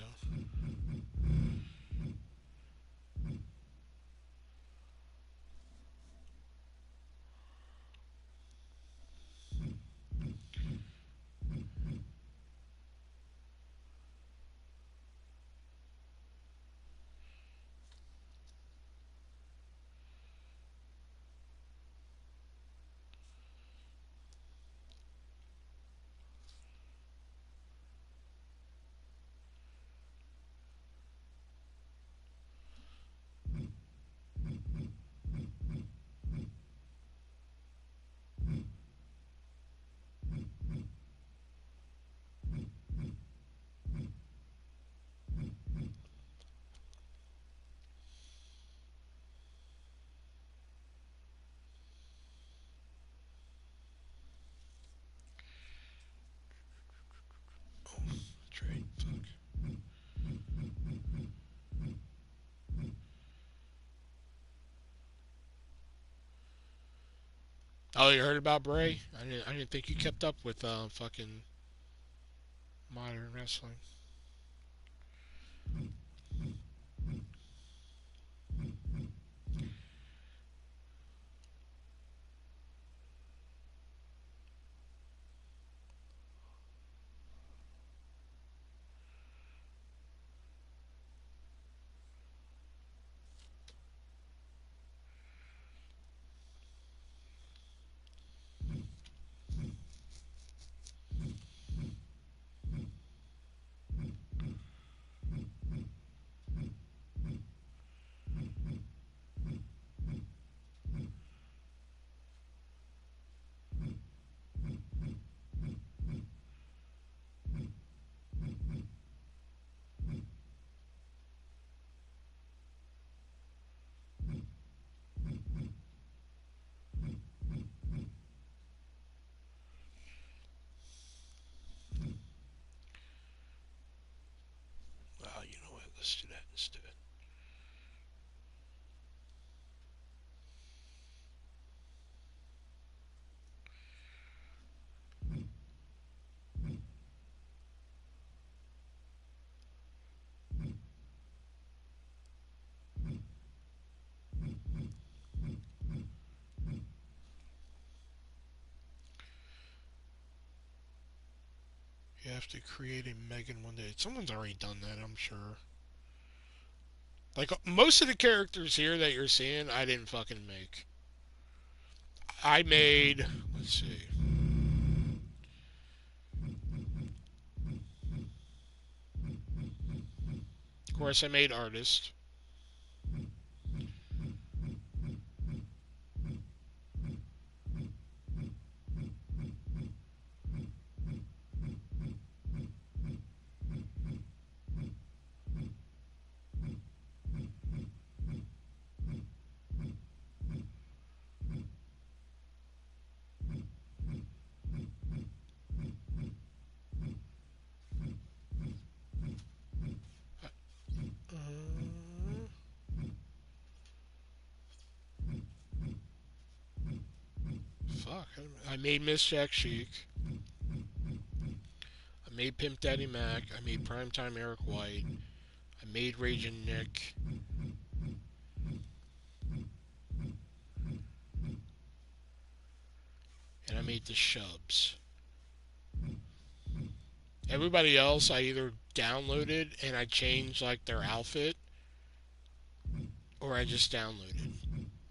That's right. Fuck. Oh, you heard about Bray? I didn't think you kept up with fucking modern wrestling. Oh, you know what? Let's do that instead. have to create a Megan one day. Someone's already done that, I'm sure. Like, most of the characters here that you're seeing, I didn't fucking make. I made, let's see. Of course, I made artist. Fuck. I made Miss Jack Chic. I made Pimp Daddy Mac. I made Primetime Eric White. I made Raging Nick. And I made the Shubs. Everybody else I either downloaded and I changed like their outfit, or I just downloaded.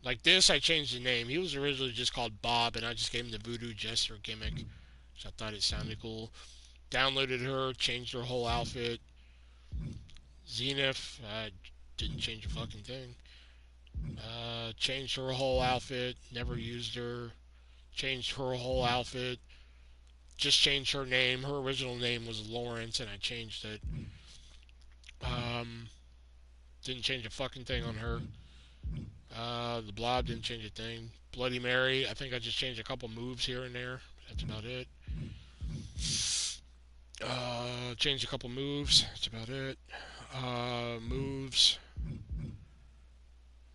Like this, I changed the name. He was originally just called Bob, and I just gave him the Voodoo Jester gimmick, which I thought it sounded cool. Downloaded her, changed her whole outfit. Zenith, I didn't change a fucking thing. Changed her whole outfit, never used her. Changed her whole outfit. Just changed her name. Her original name was Lawrence, and I changed it. Didn't change a fucking thing on her. The Blob didn't change a thing. Bloody Mary, I think I just changed a couple moves here and there. That's about it. Changed a couple moves. That's about it. Moves.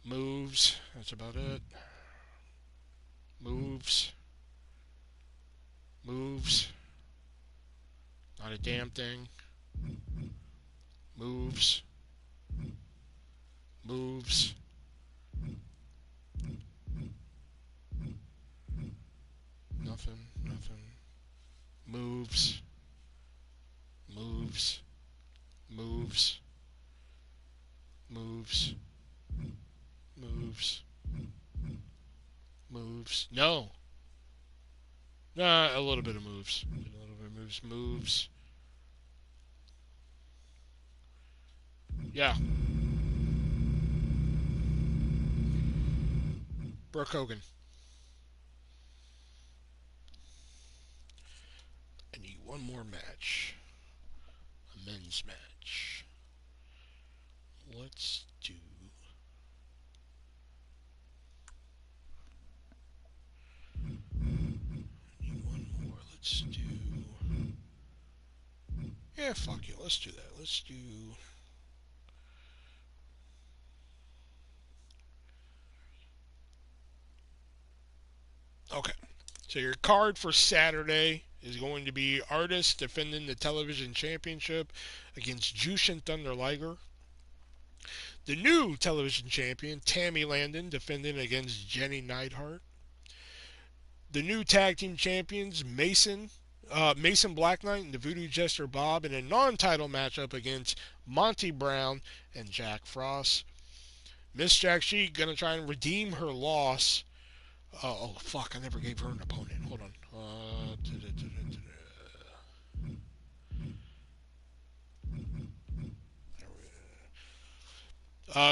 Moves. That's about it. Moves. Moves. Not a damn thing. Moves. Moves. Nothing. Nothing. Moves. Moves. Moves. Moves. Moves. Moves. No. Nah, a little bit of moves. A little bit of moves. Moves. Yeah. Brooke Hogan. I need one more match. A men's match. Let's do... I need one more. Let's do... Yeah, fuck it. Let's do that. Let's do... Okay. So your card for Saturday is going to be Artist defending the television championship against Jushin Thunder Liger. The new television champion, Tammy Landon, defending against Jenny Neidhart. The new tag team champions, Mason Black Knight and the Voodoo Jester Bob, in a non-title matchup against Monty Brown and Jack Frost. Miss Jack Sheik gonna try and redeem her loss. Oh fuck! I never gave her an opponent. Hold on.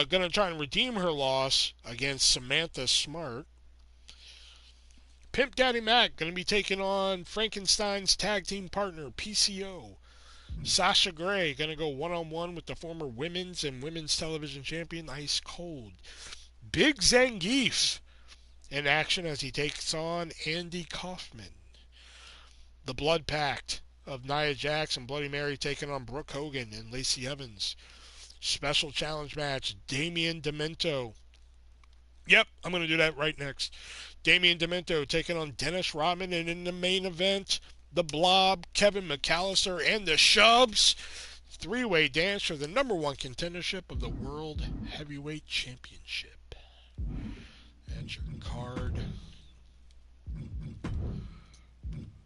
Gonna try and redeem her loss against Samantha Smart. Pimp Daddy Mac gonna be taking on Frankenstein's tag team partner PCO. Sasha Grey gonna go one-on-one with the former women's and women's television champion Ice Cold. Big Zangief in action as he takes on Andy Kaufman. The Blood Pact of Nia Jax and Bloody Mary taking on Brooke Hogan and Lacey Evans. Special challenge match, Damian Demento. Yep, I'm going to do that right next. Damian Demento taking on Dennis Rodman, and in the main event, the Blob, Kevin McAllister, and the Shubs. Three-way dance for the number one contendership of the World Heavyweight Championship. That's your card.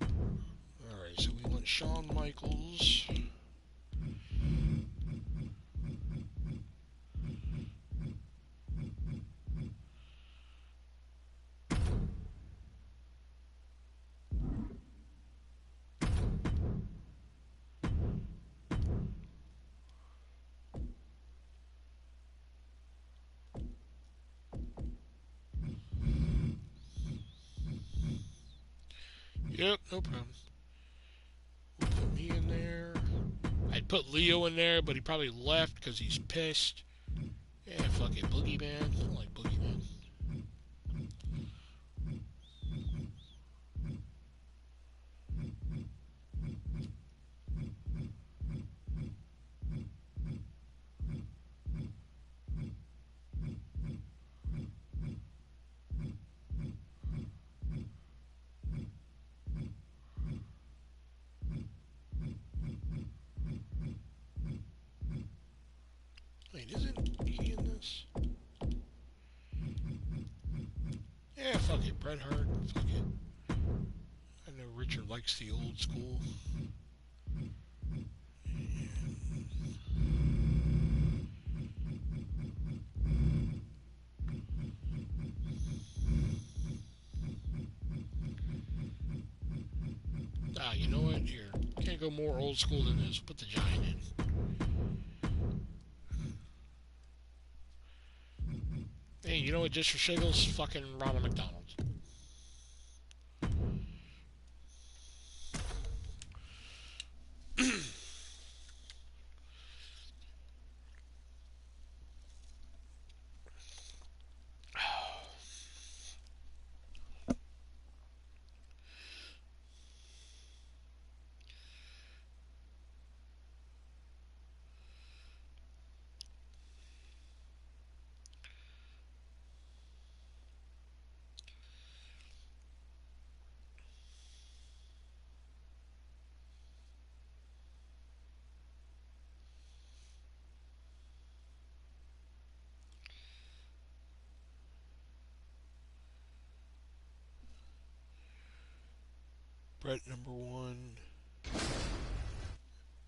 Alright, so we want Shawn Michaels. Yep, no problem. We'll put me in there. I'd put Leo in there, but he probably left because he's pissed. Yeah, fuck it. Boogeyman. I don't like Boogeyman. Wait, isn't he in this? Yeah, fuck it. Bret Hart. Fuck it. I know Richard likes the old school. Ah, you know what? Here. Can't go more old school than this. Put the Giant in. Hey, you know what? Just for shiggles, fucking Ronald McDonald. Bret number 1.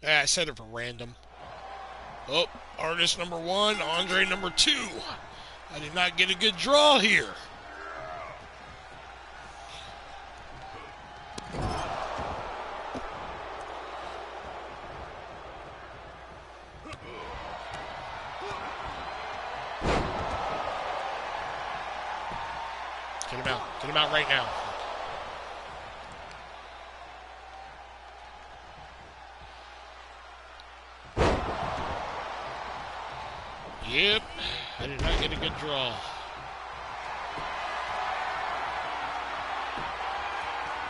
Ah, I said it for random. Oh, artist number 1, Andre number 2. I did not get a good draw here. Get him out. Get him out right now. Yep, I did not get a good draw.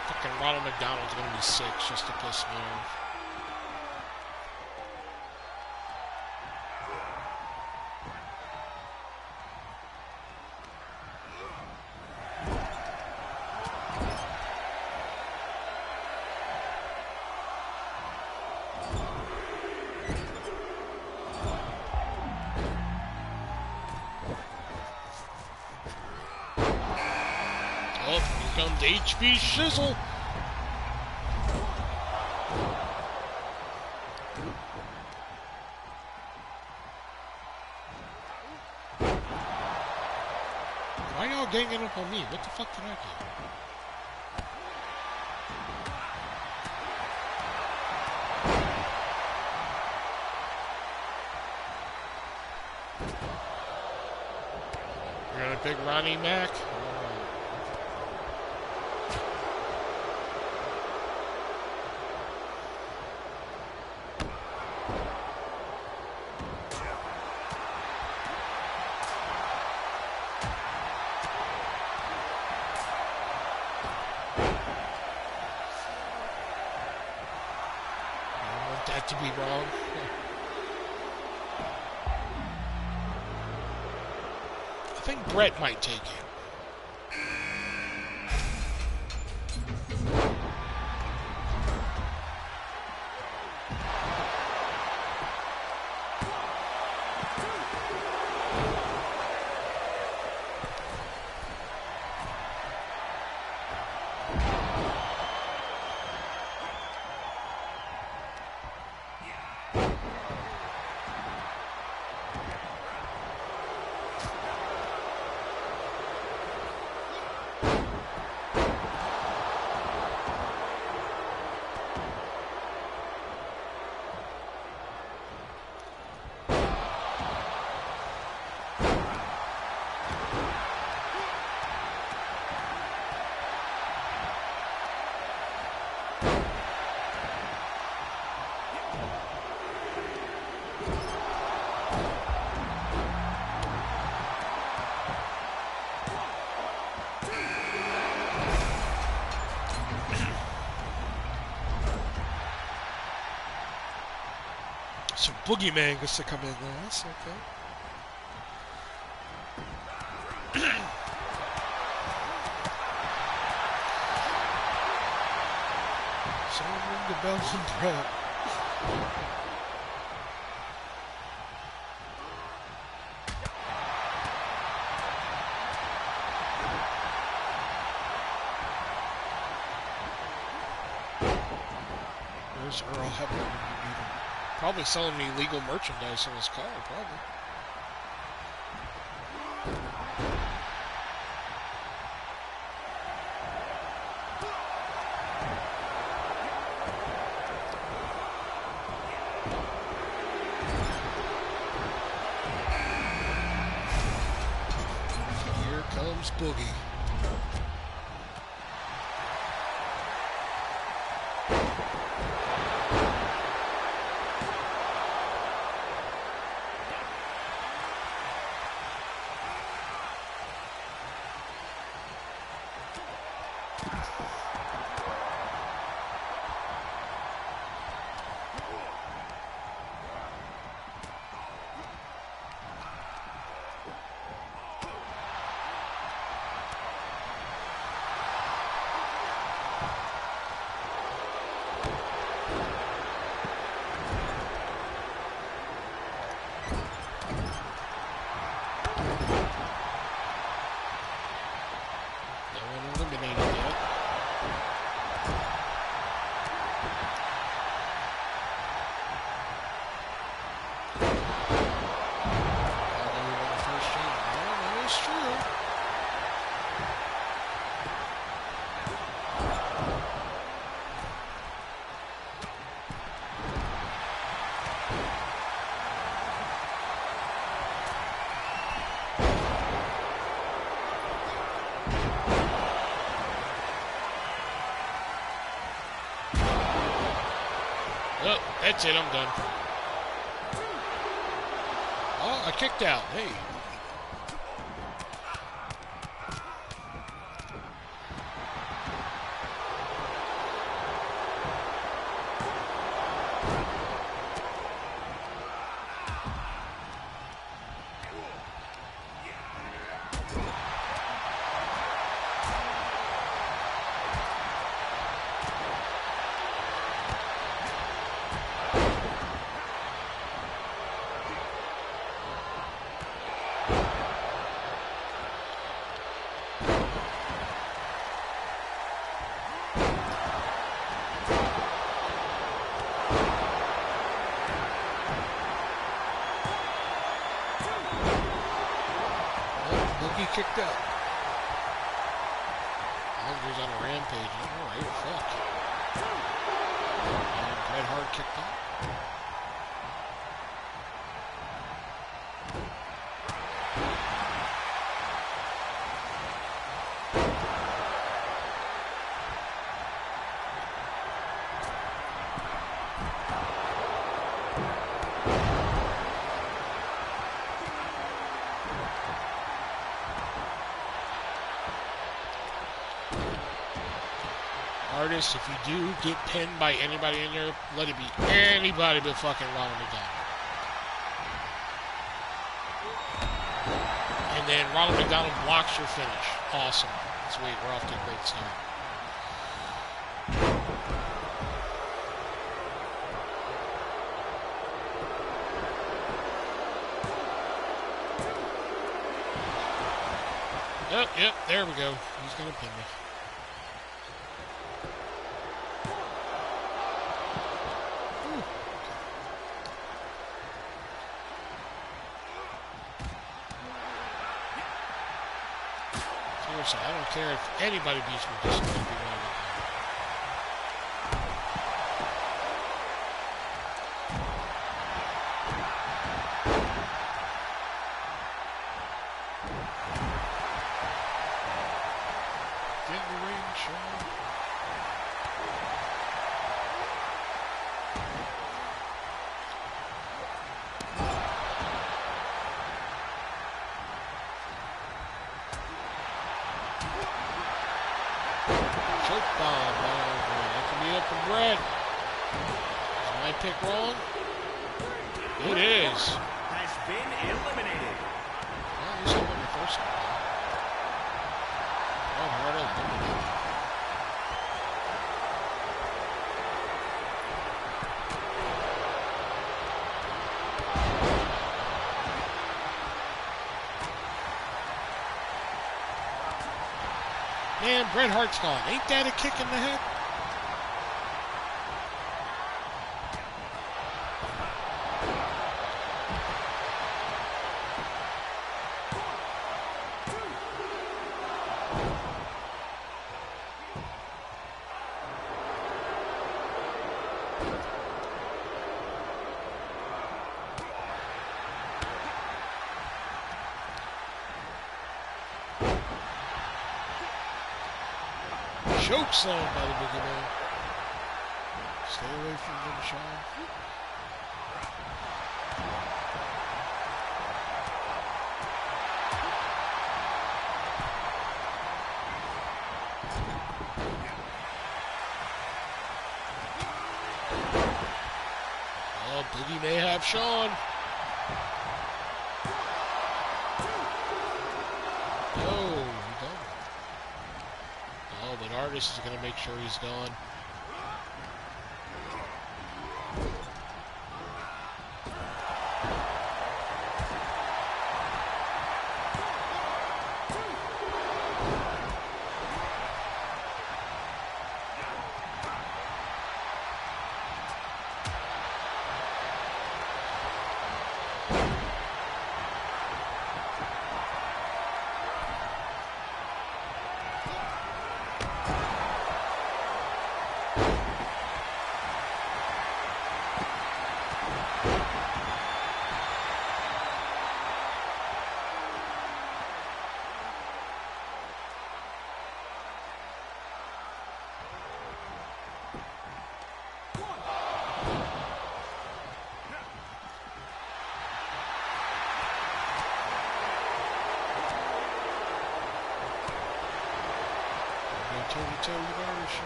Fucking Ronald McDonald's gonna be 6 just to piss me off. Oh, here comes HB Shizzle. Why y'all ganging up on me? What the fuck did I do? You're gonna pick Ronnie Mac? That to be wrong. I think Bret might take it. So Boogeyman gets to come in there. That's okay. So ring the bells and prep. Where's Earl Hebner when you meet him? Probably selling illegal merchandise on his car, probably. Here comes Boogie. Oh, that's it. I'm done. Oh, I kicked out. Hey. Kicked out. Andre's on a rampage. Alright, fuck. And Bret Hart kicked out. Artists, if you do get pinned by anybody in there, let it be anybody but fucking Ronald McDonald. And then Ronald McDonald blocks your finish. Awesome. Sweet, we're off to a great start. Yep, there we go. He's gonna pin me. Seriously, I don't care if anybody beats me, just let it be one of them. Get in the ring, Sean. Choke bomb. That can be up for Brett. Is my pick wrong? It is. Has been eliminated. Well, at least I won the first one. Oh, hard eliminated. Man, Bret Hart's gone. Ain't that a kick in the head? Choke slam by the Boogie Man. Stay away from him, Sean. Oh, Boogie may have Sean. Artist is going to make sure he's gone. Toe-to-toe with Irish,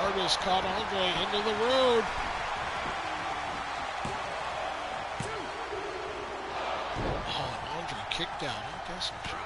Artist caught Andre into the road. Kicked out, I guess I'm sure.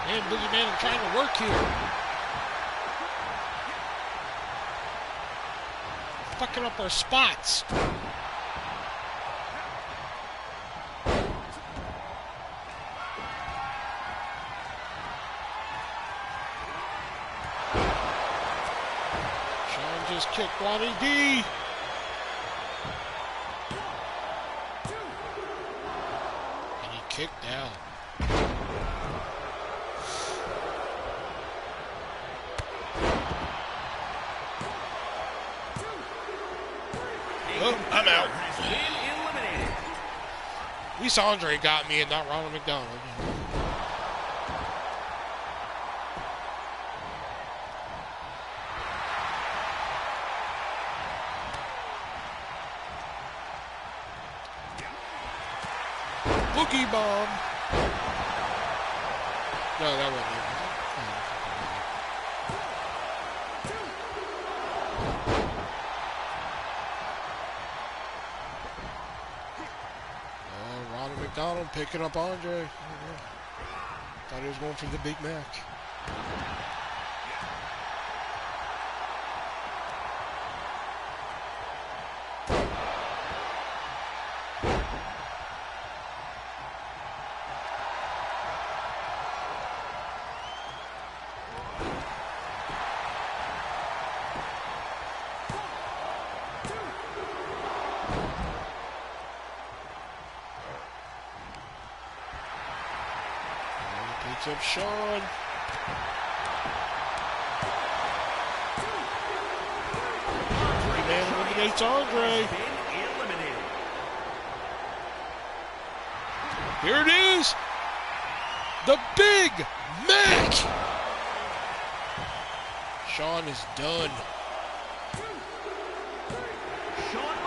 Man, Boogie Man, I'm trying to work here. Fucking up our spots. Sean just kicked Ronnie D. And he kicked out. I'm out. At least Andre got me and not Ronald McDonald. Boogie bomb. No, that wasn't it. McDonald picking up Andre. Thought he was going for the Big Mac. Picks up Sean. Man eliminates Andre. Here it is. The Big Mac. Sean is done.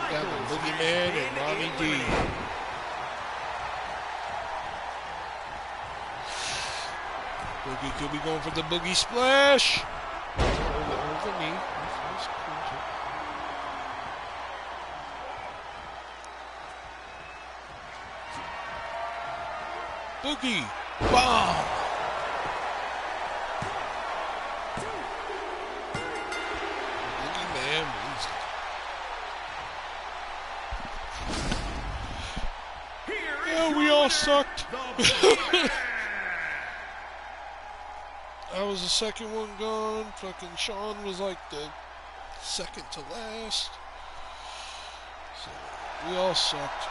Got the Boogeyman and Ronnie D. Boogie could be going for the Boogie Splash. Over the knee. Boogie bomb. Boogeyman wins it. Yeah, we all sucked. I was the second one gone. Fucking Sean was like the second to last. So we all sucked.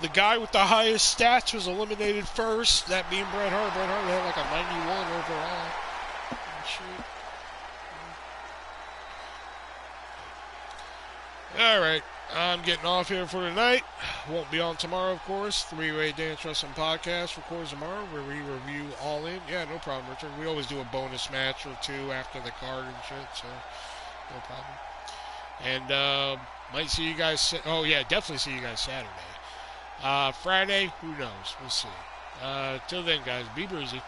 The guy with the highest stats was eliminated first, that being Bret Hart. Bret Hart had like a 91 overall. Oh, shit. Alright, I'm getting off here for tonight. Won't be on tomorrow, of course. Three-Way Dance Wrestling Podcast records tomorrow where we review All In. Yeah, no problem, Richard. We always do a bonus match or two after the card and shit, so no problem. And might see you guys. Oh, yeah, definitely see you guys Saturday. Friday, who knows? We'll see. Till then, guys, be breezy.